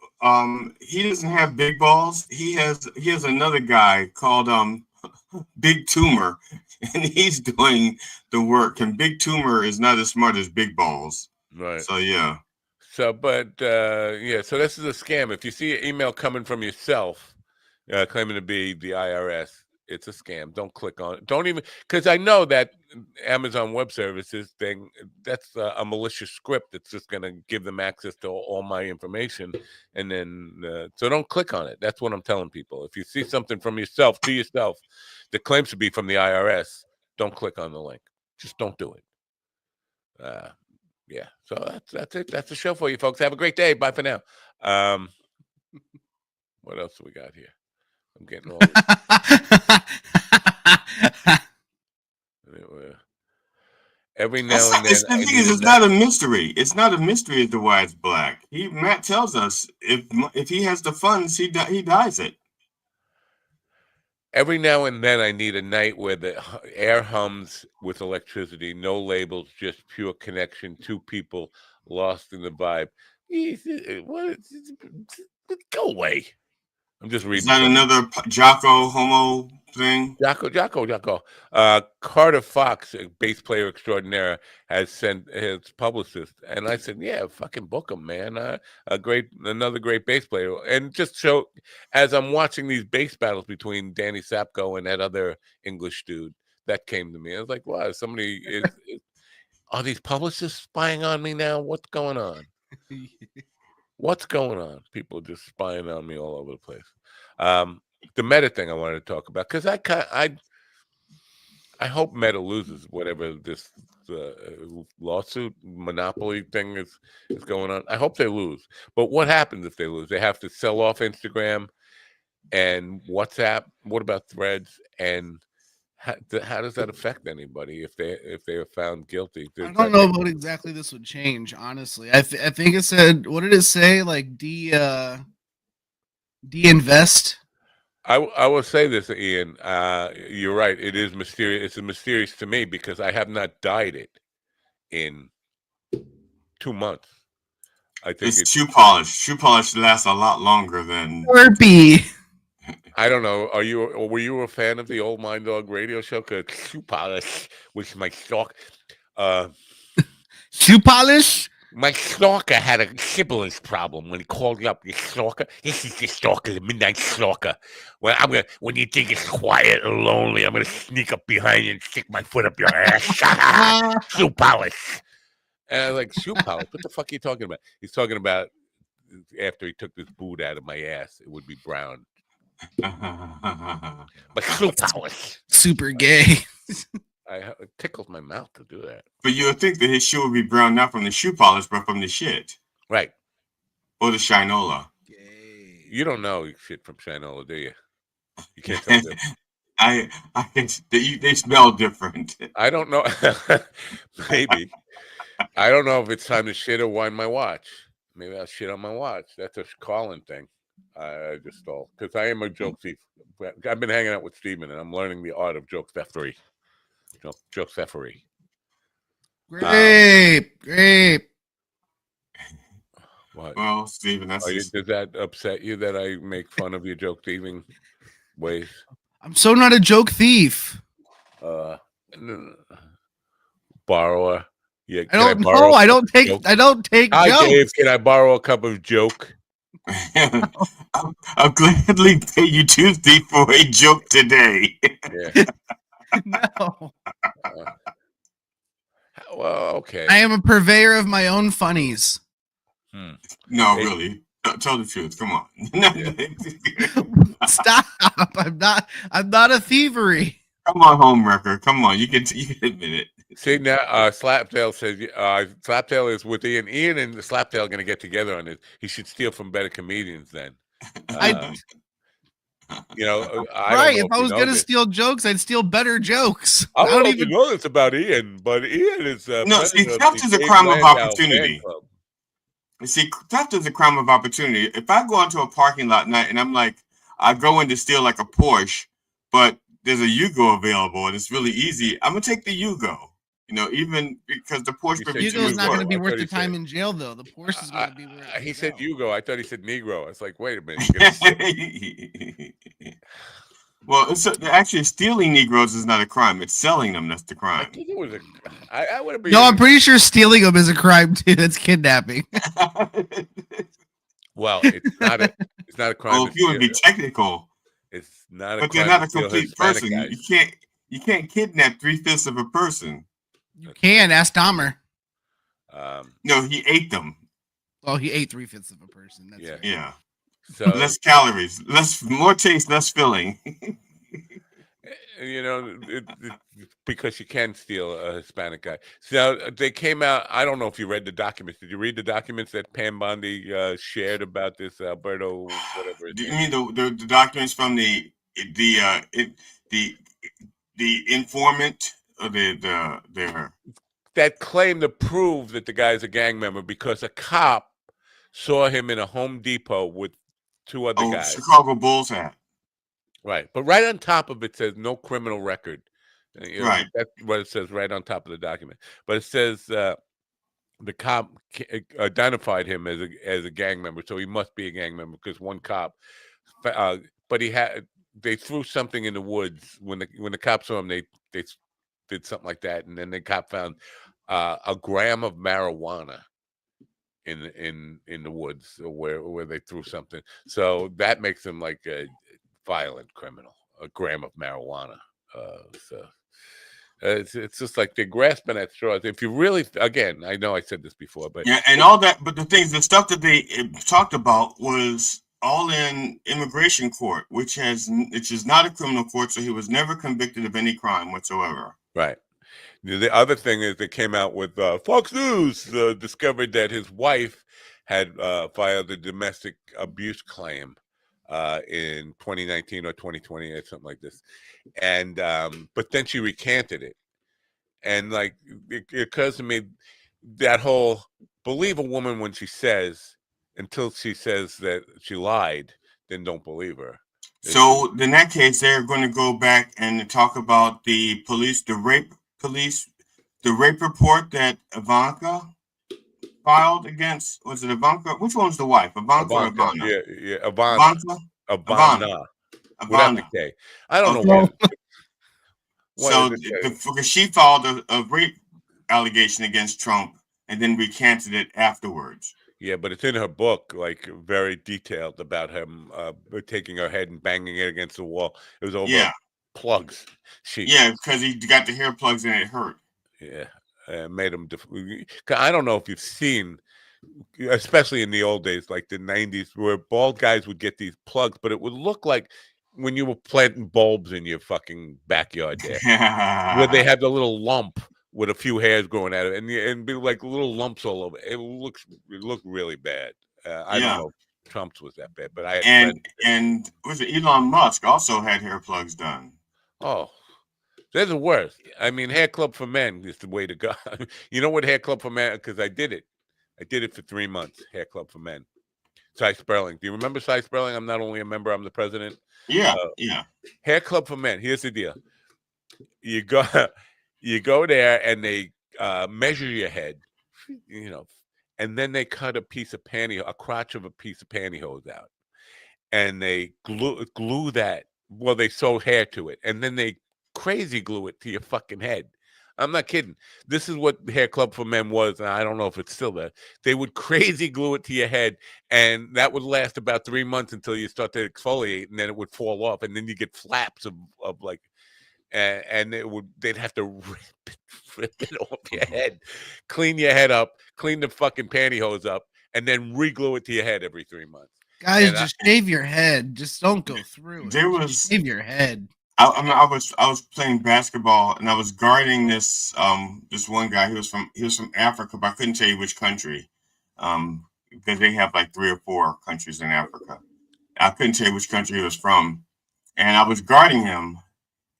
S11: he doesn't have big balls. He has another guy called Big Tumor, and he's doing the work. And Big Tumor is not as smart as Big Balls.
S6: Right.
S11: So yeah.
S6: So, but so this is a scam. If you see an email coming from yourself claiming to be the IRS, it's a scam. Don't click on it. Don't even, because I know that Amazon Web Services thing, that's a malicious script that's just going to give them access to all my information. And then, so don't click on it. That's what I'm telling people. If you see something from yourself to yourself that claims to be from the IRS, don't click on the link. Just don't do it. Yeah. So that's it. That's the show for you, folks. Have a great day. Bye for now. What else do we got here? I'm getting all this. Every now and then.
S11: The thing is, it's not a mystery. It's not a mystery as to why it's black. Matt tells us if he has the funds, he dies it.
S6: Every now and then, I need a night where the air hums with electricity, no labels, just pure connection, two people lost in the vibe. Go away. I'm just reading.
S11: Is that another Jocko homo thing?
S6: Jocko. Carter Fox, a bass player extraordinaire, has sent his publicist, and I said, "Yeah, fucking book him, man. Another great bass player." And just show, as I'm watching these bass battles between Danny Sapko and that other English dude, that came to me. I was like, "Wow, somebody are these publicists spying on me now? What's going on?" What's going on? People just spying on me all over the place. The Meta thing I wanted to talk about, because I hope Meta loses whatever this lawsuit monopoly thing is going on. I hope they lose. But what happens if they lose? They have to sell off Instagram and WhatsApp. What about Threads? And how does that affect anybody if they are found guilty?
S10: I don't know what exactly this would change, honestly. I think it said, what did it say? Like de-invest?
S6: I will say this, Ian. You're right. It is mysterious. It's mysterious to me because I have not dyed it in 2 months. I think
S11: it's shoe polish. Shoe polish lasts a lot longer than
S10: Slurpee.
S6: I don't know. Were you a fan of the old Mind Dog radio show? Because shoe polish was my stalk.
S10: Shoe polish?
S6: My stalker had a sibilance problem when he called up. Your stalker, this is the stalker, the midnight stalker. When you think it's quiet and lonely, I'm gonna sneak up behind you and stick my foot up your ass. Shoe polish. And I was like, shoe polish? What the fuck are you talking about? He's talking about after he took this boot out of my ass, it would be brown. But shoe polish.
S10: Super gay.
S6: It tickles my mouth to do that.
S11: But you would think that his shoe would be brown not from the shoe polish, but from the shit.
S6: Right.
S11: Or the Shinola.
S6: You don't know shit from Shinola, do you? You can't tell them.
S11: They smell different.
S6: I don't know. Maybe. I don't know if it's time to shit or wind my watch. Maybe I'll shit on my watch. That's a Colin thing. I just stole. Because I am a joke thief. I've been hanging out with Steven, and I'm learning the art of joke theftery. Joke theftery.
S10: Great.
S6: What?
S11: Well, Steven,
S6: does that upset you that I make fun of your joke thieving ways?
S10: I'm so not a joke thief.
S6: Borrower. Yeah,
S10: I don't know. I don't take
S6: Hi,
S10: jokes.
S6: Dave, can I borrow a cup of joke?
S11: I'll gladly pay you Tuesday for a joke today.
S6: Yeah.
S10: No.
S6: Well, okay.
S10: I am a purveyor of my own funnies.
S11: No, really. Tell the truth. Come on.
S10: Stop. I'm not a thievery.
S11: Come on, home wrecker. Come on. You can admit it.
S6: See, now Slaptail says Slaptail is with Ian. Ian and Slaptail are going to get together on this. He should steal from better comedians then.
S10: Right. If I was going to steal jokes, I'd steal better jokes.
S6: I don't even know this about Ian, but Ian is
S11: no. See, theft is a crime of opportunity. You see, theft is a crime of opportunity. If I go into a parking lot night and I'm like, I go in to steal like a Porsche, but there's a Yugo available and it's really easy, I'm gonna take the Yugo. Even because the Porsche
S10: Yugo is not going to be worth the time in jail, though. The Porsche is going to be worth.
S6: He said Yugo. I thought he said Negro. I was like, wait a minute.
S11: Well, actually, stealing Negroes is not a crime. It's selling them that's the crime.
S6: I think it was I would have been.
S10: No, I'm pretty sure stealing them is a crime too. That's kidnapping.
S6: Well, it's not a crime.
S11: Well, if you would be technical,
S6: it's not.
S11: But they're not a complete person. You can't kidnap 3/5 of a person.
S10: You can ask Dahmer.
S11: No, he ate them.
S10: Well, he ate 3/5 of a person. That's right.
S11: Yeah.
S6: So
S11: less calories, more taste, less filling.
S6: because you can steal a Hispanic guy. So they came out. I don't know if you read the documents. Did you read the documents that Pam Bondi shared about this Alberto, whatever his
S11: Do you
S6: name
S11: mean
S6: is?
S11: the documents from the the the informant or their
S6: That claim to prove that the guy's a gang member because a cop saw him in a Home Depot with two other guys.
S11: Chicago Bulls hat.
S6: Right, but right on top of it says no criminal record.
S11: Right.
S6: That's what it says right on top of the document. But it says the cop identified him as a gang member, so he must be a gang member because one cop. But they threw something in the woods when the cops saw him. They did something like that, and then the cop found a gram of marijuana in the woods where they threw something. So that makes him like a violent criminal. A gram of marijuana. It's just like they're grasping at straws. If you really, again, I know I said this before, but
S11: yeah, and all that. But the stuff that they talked about was all in immigration court, which is not a criminal court, so he was never convicted of any crime whatsoever.
S6: Right. The other thing is they came out with Fox News discovered that his wife had filed a domestic abuse claim in 2019 or 2020 or something like this, and but then she recanted it, and like it occurs to me that whole believe a woman when she says until she says that she lied, then don't believe her.
S11: So in that case, they're going to go back and talk about the rape report that Ivanka filed against. Was it Ivanka? Which one was the wife? Ivanka or Ivana?
S6: Yeah, Ivana. Without the K. I don't know
S11: So because she filed a rape allegation against Trump and then recanted it afterwards.
S6: Yeah, but it's in her book, like very detailed about him taking her head and banging it against the wall. It was over plugs.
S11: Because he got the hair plugs and it hurt.
S6: Yeah, made him. I don't know if you've seen, especially in the old days, like the 90s, where bald guys would get these plugs, but it would look like when you were planting bulbs in your fucking backyard there, where they had the little lump with a few hairs growing out of it, and be like little lumps all over. It looked really bad. I don't know if Trump's was that bad, but I had
S11: and was it Elon Musk also had hair plugs done?
S6: Oh, they're the worst. I mean, Hair Club for Men is the way to go. You know what Hair Club for Men? Because I did it. I did it for 3 months. Hair Club for Men. Cy Sperling. Do you remember Cy Sperling? I'm not only a member, I'm the president.
S11: Yeah.
S6: Hair Club for Men. Here's the deal. You go there and they measure your head, and then they cut a crotch of a piece of pantyhose out, and they glue that. Well, they sew hair to it, and then they crazy glue it to your fucking head. I'm not kidding. This is what Hair Club for Men was, and I don't know if it's still there. They would crazy glue it to your head, and that would last about 3 months until you start to exfoliate, and then it would fall off, and then you get flaps of like, and they'd have to rip it off your head, clean your head up, clean the fucking pantyhose up, and then re-glue it to your head every 3 months.
S10: Guys, just shave your head. Just don't go through. Shave your head.
S11: I was playing basketball and I was guarding this one guy. He was from Africa, but I couldn't tell you which country, because they have like 3 or 4 countries in Africa. I couldn't tell you which country he was from, and I was guarding him,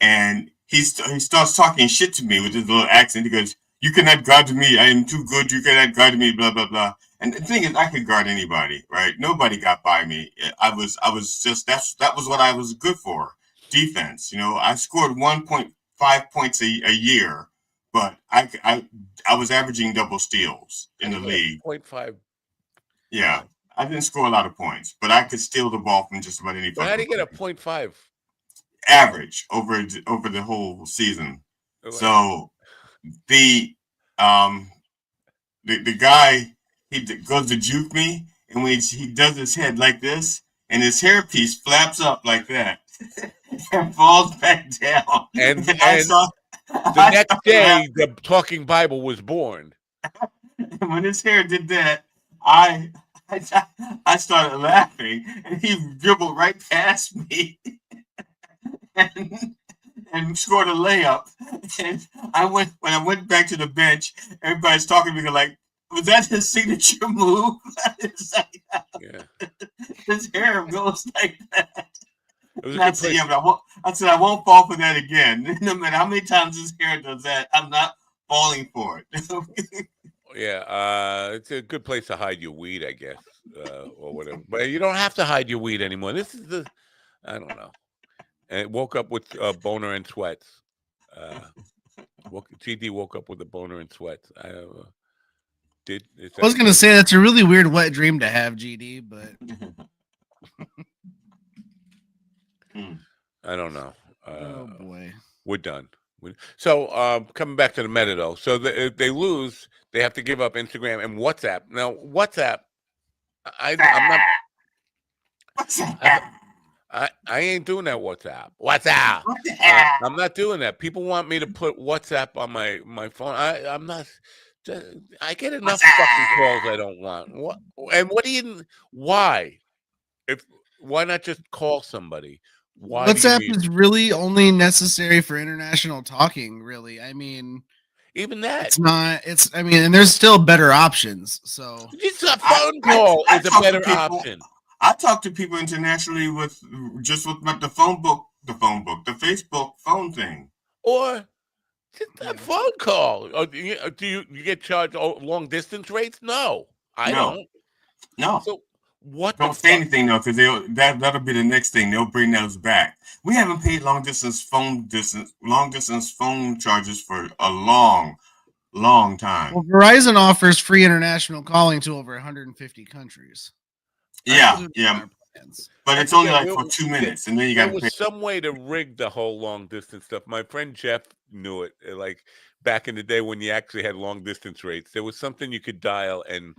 S11: and he starts talking shit to me with his little accent. He goes, "You cannot guard me. I am too good. You cannot guard me." Blah blah blah. And the thing is, I could guard anybody, right? Nobody got by me. I was just that was what I was good for. Defense. I scored 1.5 points a year, but I was averaging double steals in the league.
S6: 0.5.
S11: Yeah, I didn't score a lot of points, but I could steal the ball from just about any.
S6: But how do you get a 0.5
S11: average over the whole season? So the guy, he goes to juke me, and when he does his head like this, and his hairpiece flaps up like that. And falls back down.
S6: And the next day, the Talking Bible was born.
S11: And when his hair did that, I started laughing, and he dribbled right past me. and and scored a layup. And when I went back to the bench, everybody's talking to me like, was that his signature move? His hair goes like that. And I said, yeah, but I won't fall for that again. No matter how many times his hair does that, I'm not falling for it.
S6: Yeah, it's a good place to hide your weed, I guess, or whatever. But you don't have to hide your weed anymore. This is I don't know. And it woke up with boner and sweats. GD woke up with a boner and sweats.
S10: I was gonna say that's a really weird wet dream to have, GD, but
S6: I don't know.
S10: Oh boy,
S6: we're done. So coming back to the meta though, so if they lose, they have to give up Instagram and WhatsApp. Now WhatsApp, I'm not. I ain't doing that WhatsApp. WhatsApp. I'm not doing that. People want me to put WhatsApp on my phone. I'm not. I get enough fucking calls I don't want. What? And what do you? Why? Why not just call somebody? Why
S10: WhatsApp is really only necessary for international talking. Really, I mean,
S6: even that
S10: it's not. It's. I mean, and there's still better options. So
S6: it's a phone call is a better option.
S11: I talk to people internationally with the Facebook phone thing,
S6: or just a phone call. Or do you get charged long distance rates? No, I don't.
S11: No.
S6: So what?
S11: Don't say anything though, because that'll be the next thing. They'll bring those back. We haven't paid long distance phone charges for a long time.
S10: Well, Verizon offers free international calling to over 150 countries.
S11: Yeah. But it's only like for 2 minutes, and then you got to pay.
S6: There was some way to rig the whole long distance stuff. My friend Jeff knew it. Like back in the day when you actually had long distance rates, there was something you could dial and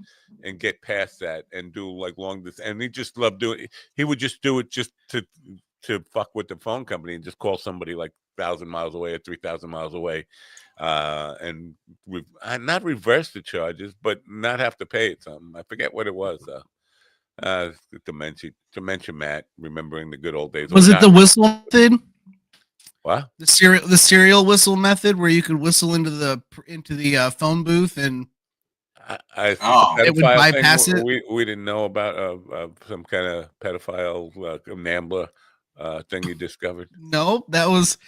S6: get past that and do like long distance. And he just loved doing it. He would just do it just to fuck with the phone company and just call somebody like 1,000 miles away or 3,000 miles away, and not reverse the charges, but not have to pay it something. I forget what it was though. Dementia, Matt, remembering the good old days.
S10: Was it the whistle method?
S6: What?
S10: The serial whistle method, where you could whistle into the phone booth and
S6: it
S10: would bypass it.
S6: We didn't know about some kind of pedophile NAMBLA thing you discovered.
S10: No, that was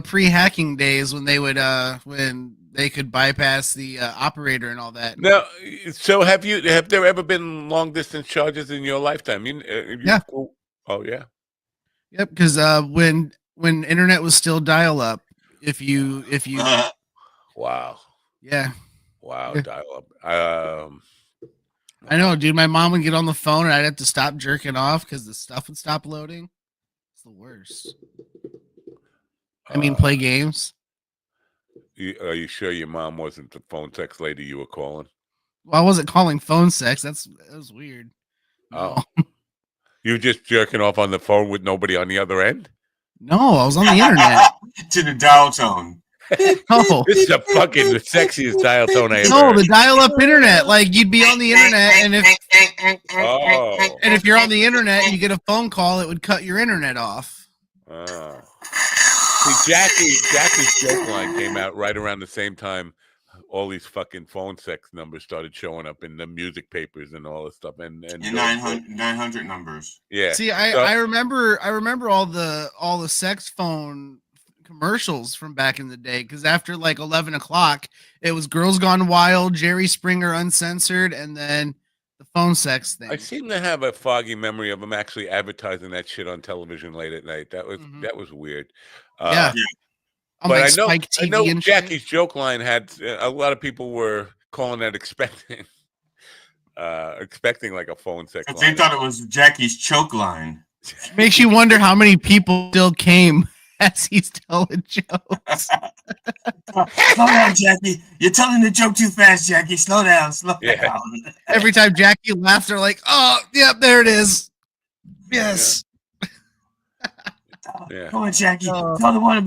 S10: pre-hacking days when they would when they could bypass the operator and all that.
S6: Now, so have there ever been long distance charges in your lifetime?
S10: Yeah.
S6: Oh yeah.
S10: Yep. Because when internet was still dial up, if you
S6: wow.
S10: Yeah.
S6: Wow.
S10: Yeah.
S6: Dial up.
S10: I know, dude. My mom would get on the phone and I'd have to stop jerking off because the stuff would stop loading. It's the worst. I mean, play games.
S6: Are you sure your mom wasn't the phone sex lady you were calling?
S10: Well, I wasn't calling phone sex. That was weird.
S6: Oh, you were just jerking off on the phone with nobody on the other end?
S10: No, I was on the internet.
S11: To the dial tone.
S10: Oh,
S6: this is the sexiest dial tone I ever
S10: heard.
S6: No,
S10: the dial-up internet. Like you'd be on the internet, and if you're on the internet and you get a phone call, it would cut your internet off.
S6: Oh. See, Jackie's joke line came out right around the same time all these fucking phone sex numbers started showing up in the music papers and all this stuff. And
S11: 900 numbers.
S6: Yeah.
S10: See, I remember all the sex phone commercials from back in the day, because after like 11 o'clock, it was Girls Gone Wild, Jerry Springer Uncensored, and then the phone sex thing.
S6: I seem to have a foggy memory of them actually advertising that shit on television late at night. That was weird.
S10: Yeah.
S6: But I know Jackie's joke line had a lot of people were calling that expecting like a phone sex line.
S11: They thought it was Jackie's choke line.
S10: Makes you wonder how many people still came as he's telling jokes.
S11: Slow down, Jackie. You're telling the joke too fast, Jackie. Slow down.
S10: Down. Every time Jackie laughs, they're like, "Oh, yep, there it is." Yes.
S11: Yeah. Come on, Jackie. Tell the one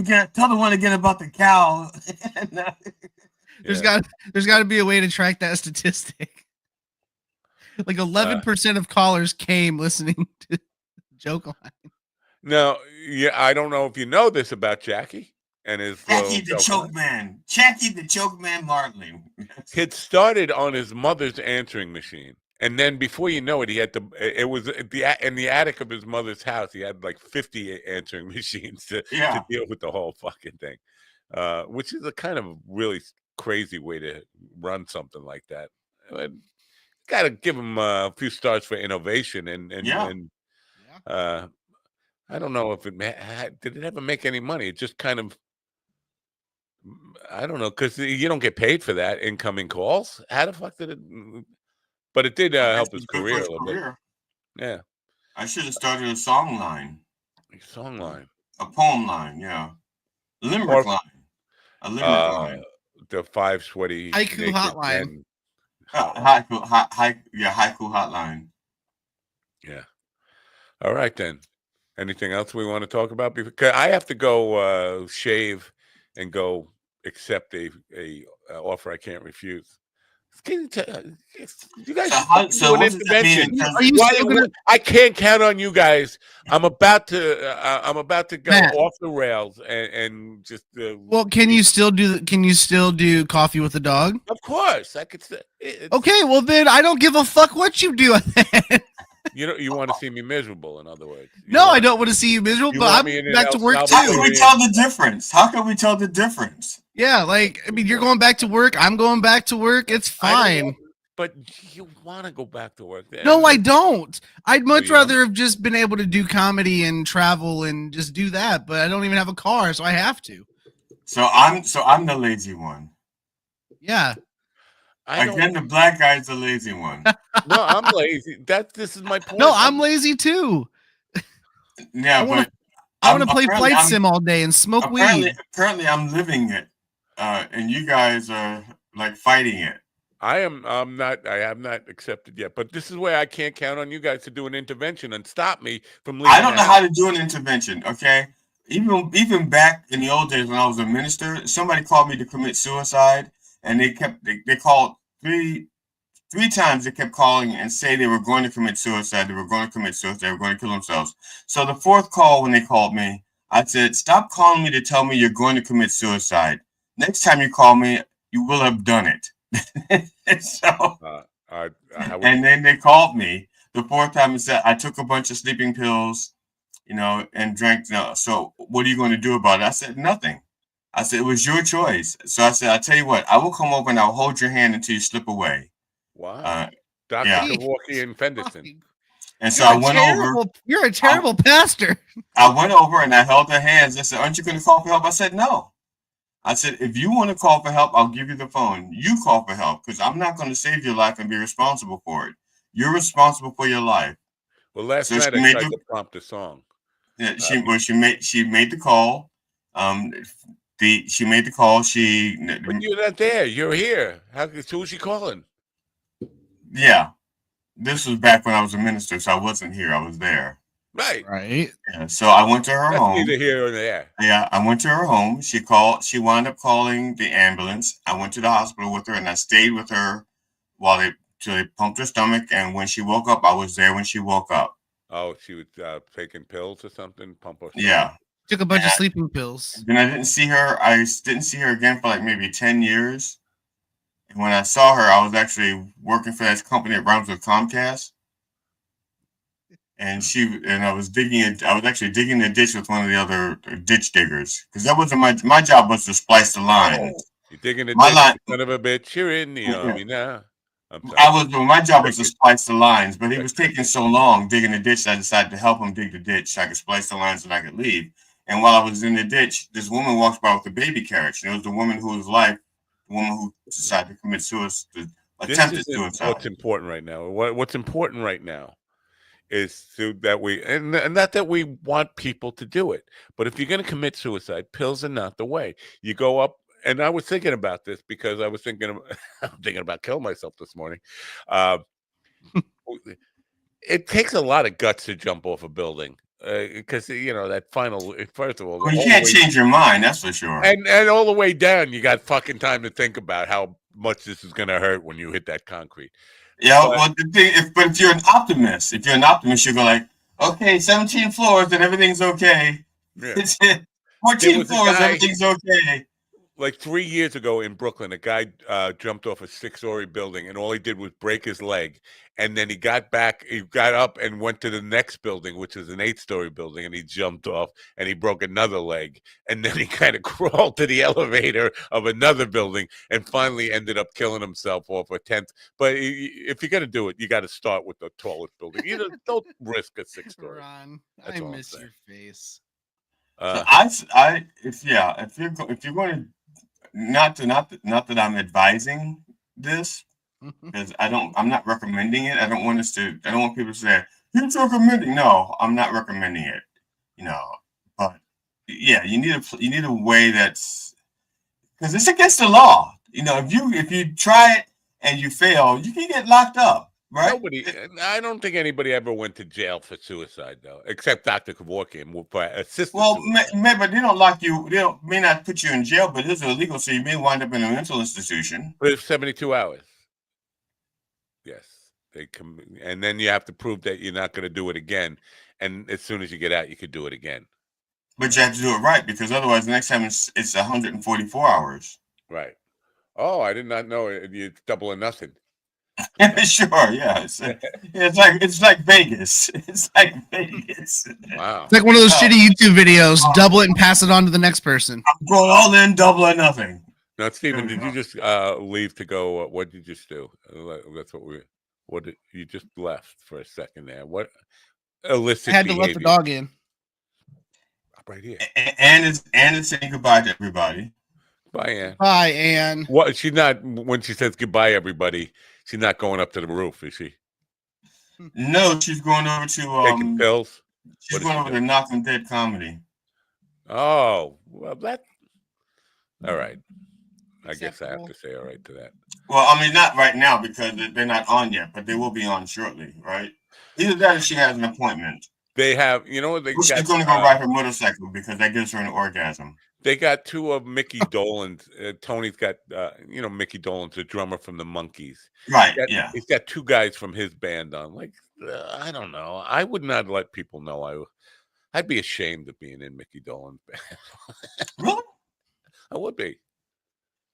S11: again about the cow.
S10: There's got to be a way to track that statistic. Like 11% of callers came listening to joke line.
S6: Now, yeah, I don't know if you know this about Jackie and his
S11: Jackie the Choke Man. Jackie the Choke Man Martley.
S6: It started on his mother's answering machine. And then before you know it, he had to. It was in the attic of his mother's house. He had like 50 answering machines to deal with the whole fucking thing, which is a kind of really crazy way to run something like that. Got to give him a few stars for innovation and I don't know if it did it ever make any money. It just kind of. I don't know, because you don't get paid for that incoming calls. How the fuck did it? But it did help his career a little bit. Yeah.
S11: I should have started a song line.
S6: A song line.
S11: A poem line, yeah. Limerick line. A limerick line.
S6: The 5 sweaty
S10: haiku hotline.
S11: Haiku hotline.
S6: Yeah. All right then. Anything else we want to talk about? Because I have to go shave and go accept a offer I can't refuse. You guys do an intervention. I can't count on you guys. I'm about to go off the rails and just.
S10: Well, can you still do coffee with the dog?
S6: Of course, I could.
S10: Okay, well then I don't give a fuck what you do.
S6: You want to see me miserable, in other words.
S10: I don't want to see you miserable, but I'm back to work too.
S11: How can we tell the difference? How can we tell the difference?
S10: Yeah, like, I mean, you're going back to work. I'm going back to work. It's fine.
S6: But you want to go back to work.
S10: No, I don't. I'd much rather have just been able to do comedy and travel and just do that. But I don't even have a car, so I have to.
S11: So I'm the lazy one.
S10: Yeah.
S11: Again, the black guy's the lazy one.
S6: No, I'm lazy. This is my point.
S10: No, I'm lazy too.
S11: Yeah,
S10: I want to play flight sim all day and smoke weed.
S11: Apparently, I'm living it, and you guys are like fighting it.
S6: I have not accepted yet, but this is where I can't count on you guys to do an intervention and stop me from leaving.
S11: I don't know how to do an intervention. Okay, even back in the old days when I was a minister, somebody called me to commit suicide, and they called three times. They kept calling and say they were going to commit suicide. They were going to commit suicide. They were going to kill themselves. So the fourth call, when they called me, I said, "Stop calling me to tell me you're going to commit suicide. Next time you call me, you will have done it." And then they called me the fourth time and said, "I took a bunch of sleeping pills, and drank. So what are you going to do about it?" I said, "Nothing." I said, "It was your choice." So I said, "I'll tell you what, I will come over and I'll hold your hand until you slip away."
S6: Wow. Dr. Kevorkian and Fenderson.
S11: And so I went over.
S10: You're a terrible pastor.
S11: I went over and I held their hands. I said, "Aren't you going to call for help?" I said, "No." I said, "If you want to call for help, I'll give you the phone. You call for help, because I'm not going to save your life and be responsible for it. You're responsible for your life."
S6: Well, last night I tried to prompt a song.
S11: Yeah, she made the call. She made the call.
S6: But you're not there. You're here. Who's she calling?
S11: Yeah, this was back when I was a minister, so I wasn't here. I was there.
S10: Right.
S11: Yeah, so I went to her home.
S6: Neither here or there.
S11: Yeah, I went to her home. She wound up calling the ambulance. I went to the hospital with her, and I stayed with her till they pumped her stomach. And when she woke up, I was there when she woke up.
S6: Oh, she was taking pills or something. Pump her stomach.
S11: Yeah.
S10: Took a bunch of sleeping pills.
S11: Then I didn't see her. I didn't see her again for like maybe 10 years. And when I saw her, I was actually working for that company that runs with Comcast. And I was actually digging the ditch with one of the other ditch diggers, because that wasn't my job was to splice the lines.
S6: You're digging the ditch, son of a bitch. You're in the army now.
S11: My job was to splice the lines, but he was taking so long digging the ditch that I decided to help him dig the ditch so I could splice the lines and I could leave. And while I was in the ditch, this woman walked by with a baby carriage. And it was the woman who decided to commit suicide, attempted suicide.
S6: What's important right now? What's important right now is that we, and not that we want people to do it, but if you're going to commit suicide, pills are not the way. You go up, and I was thinking about this because I'm thinking about killing myself this morning. It takes a lot of guts to jump off a building. Because that final, first of all,
S11: you can't change your mind, that's for sure.
S6: And all the way down, you got fucking time to think about how much this is going to hurt when you hit that concrete.
S11: Yeah, but if you're an optimist, you're go like, Okay, 17 floors and everything's okay.
S6: Yeah.
S11: 14 floors, everything's okay.
S6: Like 3 years ago in Brooklyn, a guy jumped off a 6-story building, and all he did was break his leg. And then he got up and went to the next building, which is an 8-story building, and he jumped off and he broke another leg. And then he kind of crawled to the elevator of another building and finally ended up killing himself off a 10th. But if you're going to do it, you got to start with the tallest building. You don't risk a 6-story.
S10: Ron,
S6: That's
S10: I
S6: all I'm
S10: miss
S6: saying.
S10: your face.
S11: If you're going to not that I'm advising this, because I'm not recommending it. I don't want people to say he's recommending. No, I'm not recommending it. But yeah, you need a way that's, because it's against the law. If you try it and you fail, you can get locked up. Right?
S6: I don't think anybody ever went to jail for suicide, though, except Dr. Kevorkian for assisted
S11: Well,
S6: suicide.
S11: but they don't lock you. May not put you in jail, but it's illegal, so you may wind up in a mental institution.
S6: But it's 72 hours. Yes, they come, and then you have to prove that you're not going to do it again. And as soon as you get out, you could do it again.
S11: But you have to do it right, because otherwise, the next time it's 144 hours.
S6: Right. Oh, I did not know you double or nothing.
S11: Sure, yeah. It's like Vegas. It's like Vegas.
S6: Wow.
S10: It's like one of those shitty YouTube videos. Double it and pass it on to the next person.
S11: Go all in, double or nothing.
S6: Now, Stephen, did you just leave to go? What did you just do? That's what did you just left for a second there? What illicit
S10: I had to
S6: behavior?
S10: let the dog in.
S6: Right here.
S11: Anne is saying goodbye to everybody.
S6: Bye, Anne.
S10: Bye, Anne.
S6: What? She's not, when she says goodbye, everybody, she's not going up to the roof, is she?
S11: No, she's going over to
S6: taking pills.
S11: She's going over to Knock 'em Dead Comedy.
S6: Oh, well, that. All right. I guess I have to say all right to that.
S11: Well, I mean, not right now because they're not on yet, but they will be on shortly, right? Either that or she has an appointment.
S6: They have, she's
S11: going to go ride her motorcycle because that gives her an orgasm.
S6: They got two of Mickey Dolenz. Tony's got, Mickey Dolenz, the drummer from the Monkees.
S11: Right,
S6: yeah. He's got two guys from his band on. Like, I don't know. I would not let people know. I'd be ashamed of being in Mickey Dolenz' band.
S11: Really?
S6: I would be.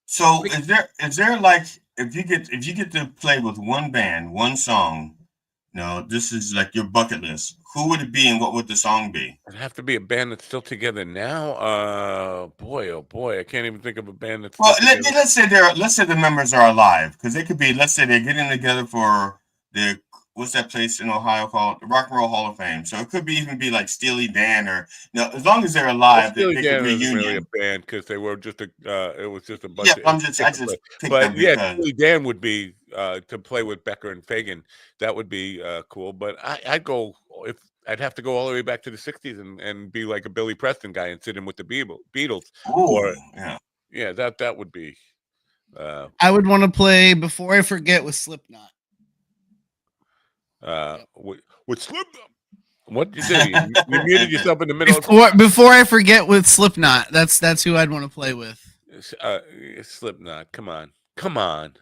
S11: So is there like, if you get to play with one band, one song, this is like your bucket list, who would it be and what would the song be?
S6: It'd have to be a band that's still together now. Boy, oh boy, I can't even think of a band that's.
S11: Well, let's say the members are alive, because they could be. Let's say they're getting together for what's that place in Ohio called the Rock and Roll Hall of Fame. So it could even be like Steely Dan, or as long as they're alive,
S6: Steely
S11: they
S6: Dan
S11: could reunion.
S6: really a band because they were just it was just a bunch.
S11: Yeah, I just picked
S6: but
S11: them
S6: Steely Dan would be to play with Becker and Fagan. That would be cool. But I'd go if. I'd have to go all the way back to the 60s and be like a Billy Preston guy and sit in with the Beatles.
S11: Ooh,
S6: yeah, that would be.
S10: I would want to play Before I Forget with Slipknot.
S6: With Slipknot. What did you do? You muted yourself in the middle.
S10: Before I Forget with Slipknot. That's who I'd want to play with.
S6: Slipknot. Come on.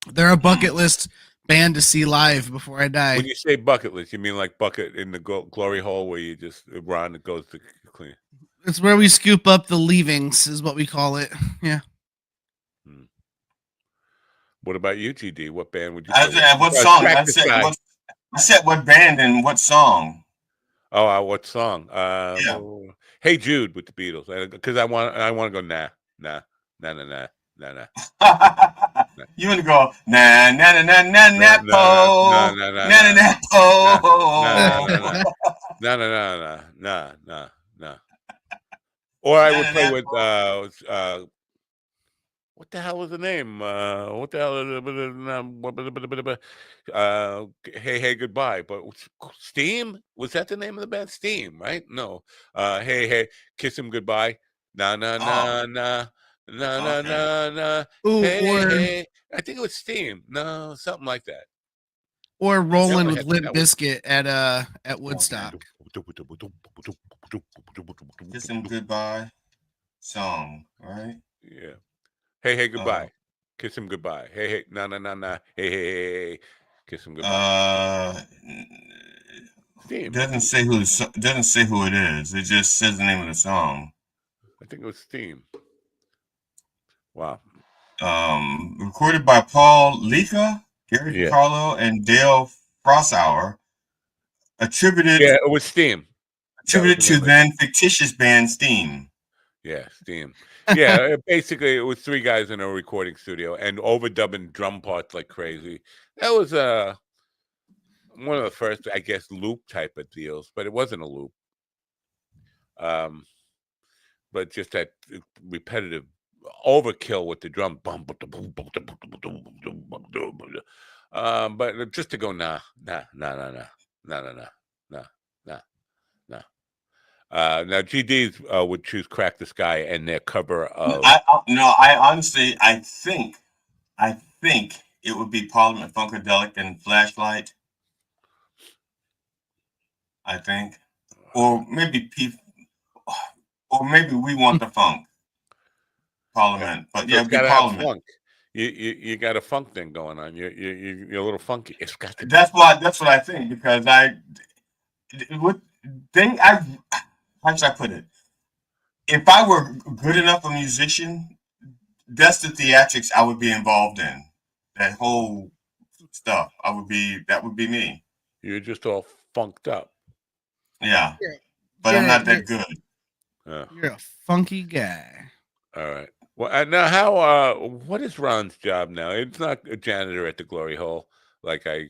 S10: They're a bucket list band to see live before I die.
S6: When you say bucket list, you mean like bucket in the glory hole where you just Ron that goes to clean?
S10: It's where we scoop up the leavings, is what we call it. Yeah.
S6: What about you, GD? What band would you?
S11: What song? I said what band and what song?
S6: Oh, what song? Hey Jude with the Beatles, because I want to go nah.
S11: You want to go na na na na na na po na na na po
S6: no. Or I would play with what the hell was the name? What the hell? Hey Goodbye. But Steam, was that the name of the band? Steam, right? No. Hey Kiss Him Goodbye. Na.
S10: Ooh,
S6: hey. I think it was Steam. No, something like that.
S10: Or Rolling with Limp Bizkit at Woodstock.
S11: Kiss Him Goodbye song, right?
S6: Yeah. Hey Goodbye. Kiss Him Goodbye. Hey na. Hey. Kiss Him Goodbye. Steam.
S11: Doesn't say who it is. It just says the name of the song.
S6: I think it was Steam. Wow.
S11: Recorded by Paul Lika, Gary
S6: Yeah.
S11: DiCarlo, and Dale Frossauer. Attributed.
S6: Yeah, it was Steam.
S11: Attributed to then fictitious band Steam.
S6: Yeah, Steam. Yeah, basically it was three guys in a recording studio and overdubbing drum parts like crazy. That was one of the first, I guess, loop type of deals, but it wasn't a loop. But just that repetitive overkill with the drum. But just to go nah. Now GD's would choose "Crack the Sky" and their cover of.
S11: I honestly, I think it would be Parliament Funkadelic and Flashlight. I think, or maybe We Want the Funk. Parliament, but yeah, it'd be Parliament.
S6: Funk. You got a funk thing going on. You're a little funky. It's got to.
S11: That's what I think, because how should I put it? If I were good enough a musician, that's the theatrics I would be involved in. That whole stuff. That would be me.
S6: You're just all funked up.
S11: Yeah. But I'm not that good.
S10: You're a funky guy.
S6: All right. Well, now what is Ron's job now? It's not a janitor at the Glory Hole, like I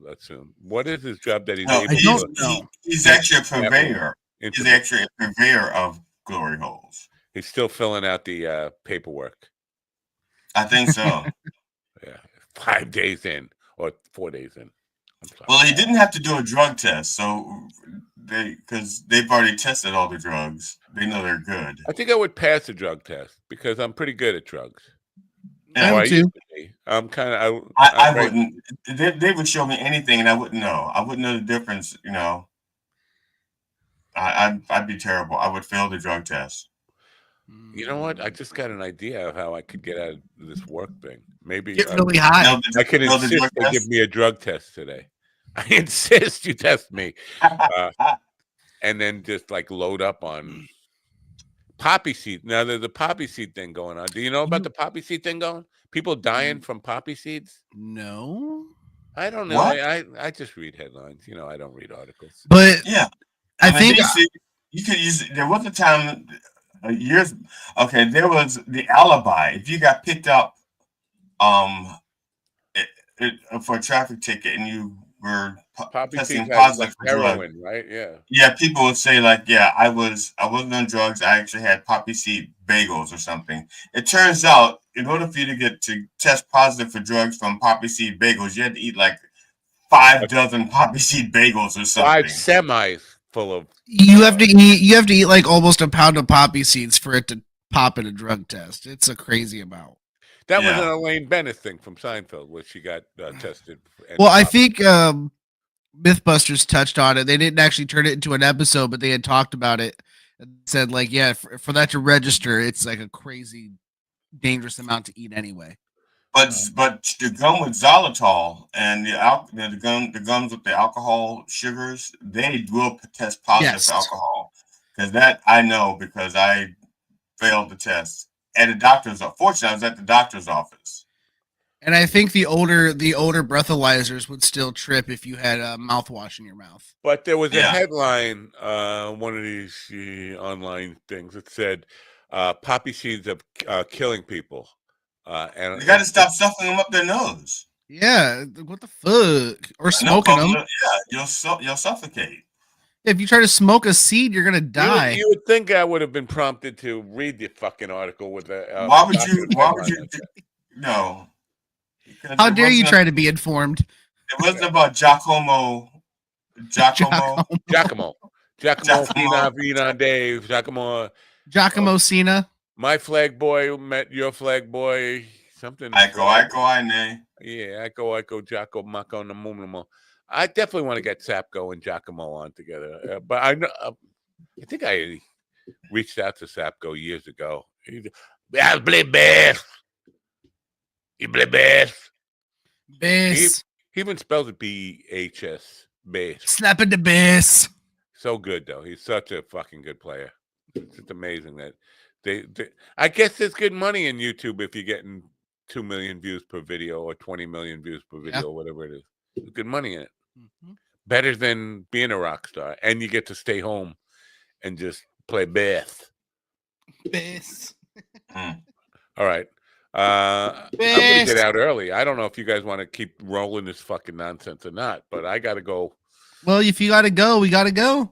S6: assume. What is his job that he's able to?
S11: He's actually a purveyor. He's actually a purveyor of Glory Holes.
S6: He's still filling out the paperwork.
S11: I think so.
S6: Yeah, 5 days in or 4 days in.
S11: Well, he didn't have to do a drug test, because they've already tested all the drugs. They know they're good.
S6: I think I would pass a drug test because I'm pretty good at drugs.
S11: Yeah,
S6: I used to be. I'm kind of.
S11: I wouldn't. They would show me anything, and I wouldn't know. I wouldn't know the difference. I'd be terrible. I would fail the drug test.
S6: You know what? I just got an idea of how I could get out of this work thing. Maybe
S10: get really high.
S6: I could insist they give me a drug test today. I insist you test me, and then just like load up on poppy seed. Now there's a poppy seed thing going on. Do you know about the poppy seed thing going? People dying from poppy seeds?
S10: No,
S6: I don't know. I just read headlines. I don't read articles.
S10: But
S11: yeah,
S10: I think
S11: you could use. There was a time years. Okay, there was the alibi. If you got picked up, for a traffic ticket and you were testing positive for
S6: heroin, right? Yeah.
S11: Yeah, people would say I wasn't on drugs. I actually had poppy seed bagels or something. It turns out, in order for you to get to test positive for drugs from poppy seed bagels, you had to eat like 5 dozen poppy seed bagels or something.
S6: 5 semis full of.
S10: You have to eat like almost a pound of poppy seeds for it to pop in a drug test. It's a crazy amount.
S6: That was an Elaine Bennett thing from Seinfeld, where she got tested.
S10: Well, I think Mythbusters touched on it. They didn't actually turn it into an episode, but they had talked about it and said, for that to register, it's like a crazy, dangerous amount to eat anyway.
S11: But the gum with xylitol and the gums with the alcohol sugars, they will test positive for alcohol. Because that I know, because I failed the test. At a doctor's office. Fortunately, I was at the doctor's office.
S10: And I think the older breathalyzers would still trip if you had mouthwash in your mouth.
S6: But there was a headline, one of these online things that said, "Poppy seeds are killing people." And
S11: you got to stop stuffing them up their nose.
S10: Yeah, what the fuck? Or smoking them.
S11: Yeah, you'll suffocate.
S10: If you try to smoke a seed, you're gonna die.
S6: You would think I would have been prompted to read the fucking article with the.
S11: Why would you? No.
S10: How dare you try to be informed?
S11: It wasn't about Giacomo.
S6: Giacomo Fina, Dave.
S10: Giacomo Sina.
S6: My flag boy met your flag boy. Something.
S11: I nay.
S6: Yeah, Iko, Jaco, Mako, Namumo. I definitely want to get Sapko and Giacomo on together. But I know, I think I reached out to Sapko years ago. He play bass. He play bass.
S10: Bass.
S6: He even spells it BHS. Bass.
S10: Snapping the bass.
S6: So good though. He's such a fucking good player. It's just amazing that they I guess there's good money in YouTube if you're getting 2 million views per video or 20 million views per video or whatever it is. There's good money in it. Better than being a rock star, and you get to stay home and just play bass.
S10: Bass.
S6: All right. I'm gonna get out early. I don't know if you guys want to keep rolling this fucking nonsense or not, but I gotta go.
S10: Well, if you gotta go, we gotta go.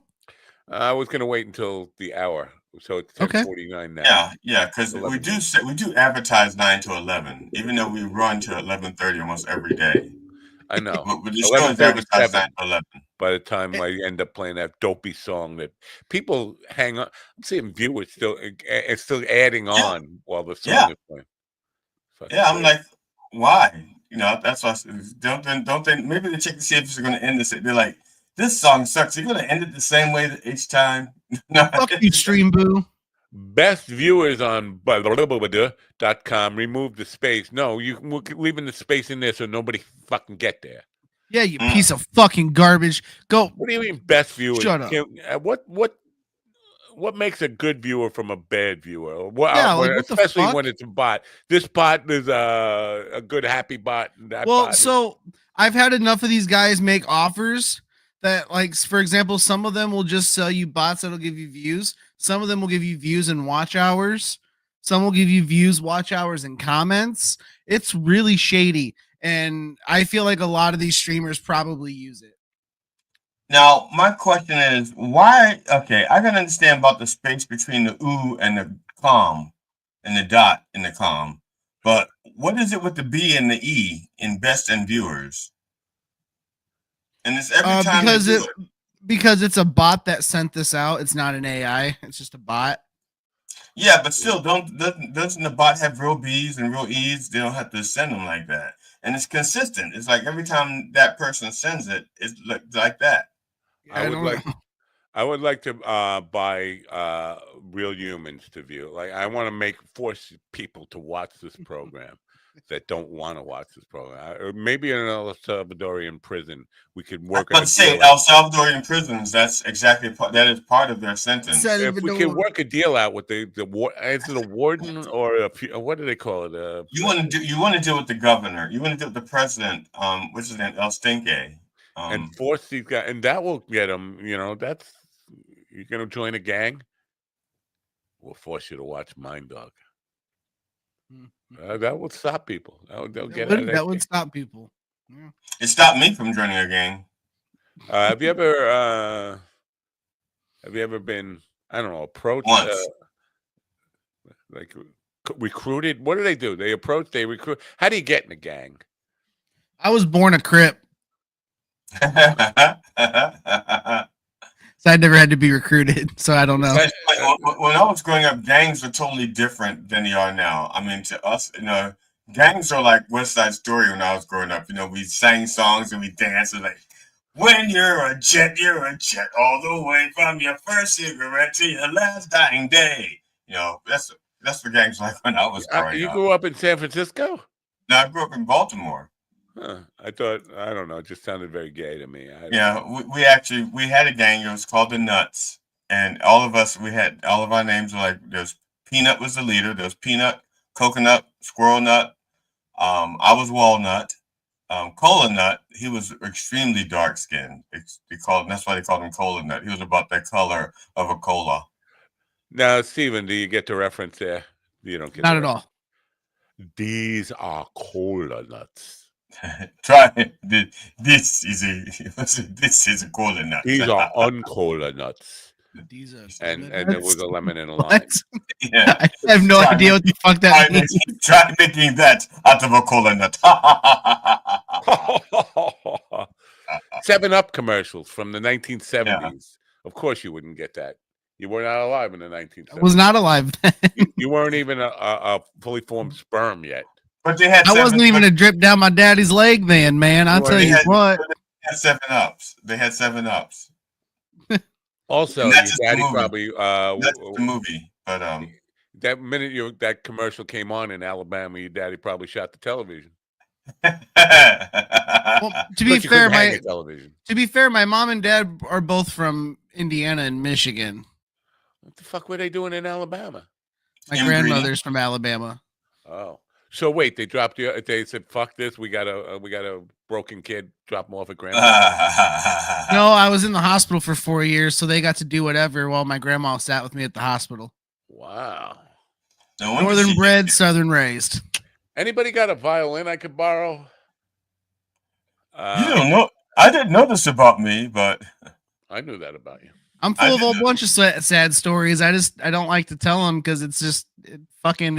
S6: I was gonna wait until the hour, so it's 10:49 now.
S11: Yeah, because we do advertise 9 to 11, even though we run to 11:30 almost every day.
S6: I know.
S11: But the show is advertised 9 to 11.
S6: By the time I end up playing that dopey song that people hang on, I'm seeing viewers still adding on while the song is playing.
S11: Yeah, I'm like, why? You know, that's why. Don't they? Maybe they check to see if it's going to end this. They're like, this song sucks. You're going to end it the same way each time. No.
S10: Fuck you, Stream Boo.
S6: Best viewers on .com remove the space. No, we're leaving the space in there so nobody fucking get there.
S10: Yeah, you piece of fucking garbage. Go.
S6: What do you mean best viewers?
S10: Shut up.
S6: What makes a good viewer from a bad viewer? Especially when it's a bot. This bot is a good happy bot.
S10: So I've had enough of these guys make offers that, like, for example, some of them will just sell you bots that'll give you views. Some of them will give you views and watch hours. Some will give you views, watch hours, and comments. It's really shady. And I feel like a lot of these streamers probably use it.
S11: Now, my question is, why? Okay, I can understand about the space between the ooh and the com and the dot in the com. But what is it with the B and the E in best and viewers? And it's every time
S10: because it's a bot that sent this out. It's not an AI. It's just a bot.
S11: Yeah, but still, doesn't the bot have real B's and real E's? They don't have to send them like that, and it's consistent. It's like every time that person sends it, it's like that.
S6: I would like to buy real humans to view. Like, I want to force people to watch this program that don't want to watch this program. Or maybe in an El Salvadorian prison, we could work.
S11: But say El Salvadorian prisons. That's exactly that is part of their sentence.
S6: If we could work a deal out with is it a warden or what do they call it?
S11: You want to deal with the governor. You want to deal with the president. Which is El Stinke.
S6: And force these guys, and that will get them. You know, you're gonna join a gang. We'll force you to watch Mind Dog. That would stop people. That would
S10: stop people. Yeah.
S11: It stopped me from joining a gang.
S6: Have you ever been, I don't know, approached? Like recruited? What do? They approach. They recruit. How do you get in a gang?
S10: I was born a Crip. So I never had to be recruited, so I don't know.
S11: When I was growing up, gangs are totally different than they are now. I mean, to us, gangs are like West Side Story when I was growing up. We sang songs and we danced and like, when you're a jet all the way from your first cigarette to your last dying day. That's what gangs like when I was growing up.
S6: You grew up in San Francisco?
S11: No, I grew up in Baltimore.
S6: Huh. I don't know. It just sounded very gay to me.
S11: We had a gang. It was called the Nuts, and all of our names were like. There's Peanut was the leader. There was Peanut, Coconut, Squirrel Nut. I was Walnut. Cola Nut. He was extremely dark skinned. That's why they called him Cola Nut. He was about that color of a cola.
S6: Now, Steven, do you get the reference there? You don't get.
S10: Not at all.
S6: These are cola nuts.
S11: Try it. This is a cola nut.
S6: These are uncola nuts.
S10: These are
S6: and there was a lemon and a lime.
S11: Yeah.
S10: I have no idea what the fuck that means.
S11: Try making that out of a cola nut.
S6: 7-Up commercials from the 1970s. Yeah. Of course, you wouldn't get that. You were not alive in the 1970s.
S10: I was not alive then.
S6: You weren't even a fully formed sperm yet.
S11: But they had.
S10: I wasn't even a drip down my daddy's leg then, man. I'll tell you what.
S11: They had 7-Ups. They had 7-Ups.
S6: Also, your daddy probably.
S11: That's the movie, but
S6: that minute that commercial came on in Alabama, your daddy probably shot the television.
S10: Well, to be
S6: But you
S10: fair,
S6: couldn't hang a television.
S10: my mom and dad are both from Indiana and Michigan.
S6: What the fuck were they doing in Alabama?
S10: My grandmother's from Alabama.
S6: Oh, so wait, they dropped you. They said, "Fuck this. We got a broken kid. Drop him off at grandma."
S10: No, I was in the hospital for 4 years, so they got to do whatever while my grandma sat with me at the hospital.
S6: Wow.
S10: Northern bred, southern raised.
S6: Anybody got a violin I could borrow?
S11: You don't know. I didn't know this about me, but
S6: I knew that about you.
S10: I'm full of a bunch of sad stories. I don't like to tell them because it's just it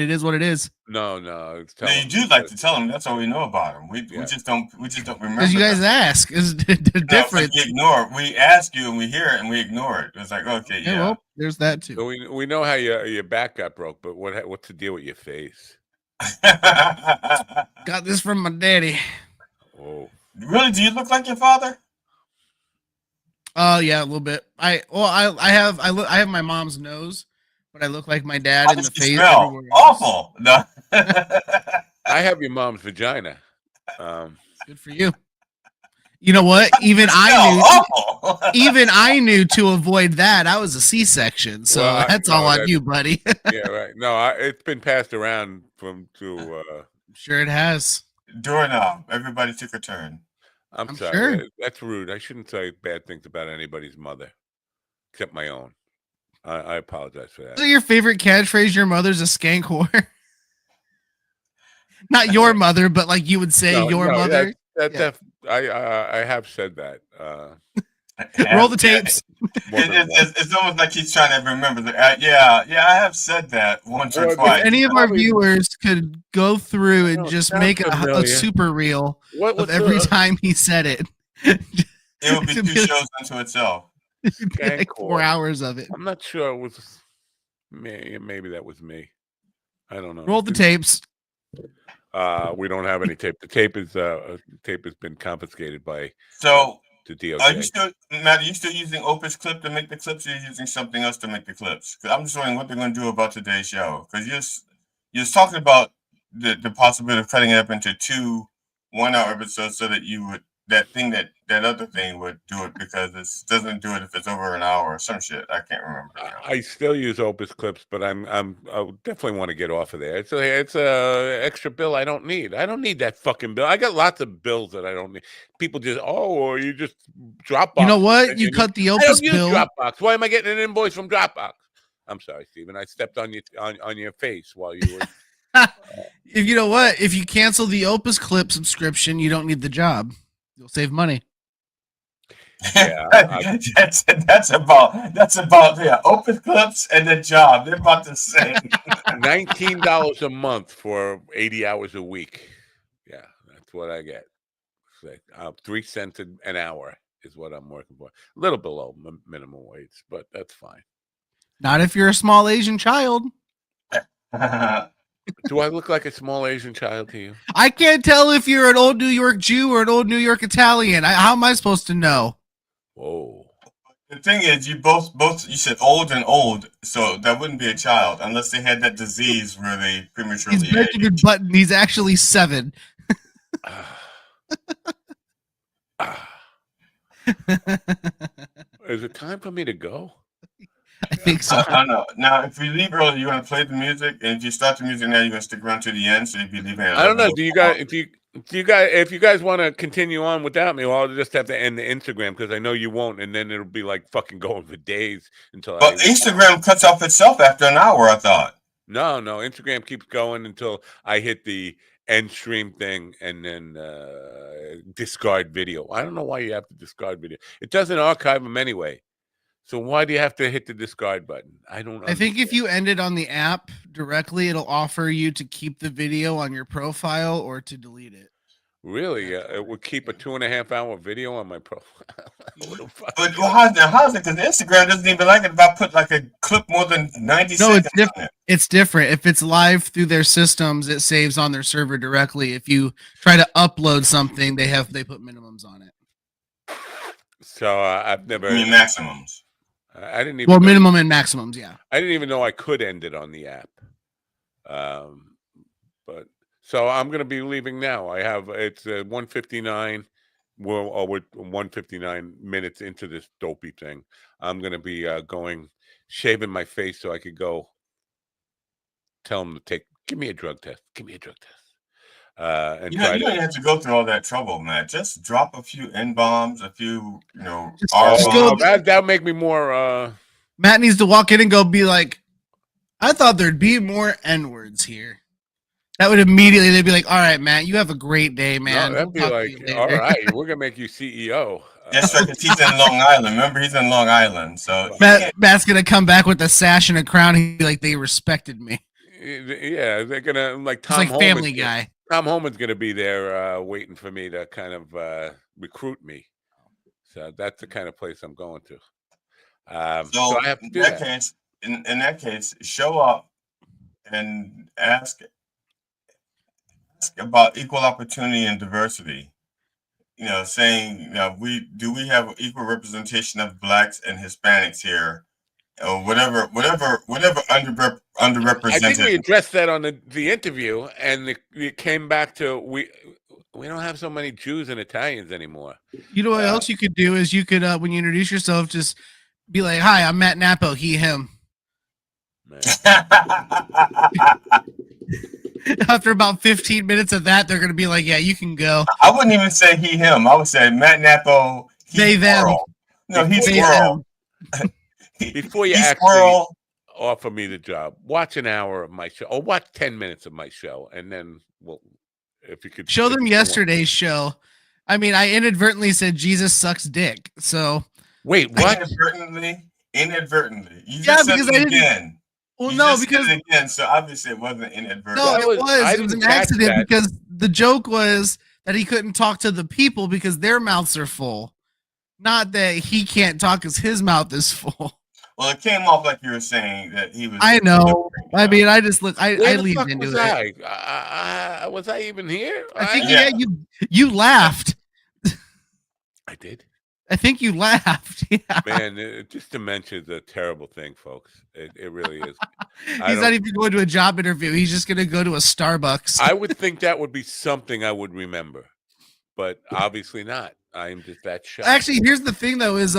S10: is what it is.
S6: No.
S11: You do like to tell them. That's all we know about them. We just don't remember.
S10: Because you guys ask is different.
S11: We ignore. We ask you and we hear it and we ignore it. It's like okay, yeah.
S10: Well, there's that too.
S6: So we know how your back got broke, but what's the deal with your face?
S10: Got this from my daddy.
S6: Oh,
S11: really? Do you look like your father?
S10: Oh yeah, a little bit. I have my mom's nose, but I look like my dad in the face.
S11: Smell awful. No.
S6: I have your mom's vagina.
S10: Good for you. You know what? Even I knew to avoid that. I was a C-section, so that's all on you, buddy.
S6: Yeah, right. No, it's been passed around from to.
S10: I'm sure it has.
S11: Doorknob. Everybody took a turn.
S6: I'm sorry.
S10: Sure.
S6: That's rude. I shouldn't say bad things about anybody's mother, except my own. I apologize for that.
S10: Is it your favorite catchphrase? Your mother's a skank whore. Not your mother, but like you would say your mother.
S6: I have said that.
S10: Roll the tapes.
S11: It's almost like he's trying to remember. Yeah, I have said that once or twice.
S10: If any of our viewers could go through and just make a super reel of every time he said it,
S11: it would be 2 shows unto itself.
S10: Like 4 hours of it.
S6: I'm not sure it was me. Maybe that was me. I don't know.
S10: Roll the tapes.
S6: We don't have any tape. The tape has been confiscated by
S11: the
S6: DOJ.
S11: Are you still, Matt? Are you still using Opus Clip to make the clips, or are you using something else to make the clips? Because I'm just wondering what they're going to do about today's show. Because you're talking about the possibility of cutting it up into 2 1-hour episodes, so that you would that other thing would do it, because it doesn't do it if it's over an hour or some shit. I can't remember.
S6: I still use Opus Clips, but I definitely want to get off of there. It's a extra bill I don't need. I don't need that fucking bill. I got lots of bills that I don't need. People just or you just Dropbox.
S10: You know what? You cut the Opus bill.
S6: Dropbox. Why am I getting an invoice from Dropbox? I'm sorry, Stephen. I stepped on your face while you were.
S10: If you know what, if you cancel the Opus Clip subscription, you don't need the job. You'll save money.
S6: Yeah,
S11: that's about Opus Clips and the job. They're about the same.
S6: $19 a month for 80 hours a week. Yeah, that's what I get. It's like, 3 cents an hour is what I'm working for. A little below minimum wage, but that's fine.
S10: Not if you're a small Asian child.
S6: Do I look like a small Asian child to you?
S10: I can't tell if you're an old New York Jew or an old New York Italian. How am I supposed to know?
S6: Whoa.
S11: The thing is, you both you said old and old, so that wouldn't be a child unless they had that disease where they prematurely age.
S10: Button. He's actually 7.
S6: Is it time for me to go?
S10: I think so.
S11: I know. Now, if we leave early, you want to play the music, and if you start the music now, you're going to stick around to the end. So you'd be leaving.
S6: I don't know. Do you guys? If you guys want to continue on without me, well, I'll just have to end the Instagram, because I know you won't, and then it'll be like fucking going for days until.
S11: But Instagram cuts off itself after an hour, I thought.
S6: No, Instagram keeps going until I hit the end stream thing, and then discard video. I don't know why you have to discard video. It doesn't archive them anyway. So why do you have to hit the discard button? I don't know.
S10: I think if you end it on the app directly, it'll offer you to keep the video on your profile or to delete it.
S6: Really? It would keep a 2.5-hour video on my profile.
S11: But how's it? Because Instagram doesn't even like it if I put like a clip more than 90 seconds.
S10: No, it's different. It's different. If it's live through their systems, it saves on their server directly. If you try to upload something, they put minimums on it.
S6: So I've never.
S11: I mean maximums.
S6: I didn't even.
S10: Well, minimum and maximums, yeah.
S6: I didn't even know I could end it on the app. But So I'm going to be leaving now. It's 1:59. We're 1:59 minutes into this dopey thing. I'm going to be shaving my face so I could go tell them to give me a drug test. Give me a drug test. And
S11: you don't have to go through all that trouble, man. Just drop a few N-bombs, a few,
S6: that'll make me more.
S10: Matt needs to walk in and be like, I thought there'd be more N-words here. That would immediately, they'd be like, all right, Matt, you have a great day, man.
S6: No, that'd be like, all right, we're going to make you CEO.
S11: That's right, because he's in Long Island. Remember, he's in Long Island. So
S10: Matt's going to come back with a sash and a crown. He'd be like, they respected me.
S6: Yeah, they're going to, like Tom
S10: like
S6: Homan's
S10: Family Guy.
S6: Tom Homan's going to be there waiting for me to kind of recruit me. So that's the kind of place I'm going to. So I have to do that.
S11: In that case, show up and ask about equal opportunity and diversity. Saying, we have equal representation of Blacks and Hispanics here, or whatever underrepresented.
S6: I think we addressed that on the interview, and it came back to we don't have so many Jews and Italians anymore.
S10: You know what else you could do is you could when you introduce yourself, just be like, "Hi, I'm Matt Napo. He, him." After about 15 minutes of that, they're going to be like, yeah, you can go.
S11: I wouldn't even say he, him. I would say Matt Napo,
S10: they, them.
S11: No, he's squirrel.
S6: Before you actually offer me the job, watch an hour of my show or watch 10 minutes of my show. And then, if you could
S10: show them yesterday's show. I mean, I inadvertently said Jesus sucks dick. So
S6: wait, what?
S11: Inadvertently. You just said it again.
S10: Well, no, because
S11: again, so obviously it wasn't inadvertent.
S10: No, it was an accident because the joke was that he couldn't talk to the people because their mouths are full, not that he can't talk because his mouth is full.
S11: Well, it came off like you were saying that he was.
S10: I know. I mean, I just look. I leaned into it.
S6: Was I even here?
S10: I think you laughed.
S6: I did.
S10: I think you laughed. Yeah.
S6: Man, just dementia is a terrible thing, folks. It really is.
S10: He's not even going to a job interview. He's just going to go to a Starbucks.
S6: I would think that would be something I would remember, but obviously not. I am just that shocked.
S10: Actually, here's the thing, though, is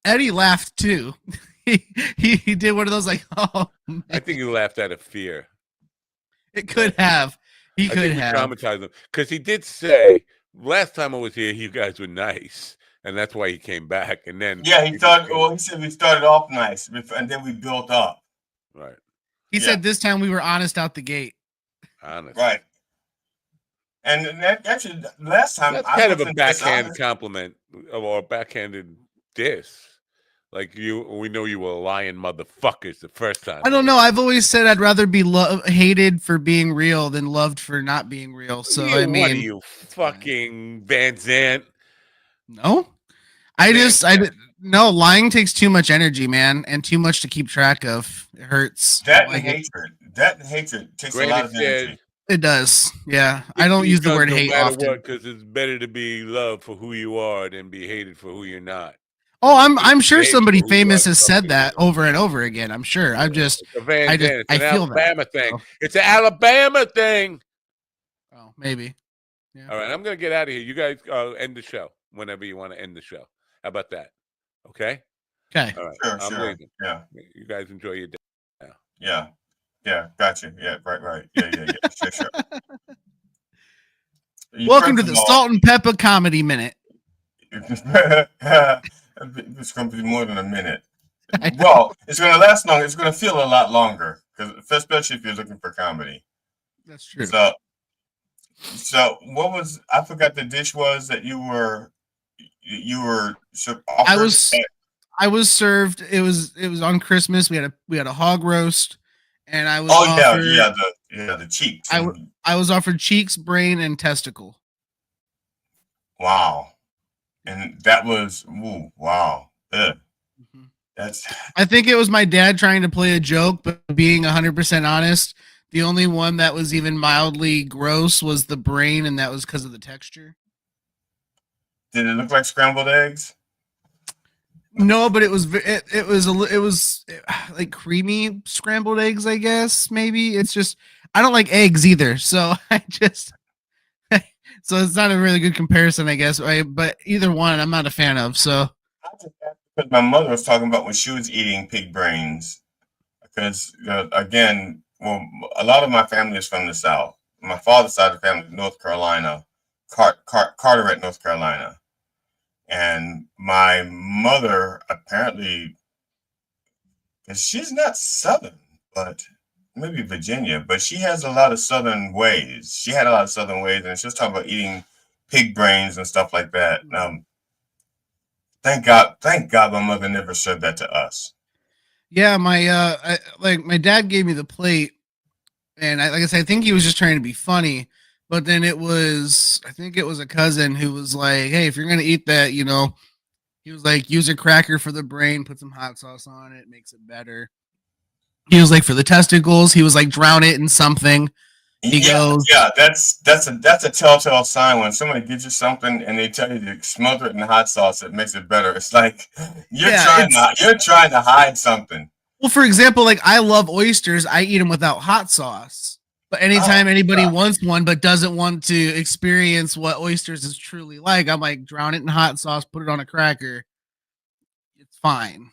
S10: Eddie laughed too. he did one of those like, oh. Man.
S6: I think he laughed out of fear.
S10: It could have. He could have
S6: traumatized him because he did say last time I was here, you guys were nice. And that's why he came back. And then
S11: he said we started off nice, and then we built up.
S6: Right.
S10: He said this time we were honest out the gate.
S6: Honest.
S11: Right. And actually, last time
S6: that's kind of a backhanded compliment or a backhanded diss. Like we know you were lying motherfuckers the first time.
S10: I don't know. I've always said I'd rather be hated for being real than loved for not being real. So I mean,
S6: what are you fucking Van Zandt?
S10: No, no, lying takes too much energy, man, and too much to keep track of. It hurts.
S11: That hatred takes a lot of energy.
S10: It does. Yeah. I don't use the word hate often.
S6: Because it's better to be loved for who you are than be hated for who you're not.
S10: Oh, I'm sure somebody famous has said that over and over again. I'm sure. I feel
S6: Alabama thing. It's an Alabama thing.
S10: Oh, maybe.
S6: Yeah. All right, I'm gonna get out of here. You guys end the show whenever you want to end the show. How about that? Okay.
S10: Okay.
S6: All right.
S11: Sure.
S6: I'm leaving.
S11: Yeah.
S6: You guys enjoy your day now.
S11: Yeah. Yeah. Gotcha. Yeah. Right. Yeah. Sure.
S10: Welcome to the Salt and Pepper Comedy Minute.
S11: It's going to be more than a minute. Well, it's going to last long. It's going to feel a lot longer, especially if you're looking for comedy.
S10: That's true.
S11: So what was, I forgot the dish was that you were offered?
S10: I was served. It was on Christmas. We had a hog roast, and I was
S11: the cheeks.
S10: I was offered cheeks, brain, and testicle.
S11: Wow. And that was wow. Mm-hmm.
S10: I think it was my dad trying to play a joke, but being 100% honest, the only one that was even mildly gross was the brain, and that was because of the texture.
S11: Did it look like scrambled eggs?
S10: No, but it was like creamy scrambled eggs, I guess. Maybe it's just I don't like eggs either. So I just so it's not a really good comparison, I guess. Right? But either one, I'm not a fan of. So
S11: Because my mother was talking about when she was eating pig brains. Because again, well, a lot of my family is from the South. My father's side of the family, North Carolina, Carteret, North Carolina, and my mother apparently, because she's not Southern, but maybe Virginia, but she has a lot of Southern ways. She had a lot of Southern ways, and she was talking about eating pig brains and stuff like that. Thank God my mother never said that to us.
S10: yeah, my dad gave me the plate, and like I said, I think he was just trying to be funny. But then I think it was a cousin who was like, "Hey, if you're gonna eat that, he was like, use a cracker for the brain, put some hot sauce on it, makes it better." He was like, for the testicles, he was like, drown it in something. He goes,
S11: that's a telltale sign when somebody gives you something and they tell you to smother it in hot sauce. It makes it better. It's like you're trying to hide something.
S10: Well, for example, like I love oysters. I eat them without hot sauce. But anytime anybody wants one but doesn't want to experience what oysters is truly like, I'm like, drown it in hot sauce, put it on a cracker. It's fine.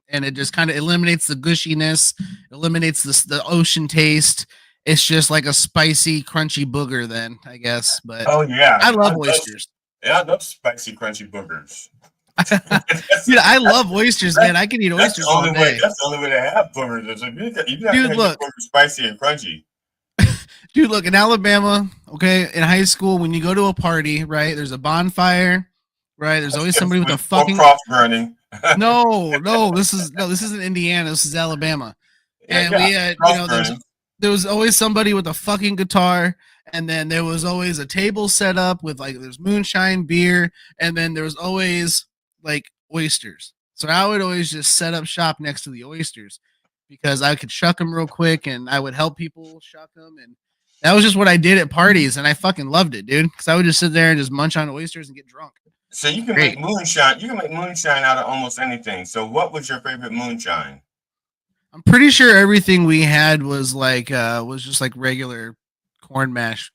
S10: And it just kind of eliminates the gushiness, eliminates the ocean taste. It's just like a spicy, crunchy booger then, I guess. But I love oysters.
S11: I love spicy, crunchy boogers.
S10: Dude, I love oysters, man. I can eat oysters all day.
S11: That's the only way to have boogers. You look, boogers spicy and crunchy.
S10: Dude, look, in Alabama, okay, in high school, when you go to a party, right, there's a bonfire, right? There's always somebody with a fucking
S11: cross burning.
S10: No, this isn't Indiana. This is Alabama. And we had, there was always somebody with a fucking guitar, and then there was always a table set up with like there's moonshine, beer, and then there was always like oysters. So I would always just set up shop next to the oysters because I could shuck them real quick, and I would help people shuck them, and that was just what I did at parties, and I fucking loved it, dude. Because I would just sit there and just munch on oysters and get drunk.
S11: So you can make moonshine. You can make moonshine out of almost anything. So what was your favorite moonshine?
S10: I'm pretty sure everything we had was like was just like regular corn mash.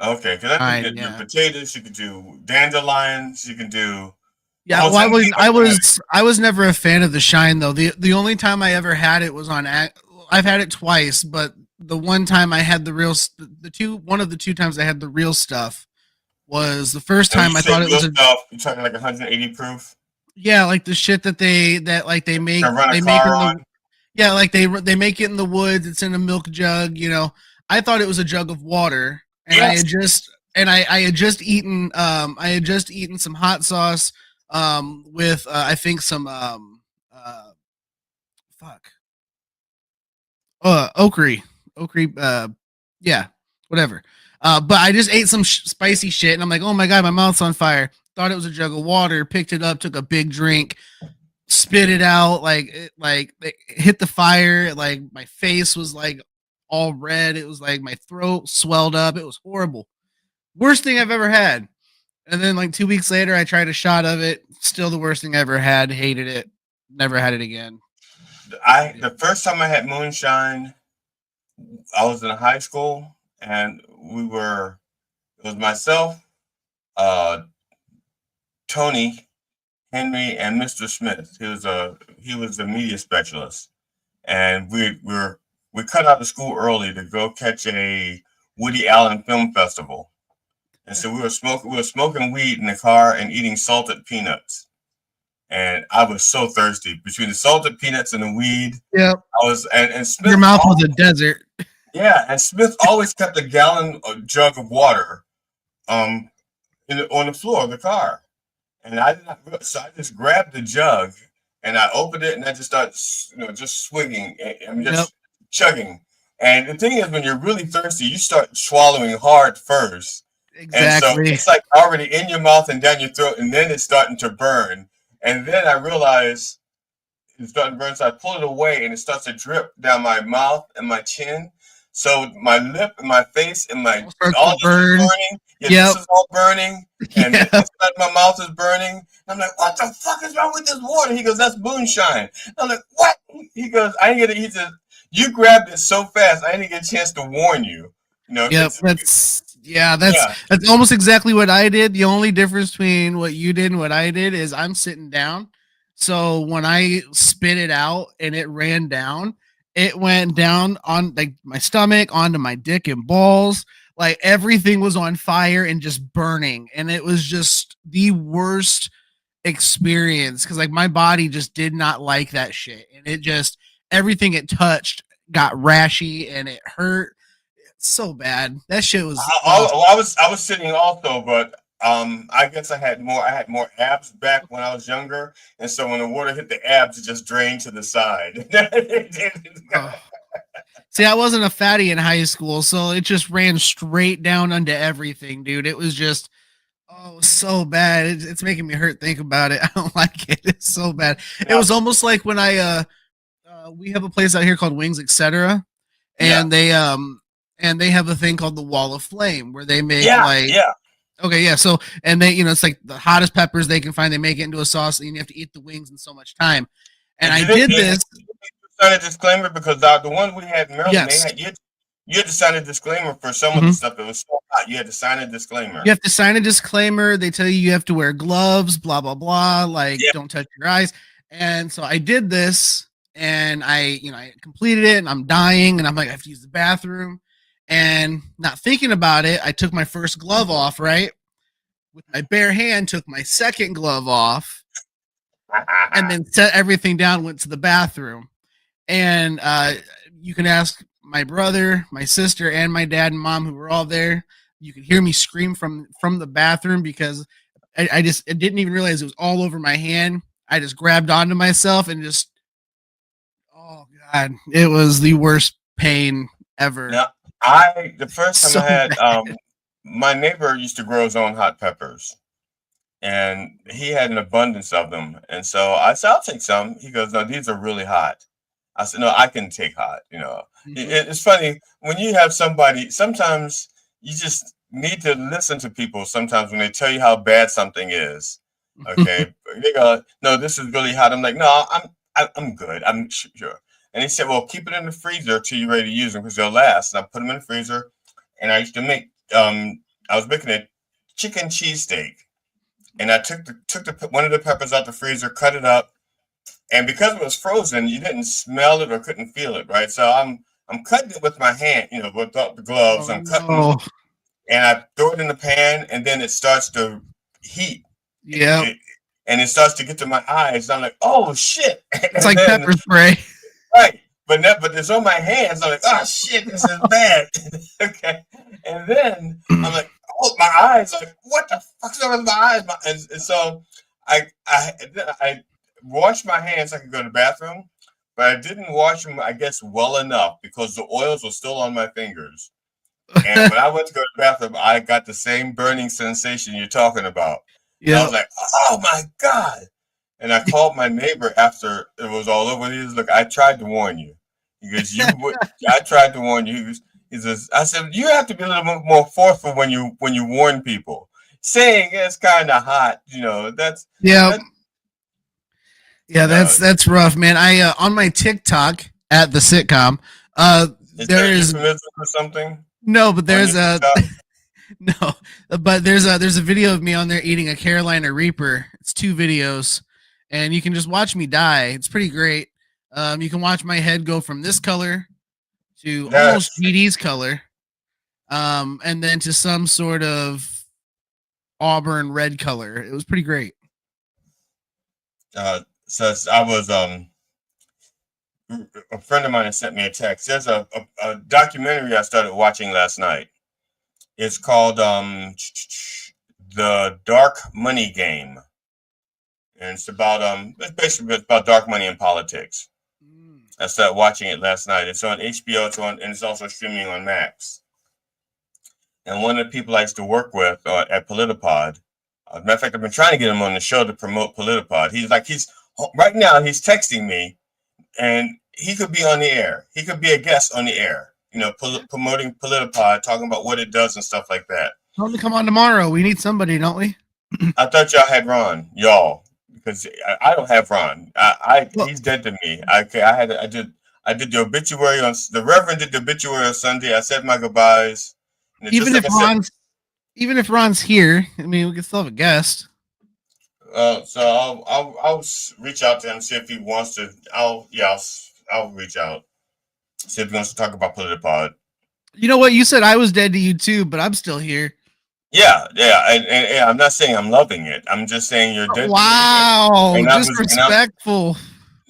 S11: Okay, because I think you could do potatoes. You could do dandelions. You can do.
S10: Yeah, well, I was never a fan of the shine though. The only time I ever had it was on. I've had it twice, but the one time I had the real, one of the two times I had the real stuff was the first time I thought it was
S11: stuff, you're talking like 180 proof.
S10: Yeah, like the shit that they make they make they make it in the woods. It's in a milk jug. I thought it was a jug of water, and I had just eaten some hot sauce with I think some okra, yeah, whatever. But I just ate some spicy shit, and I'm like, oh my god, my mouth's on fire. Thought it was a jug of water, picked it up, took a big drink, spit it out, it hit the fire, like my face was like all red. It was like my throat swelled up. It was horrible. Worst thing I've ever had. And then like 2 weeks later, I tried a shot of it. Still the worst thing I ever had. Hated it. Never had it again.
S11: The first time I had moonshine, I was in high school, and it was myself, Tony, Henry, and Mr. Smith. He was a media specialist, and we cut out of school early to go catch a Woody Allen film festival, and so we were smoking weed in the car and eating salted peanuts. And I was so thirsty between the salted peanuts and the weed.
S10: Yeah,
S11: I was, and Smith.
S10: Your mouth was a desert.
S11: Yeah, and Smith always kept a gallon jug of water, on the floor of the car, and I did not. So I just grabbed the jug and I opened it and I just started, just swigging. I'm just chugging. And the thing is, when you're really thirsty, you start swallowing hard first.
S10: Exactly.
S11: And so it's like already in your mouth and down your throat, and then it's starting to burn. And then I realized it's starting to burn, so I pull it away, and it starts to drip down my mouth and my chin. So my lip and my face and all this is burning. Yeah, this is all burning, and inside my mouth is burning. I'm like, what the fuck is wrong with this water? He goes, that's moonshine. I'm like, what? He goes, I ain't gonna. He says, You grabbed it so fast, I didn't get a chance to warn you. You know,
S10: Yep, that's almost exactly what I did. The only difference between what you did and what I did is I'm sitting down. So when I spit it out and it ran down, it went down on like my stomach, onto my dick and balls. Like everything was on fire and just burning. And it was just the worst experience because like my body just did not like that shit. And it just everything it touched got rashy and it hurt so bad. That shit was.
S11: I was sitting also, but I guess I had more abs back when I was younger, and so when the water hit the abs, it just drained to the side.
S10: See, I wasn't a fatty in high school, so it just ran straight down onto everything, dude. It was just so bad. It's making me hurt think about it. I don't like it. It's so bad. It was almost like when I we have a place out here called Wings, etc. And they have a thing called the Wall of Flame where they make so and they it's like the hottest peppers they can find, they make it into a sauce and you have to eat the wings in so much time. And I did this.
S11: Sign a disclaimer because the ones we had in Maryland, you had to sign a disclaimer for some of the stuff that was so hot. You had to sign a disclaimer.
S10: You have to sign a disclaimer. They tell you have to wear gloves, blah blah blah, like don't touch your eyes. And so I did this and I completed it and I'm dying and I'm like I have to use the bathroom. And not thinking about it, I took my first glove off, right? With my bare hand, took my second glove off, and then set everything down, went to the bathroom. And you can ask my brother, my sister, and my dad and mom who were all there. You could hear me scream from the bathroom because I didn't even realize it was all over my hand. I just grabbed onto myself and just, oh God, it was the worst pain ever.
S11: Yeah. The first time I had, my neighbor used to grow his own hot peppers and he had an abundance of them. And so I said, I'll take some. He goes, no, these are really hot. I said, no, I can take hot. It's funny when you have somebody, sometimes you just need to listen to people sometimes when they tell you how bad something is. Okay. They go, no, this is really hot. I'm like, no, I'm good. I'm sure. And he said, well, keep it in the freezer till you're ready to use them because they'll last. And I put them in the freezer. And I used to make, I was making a chicken cheesesteak. And I took one of the peppers out the freezer, cut it up. And because it was frozen, you didn't smell it or couldn't feel it, right? So I'm cutting it with my hand, without the gloves. I'm cutting it, and I throw it in the pan, and then it starts to heat.
S10: Yeah.
S11: And it starts to get to my eyes. I'm like, oh, shit.
S10: It's like pepper spray.
S11: Right. But it's on my hands. I'm like, oh shit, this is bad. Okay. And then I'm like, oh, my eyes. Like, what the fuck's wrong with my eyes? And so I washed my hands so I could go to the bathroom, but I didn't wash them, I guess, well enough because the oils were still on my fingers. And when I went to go to the bathroom, I got the same burning sensation you're talking about. Yeah. I was like, oh my God. And I called my neighbor after it was all over. He was, look, I tried to warn you. He goes, I tried to warn you. He says, I said, you have to be a little bit more forceful when you warn people. Saying it's kind of hot, that's
S10: that's rough, man. I on my TikTok at the sitcom, there is
S11: or something.
S10: No, but there's a no, but there's a video of me on there eating a Carolina Reaper. It's 2 videos. And you can just watch me die. It's pretty great. You can watch my head go from this color to almost GD's color, and then to some sort of auburn red color. It was pretty great.
S11: So I was a friend of mine had sent me a text. There's a documentary I started watching last night. It's called The Dark Money Game. And it's basically about dark money in politics. I started watching it last night. It's on HBO, and it's also streaming on Max. And one of the people I used to work with at Politipod, as a matter of fact, I've been trying to get him on the show to promote Politipod. Right now he's texting me, and he could be on the air. He could be a guest on the air, promoting Politipod, talking about what it does and stuff like that.
S10: Tell him to come on tomorrow. We need somebody, don't we?
S11: I thought y'all had Ron, y'all. Because I don't have Ron. He's dead to me. I I did the obituary on the Reverend did the obituary on Sunday. I said my goodbyes. And
S10: Even if Ron's here, I mean, we can still have a guest.
S11: So I'll reach out to him, see if he wants to. I'll reach out, see if he wants to talk about PolitiPod.
S10: You know what? You said I was dead to you too, but I'm still here.
S11: Yeah, and I'm not saying I'm loving it. I'm just saying you're dead.
S10: Wow, disrespectful.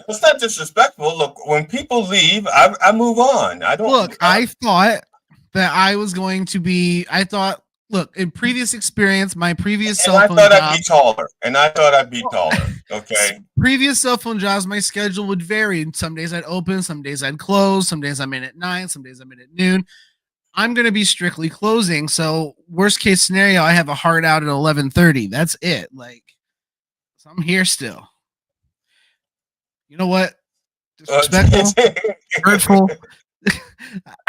S11: It's not disrespectful. Look, when people leave, I move on. I don't
S10: look. I thought that I was going to be. I thought. Look, in previous experience, my previous cell phone job.
S11: I'd be taller. And I thought I'd be taller. Okay.
S10: Previous cell phone jobs, my schedule would vary. Some days I'd open, some days I'd close, some days I'm in at 9, some days I'm in at noon. I'm going to be strictly closing. So worst case scenario, I have a hard out at 11:30. That's it. Like, so I'm here still. You know what? Disrespectful, hurtful.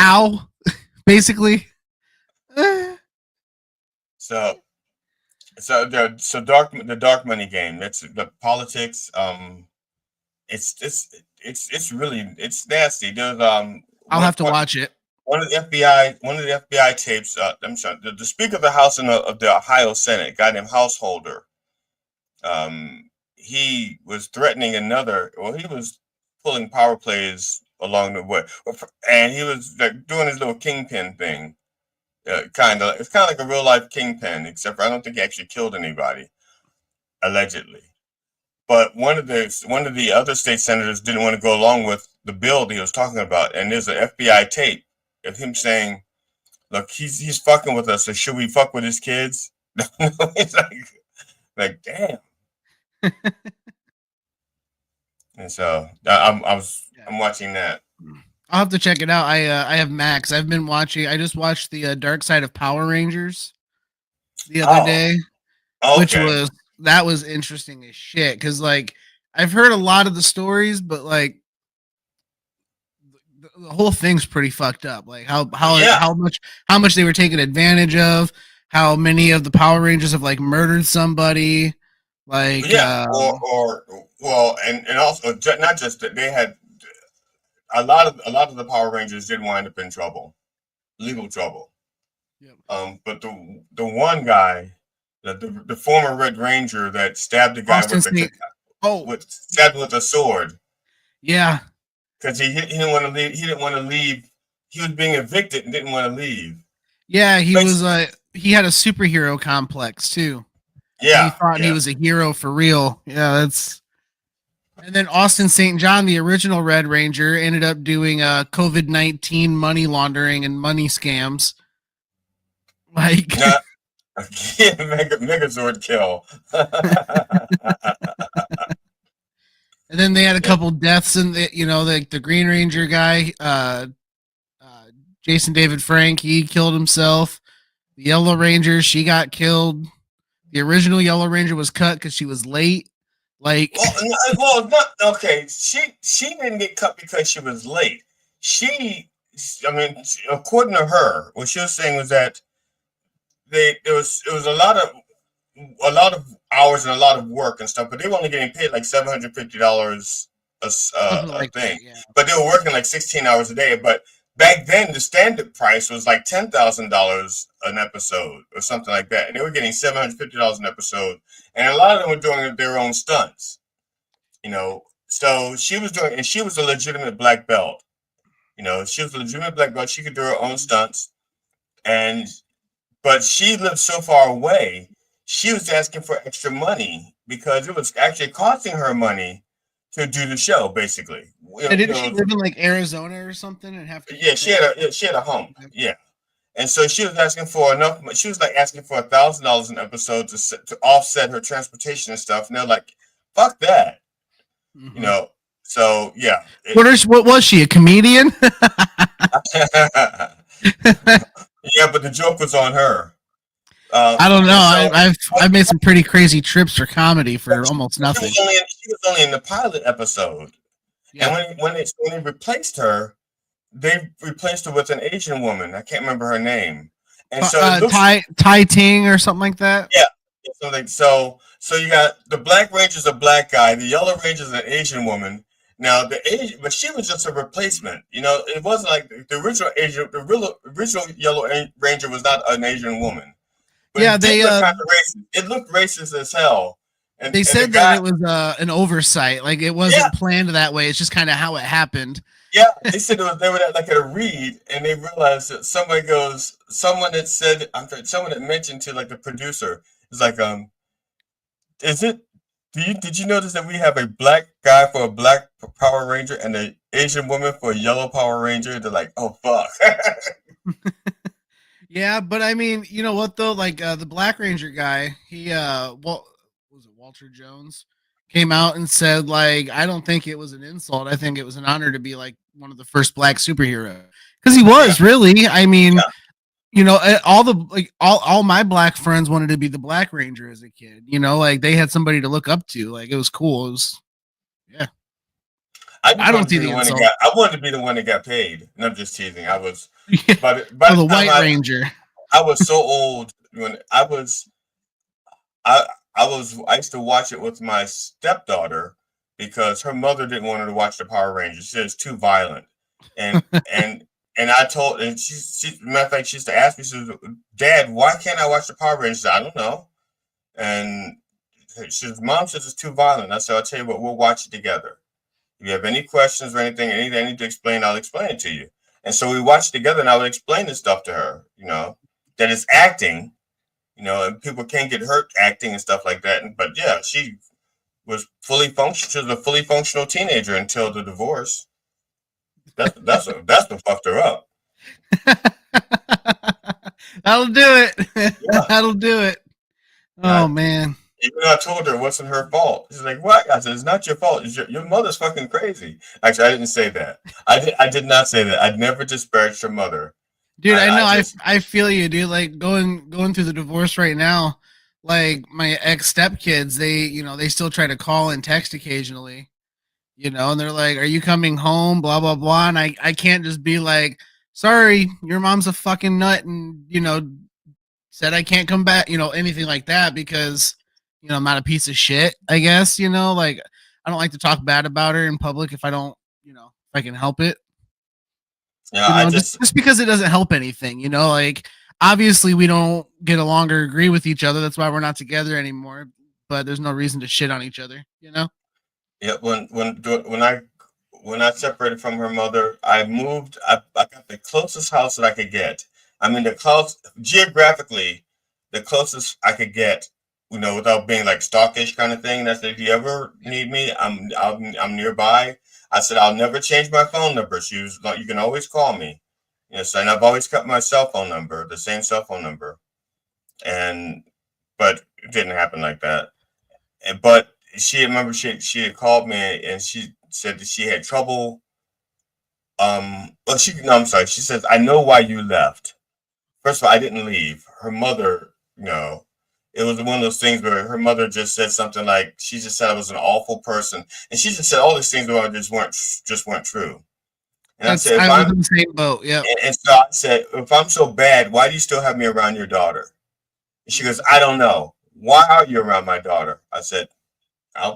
S10: Ow. Basically.
S11: So the dark money game. That's the politics. It's really nasty. There's
S10: I'll have to watch it.
S11: One of the FBI tapes. I'm sorry. The Speaker of the House of the Ohio Senate, a guy named Householder. He was threatening another. Well, he was pulling power plays along the way, and he was like doing his little kingpin thing. It's kind of like a real life kingpin, except for I don't think he actually killed anybody, allegedly. But one of the other state senators didn't want to go along with the bill that he was talking about, and there's an FBI tape of him saying, "Look, he's fucking with us. So should we fuck with his kids?" It's like damn. And so I'm watching that.
S10: I'll have to check it out. I have Max. I've been watching. I just watched the Dark Side of Power Rangers the other day, which was interesting as shit. Because like I've heard a lot of the stories, but like the whole thing's pretty fucked up. Like how much they were taken advantage of. How many of the Power Rangers have like murdered somebody. Like
S11: and also not just that they had. A lot of the Power Rangers did wind up in trouble, legal trouble. Yep. But the one guy, the former Red Ranger that stabbed the guy stabbed with a sword.
S10: Yeah.
S11: Because he didn't want to leave. He didn't want to leave. He was being evicted and didn't want to leave.
S10: Yeah, he had a superhero complex too.
S11: Yeah.
S10: He thought he was a hero for real. Yeah, that's. And then Austin St. John, the original Red Ranger, ended up doing COVID-19 money laundering and money scams. Like,
S11: Megazord kill.
S10: And then they had a couple deaths in the Green Ranger guy, Jason David Frank, he killed himself. The Yellow Ranger, she got killed. The original Yellow Ranger was cut because she was late. Like,
S11: well, not okay. She didn't get cut because she was late. According to her, what she was saying was that it was a lot of hours and a lot of work and stuff, but they were only getting paid like $750 a thing. Yeah. But they were working like 16 hours a day. But back then, the standard price was like $10,000 an episode or something like that, and they were getting $750 an episode. And a lot of them were doing their own stunts, So she was doing, and she was a legitimate black belt. She was a legitimate black belt. She could do her own stunts, but she lived so far away. She was asking for extra money because it was actually costing her money to do the show, basically.
S10: Didn't she live in like Arizona or something and have to?
S11: Yeah, she had a home. Yeah. And so she was asking for enough. She was like asking for $1,000 an episode to offset her transportation and stuff. And they're like, "Fuck that," So yeah.
S10: What was she? A comedian?
S11: Yeah, but the joke was on her.
S10: I don't know. I've made some pretty crazy trips for comedy for almost nothing.
S11: She was only in the pilot episode. Yeah. And when they replaced her. They replaced her with an Asian woman. I can't remember her name. And so
S10: Tai Ting or something like that.
S11: Yeah. So you got the Black Ranger's a black guy, the Yellow Ranger's an Asian woman, Now the Asian, but she was just a replacement. You know, it wasn't like the original Asian. The original Yellow Ranger was not an Asian woman, but
S10: Yeah,
S11: it did look kind of racist. It looked racist as hell. And
S10: they
S11: and the
S10: said
S11: guy,
S10: that it was an oversight. Like it wasn't planned that way. It's just kind of how it happened.
S11: yeah, they said they were at, like at a read, and they realized that someone had said, someone had mentioned to like the producer, it's like, is it? Did you notice that we have a black guy for a black Power Ranger and an Asian woman for a yellow Power Ranger? They're like, oh fuck.
S10: Yeah, but I mean, you know what though? Like the Black Ranger guy, he was it Walter Jones came out and said like, I don't think it was an insult. I think it was an honor to be like one of the first black superheroes because he was really. I mean, you know, all my black friends wanted to be the Black Ranger as a kid. You know, like they had somebody to look up to. Like it was cool. It was, yeah. I don't see the insult.
S11: I wanted to be the one that got paid. And I'm just teasing. I was, but
S10: the White Ranger.
S11: I was so old when I used to watch it with my stepdaughter because her mother didn't want her to watch the Power Rangers. She said it's too violent, and I told, and she matter of fact, she used to ask me, she said, Dad, why can't I watch the Power Rangers? Said, I don't know. And she says, Mom says it's too violent. I said, I'll tell you what, we'll watch it together. If you have any questions or anything I need to explain, I'll explain it to you. And so we watched together, and I would explain this stuff to her, you know, that it's acting, you know, and people can't get hurt acting and stuff like that. But yeah, she was fully functional. She was a fully functional teenager until the divorce. That's what fucked her up.
S10: That'll do it. Yeah. That'll do it. Oh man.
S11: Even though I told her it wasn't her fault. She's like, what? I said, it's not your fault. It's your mother's fucking crazy. Actually, I didn't say that. I did not say that. I'd never disparaged her mother.
S10: Dude, I know. I feel you, dude. Like going through the divorce right now, like my ex stepkids, they still try to call and text occasionally, you know, and they're like, are you coming home? Blah, blah, blah. And I can't just be like, sorry, your mom's a fucking nut and, you know, said I can't come back, you know, anything like that because, you know, I'm not a piece of shit, I guess, you know, like I don't like to talk bad about her in public if I don't, you know, if I can help it.
S11: Yeah,
S10: you know, just because it doesn't help anything, you know, like obviously we don't get along or agree with each other. That's why we're not together anymore. But there's no reason to shit on each other, you know?
S11: Yeah, when I separated from her mother, I moved. I got the closest house that I could get. I mean, geographically, the closest I could get, you know, without being like stalkish kind of thing. That's if you ever need me, I'm nearby. I said I'll never change my phone number. She was like, you can always call me. Yes, and I've always kept my cell phone number, the same cell phone number. But it didn't happen like that. But she had called me and she said that she had trouble. I'm sorry. She says, I know why you left. First of all, I didn't leave. Her mother, you know, it was one of those things where her mother just said something like, she just said I was an awful person. And she just said all these things that just weren't true. And I said,
S10: I was in the same boat. Yeah.
S11: And so I said, if I'm so bad, why do you still have me around your daughter? And she goes, I don't know. Why are you around my daughter? I said,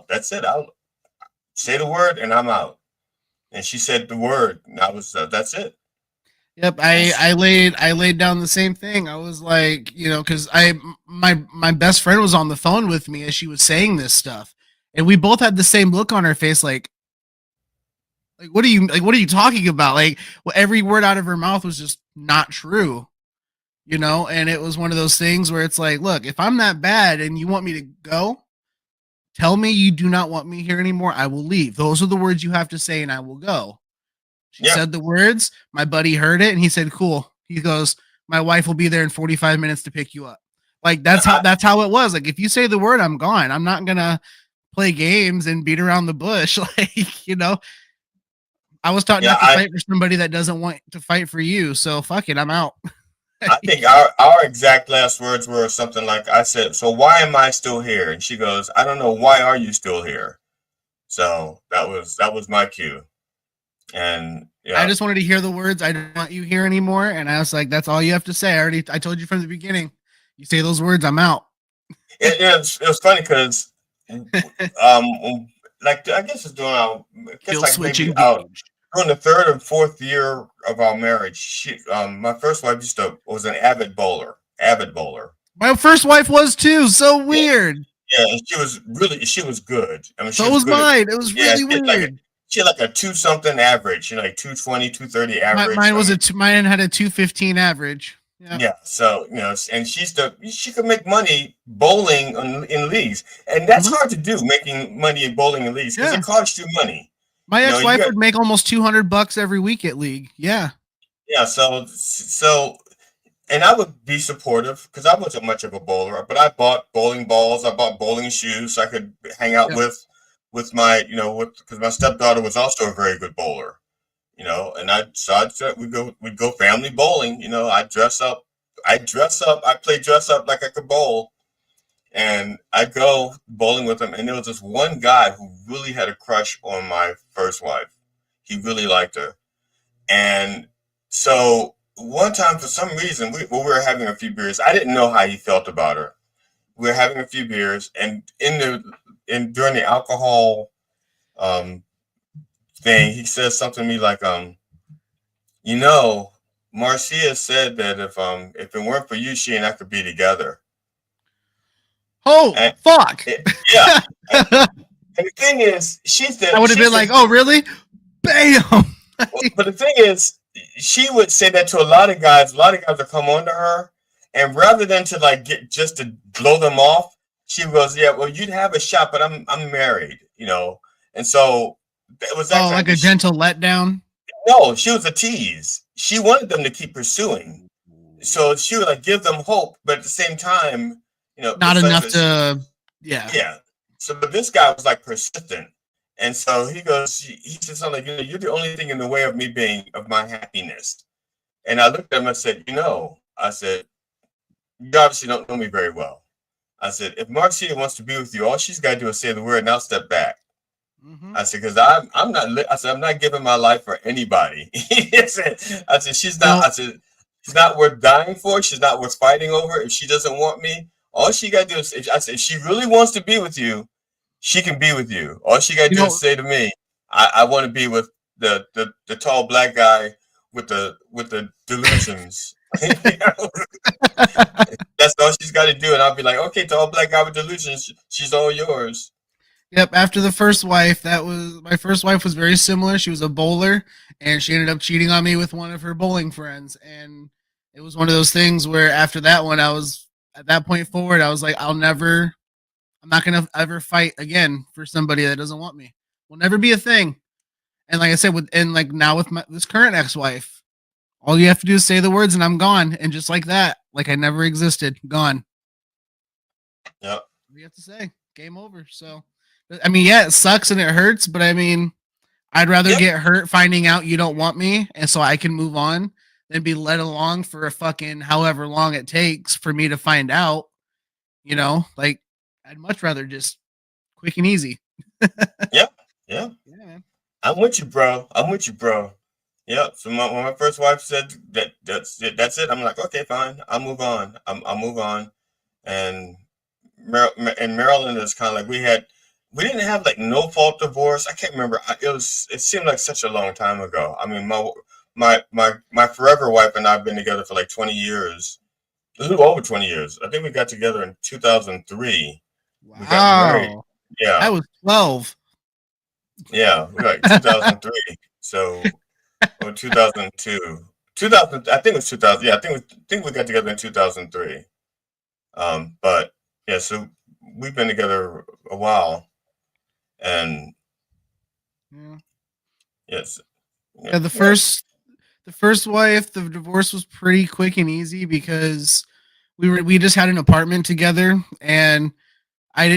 S11: that's it. I'll say the word and I'm out. And she said the word. And I was, that's it.
S10: Yep. I laid down the same thing. I was like, you know, cause my best friend was on the phone with me as she was saying this stuff. And we both had the same look on our face. Like, what are you talking about? Like, well, every word out of her mouth was just not true, you know? And it was one of those things where it's like, look, if I'm that bad and you want me to go, tell me you do not want me here anymore. I will leave. Those are the words you have to say and I will go. She said the words. My buddy heard it and he said, cool. He goes, my wife will be there in 45 minutes to pick you up. Like, that's how it was. Like, if you say the word, I'm gone. I'm not going to play games and beat around the bush. Like, you know, I was taught not to fight for somebody that doesn't want to fight for you. So fuck it. I'm out.
S11: I think our exact last words were something like, I said, so why am I still here? And she goes, I don't know. Why are you still here? So that was my cue. And yeah,
S10: I just wanted to hear the words. I don't want you here anymore. And I was like, that's all you have to say. I told you from the beginning, you say those words, I'm out.
S11: It was funny because like I guess it's during our, I guess
S10: Kill
S11: like
S10: switch
S11: maybe
S10: engage.
S11: during the third and fourth year of our marriage. She, my first wife was an avid bowler. Avid bowler.
S10: My first wife was too. So weird.
S11: Yeah, and she was good. I mean, she
S10: So
S11: was
S10: was
S11: good.
S10: mine. It was really weird.
S11: She had like a 2-something average, like 220, 230 average.
S10: Mine had a 215 average.
S11: Yeah. So, and she could make money bowling in leagues. And that's hard to do, making money in bowling in leagues, because it costs you money.
S10: My ex-wife would make almost $200 every week at league. Yeah.
S11: Yeah. So, and I would be supportive because I wasn't much of a bowler, but I bought bowling balls. I bought bowling shoes so I could hang out with my, because my stepdaughter was also a very good bowler. And I'd we'd go family bowling. I'd dress up. I play dress up like I could bowl, and I'd go bowling with him. And there was this one guy who really had a crush on my first wife. He really liked her, and so one time for some reason we were having a few beers. I didn't know how he felt about her. We were having a few beers, and during the alcohol thing, he says something to me like, Marcia said that if it weren't for you, she and I could be together.
S10: Oh, fuck.
S11: Yeah. and the thing is,
S10: I would have been like, oh, really? Bam.
S11: But the thing is, she would say that to a lot of guys. A lot of guys would come on to her, and rather than to just to blow them off, she goes, yeah, well, you'd have a shot, but I'm married, and so it was that
S10: like a gentle letdown.
S11: No, she was a tease. She wanted them to keep pursuing, so she would give them hope, but at the same time,
S10: not enough to,
S11: yeah. So, but this guy was persistent, and so he said something like, you're the only thing in the way of of my happiness. And I looked at him and said, I said, you obviously don't know me very well. I said, if Marcia wants to be with you, all she's got to do is say the word, and I'll step back. I said, because I'm not giving my life for anybody. I said, she's not. I said, she's not worth dying for. She's not worth fighting over. If she doesn't want me, all she got to do is, if she really wants to be with you, she can be with you. All she got to do is say to me, I want to be with the tall black guy with the delusions. That's all she's got to do, and I'll be like, okay, tall black guy with delusions, she's all yours.
S10: Yep. After the first wife, my first wife was very similar. She was a bowler, and she ended up cheating on me with one of her bowling friends. And it was one of those things where after that one, at that point forward, I was like, I'm not going to ever fight again for somebody that doesn't want me. Will never be a thing. And like I said, now with this current ex-wife, all you have to do is say the words and I'm gone. And just like that, like I never existed, gone.
S11: Yep.
S10: What do you have to say? Game over. So, I mean, yeah, it sucks and it hurts, but I mean, I'd rather get hurt finding out you don't want me and so I can move on than be led along for a fucking however long it takes for me to find out, I'd much rather just quick and easy.
S11: Yeah. Man. I'm with you, bro. Yep. So when my first wife said that's it, I'm like, okay, fine. I'll move on. I'll move on. And Maryland is kind of like we didn't have no fault divorce. I can't remember. It seemed like such a long time ago. I mean, my forever wife and I've been together for 20 years, a little over 20 years. I think we got together in 2003.
S10: Wow.
S11: We got married. Yeah.
S10: I was 12.
S11: Yeah, we got 2003. So, or 2002. 2000. I think it was 2000. Yeah, I think we got together in 2003. But yeah, so we've been together a while, and yes.
S10: Yeah, the first wife, the divorce was pretty quick and easy because we just had an apartment together, and I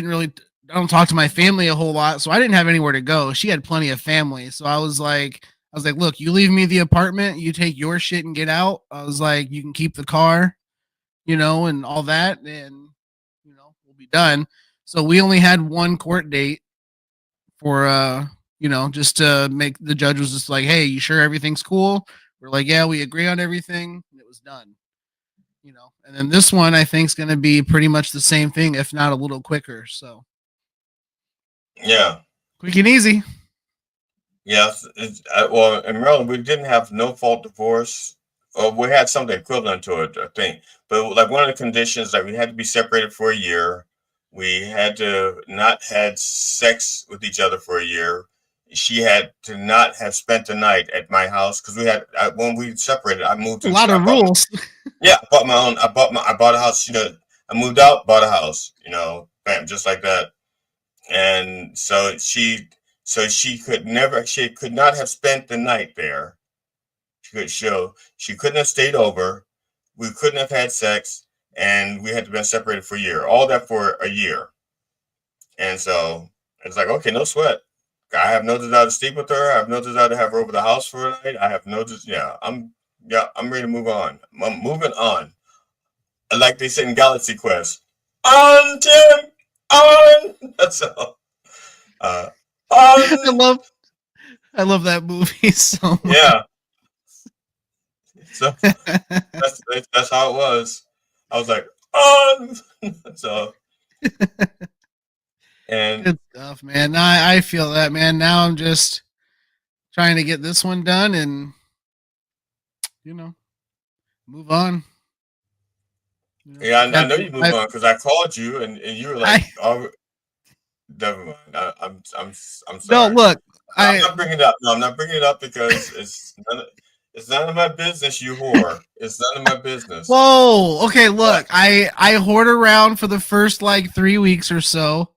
S10: don't talk to my family a whole lot, so I didn't have anywhere to go. She had plenty of family, so I was like, look, you leave me the apartment, you take your shit and get out. I was like, you can keep the car, and all that, and we'll be done. So we only had one court date for just to make the judge was just like, hey, you sure everything's cool? We're like, yeah, we agree on everything, and it was done. And then this one I think is going to be pretty much the same thing, if not a little quicker. So
S11: yeah.
S10: Quick and easy.
S11: Yes. Well, in Maryland, we didn't have no fault divorce. Or we had something equivalent to it, I think. But like one of the conditions, like we had to be separated for a year. We had to not had sex with each other for a year. She had to not have spent the night at my house because when we separated, I moved
S10: A
S11: into
S10: lot of rules.
S11: I bought my own. I bought a house. I moved out, bought a house. Bam, just like that. And she could not have spent the night there. She couldn't have stayed over. We couldn't have had sex, and we had to been separated for a year. All that for a year. And so it's like, okay, no sweat. I have no desire to sleep with her. I have no desire to have her over the house for a night. I have no I'm ready to move on. I'm moving on. Like they said in Galaxy Quest. On Tim! On! That's all.
S10: I love that movie so much.
S11: Yeah. So that's how it was. I was like, so and
S10: good stuff, man. I feel that, man. Now I'm just trying to get this one done and move on.
S11: Yeah, I know you move on because I called you and you were like, "Oh, never mind." I'm sorry.
S10: No, look,
S11: I'm not bringing it up. No, I'm not bringing it up because it's none of my business. You whore. It's none of my business.
S10: Whoa. Okay, look, I hoard around for the first like 3 weeks or so,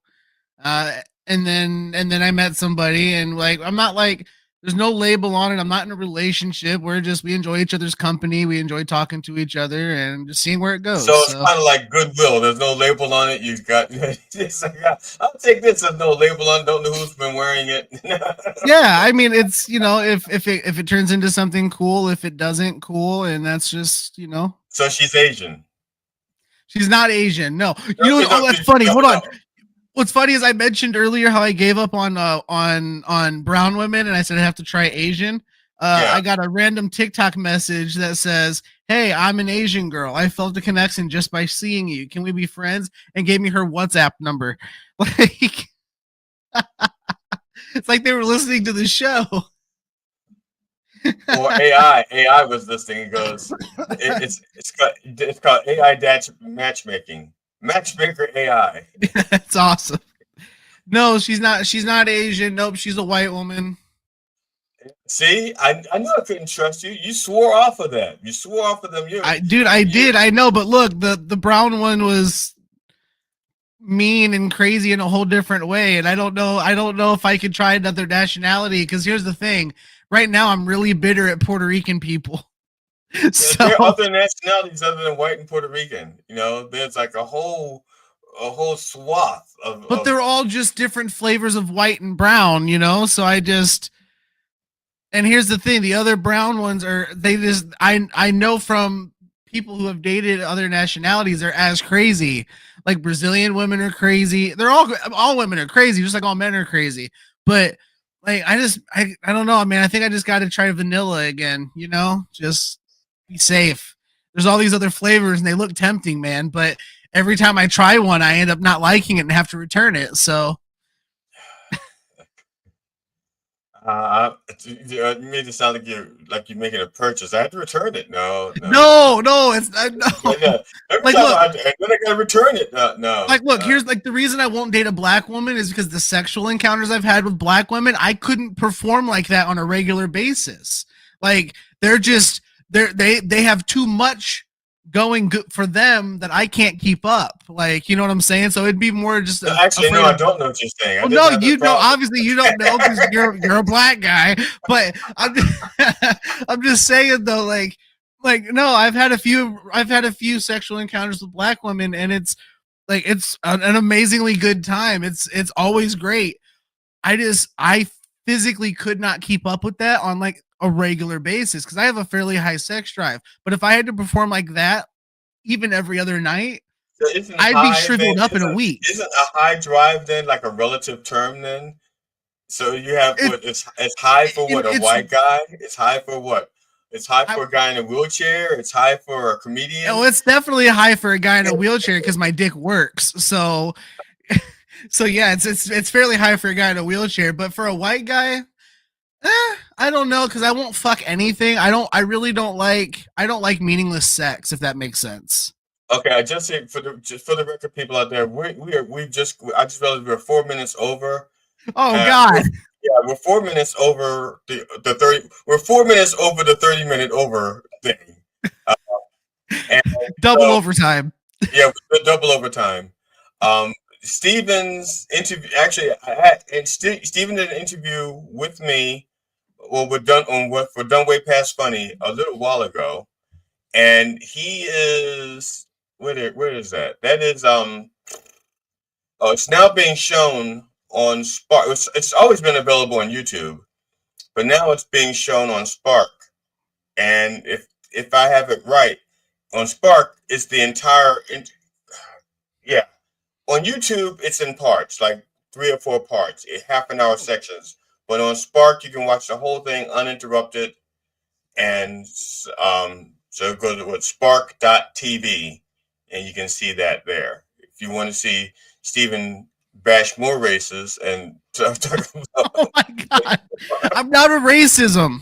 S10: and then I met somebody, and like I'm not like. There's no label on it. I'm not in a relationship. We enjoy each other's company. We enjoy talking to each other and just seeing where it goes.
S11: So it's kind of like Goodwill. There's no label on it. You've got. It's like, I'll take this. There's no label on. Don't know who's been wearing it.
S10: Yeah, I mean, it's if it turns into something cool, if it doesn't, cool, and that's just
S11: So she's Asian.
S10: She's not Asian. No, that's funny. Hold on. What's funny is I mentioned earlier how I gave up on brown women and I said I have to try Asian. I got a random TikTok message that says, "Hey, I'm an Asian girl. I felt a connection just by seeing you. Can we be friends?" And gave me her WhatsApp number. Like, it's like they were listening to the show.
S11: Or AI was listening and goes, it's called AI matchmaking. Matchmaker AI.
S10: That's awesome. No, she's not Asian. Nope, she's a white woman.
S11: See, I knew I couldn't trust you. You swore off of that. You swore off of them.
S10: I did. I know, but look, the brown one was mean and crazy in a whole different way, and I don't know if I could try another nationality because here's the thing. Right now, I'm really bitter at Puerto Rican people.
S11: So, there are other nationalities other than white and Puerto Rican. There's like a whole swath of.
S10: But they're all just different flavors of white and brown, So I just. And here's the thing: the other brown ones I know from people who have dated other nationalities, they're as crazy. Like Brazilian women are crazy. They're all women are crazy, just like all men are crazy. But like I don't know, man. I think I just got to try vanilla again. Just. Be safe. There's all these other flavors and they look tempting, man. But every time I try one, I end up not liking it and have to return it. So,
S11: you made it sound like you're making a purchase. I have to return it. No,
S10: it's not. No.
S11: Yeah. Every time I gotta return it. No.
S10: Like, look, here's like the reason I won't date a black woman is because the sexual encounters I've had with black women, I couldn't perform like that on a regular basis. Like, they're just. They have too much going good for them that I can't keep up. Like, you know what I'm saying? So it'd be more just.
S11: Actually, no, I don't know what you're saying.
S10: Well, no, you know, obviously you don't know because you're a black guy. But I'm just saying though, like no, I've had a few sexual encounters with black women, and it's like it's an amazingly good time. It's always great. I physically could not keep up with that on like a regular basis because I have a fairly high sex drive. But if I had to perform like that even every other night, I'd be shriveled up in a week.
S11: Isn't a high drive then like a relative term then? So you have it's high for a white guy? It's high for what? It's high for a guy in a wheelchair. It's high for a comedian.
S10: Oh, it's definitely high for a guy in a wheelchair because my dick works. So So yeah, it's fairly high for a guy in a wheelchair, but for a white guy, I don't know, because I won't fuck anything. I really don't like meaningless sex, if that makes sense.
S11: Okay, I just say for the record, people out there, I just realized we're 4 minutes over.
S10: Oh God!
S11: Yeah, we're 4 minutes over the 30. We're 4 minutes over the 30-minute over thing. And
S10: double overtime.
S11: Yeah, double overtime. Steven's interview. Actually, Steven did an interview with me. Well, we're done for Done Way Past Funny a little while ago, and he is where is that? That is it's now being shown on Spark. It's always been available on YouTube, but now it's being shown on Spark. And if I have it right, on Spark, it's the entire. Yeah, on YouTube, it's in parts, like 3 or 4 parts, half-an-hour sections. But on Spark, you can watch the whole thing uninterrupted. And so go to spark.tv, and you can see that there. If you want to see Stephen bash more races and talk about,
S10: oh my God, I'm not a racism.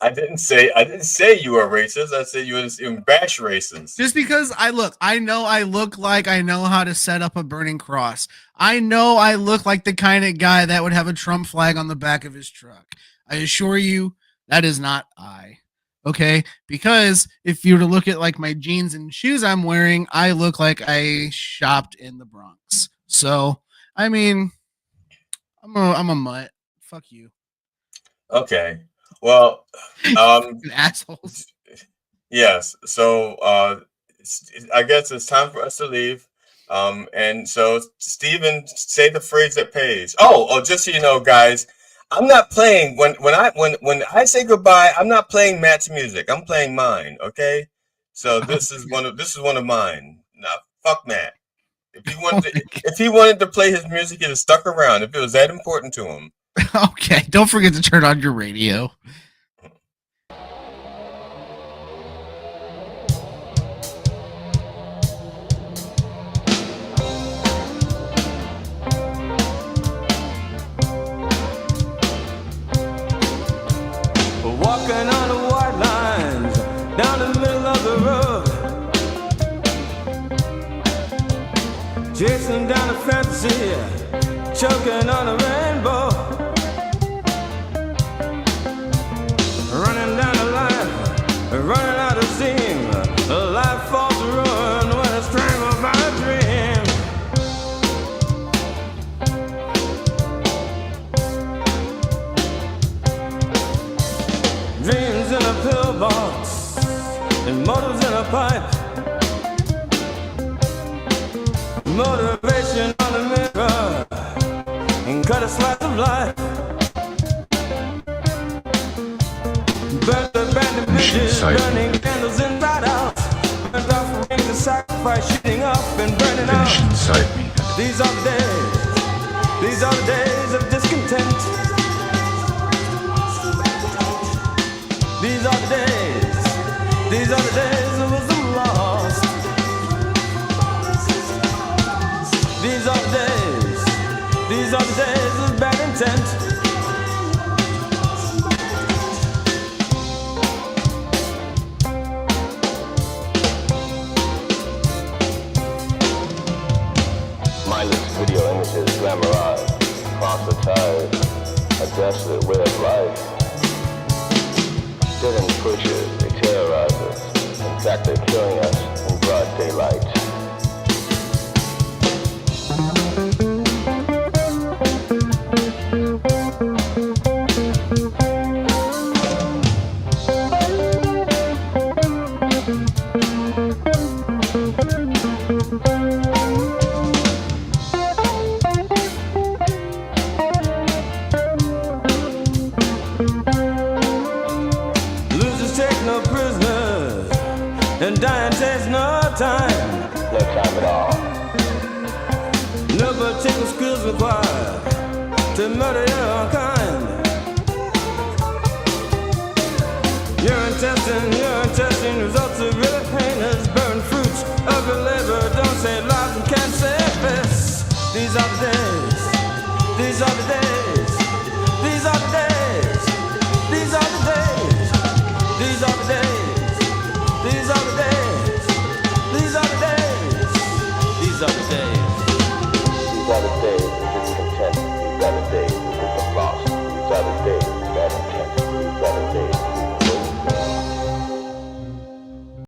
S11: I didn't say you were racist. I said you were bash races.
S10: Just because I look like I know how to set up a burning cross. I know I look like the kind of guy that would have a Trump flag on the back of his truck. I assure you that is not I. Okay? Because if you were to look at like my jeans and shoes I'm wearing, I look like I shopped in the Bronx. So, I mean, I'm a mutt. Fuck you.
S11: Okay. Well,
S10: assholes.
S11: Yes. So I guess it's time for us to leave. And so Stephen, say the phrase that pays. Oh, just so you know, guys, I'm not playing when I say goodbye. I'm not playing Matt's music. I'm playing mine. Okay. So this is one of mine. Now, fuck Matt. If he wanted to play his music, he'd have stuck around. If it was that important to him.
S10: Okay, don't forget to turn on your radio.
S18: Walking on the white lines down the middle of the road, chasing down a fantasy, choking on a rainbow. Running down the line, running out of steam. Life falls to ruin when it's strangled by a dream. Dreams in a pillbox and motives in a pipe. Motivation on a mirror and cut a slice of life. Burn the abandoned bridges, burning candles inside out. Burnt off rings of sacrifice, shooting up and burning out. These are the days of discontent. These are the days of wisdom lost. These are the days of bad intent.
S19: Mindless video images glamorize, proselytize a desolate way of life. Dead-end pushes, they terrorize us. In fact, they're killing us in broad daylight.
S18: Losers take no prisoners, and dying takes no time.
S19: No time at all.
S18: No particular skills required to murder your own kind. Your intestine results of really heinous burn fruits of your labor. Don't save lives and can't save this. These are the days.
S19: by the day.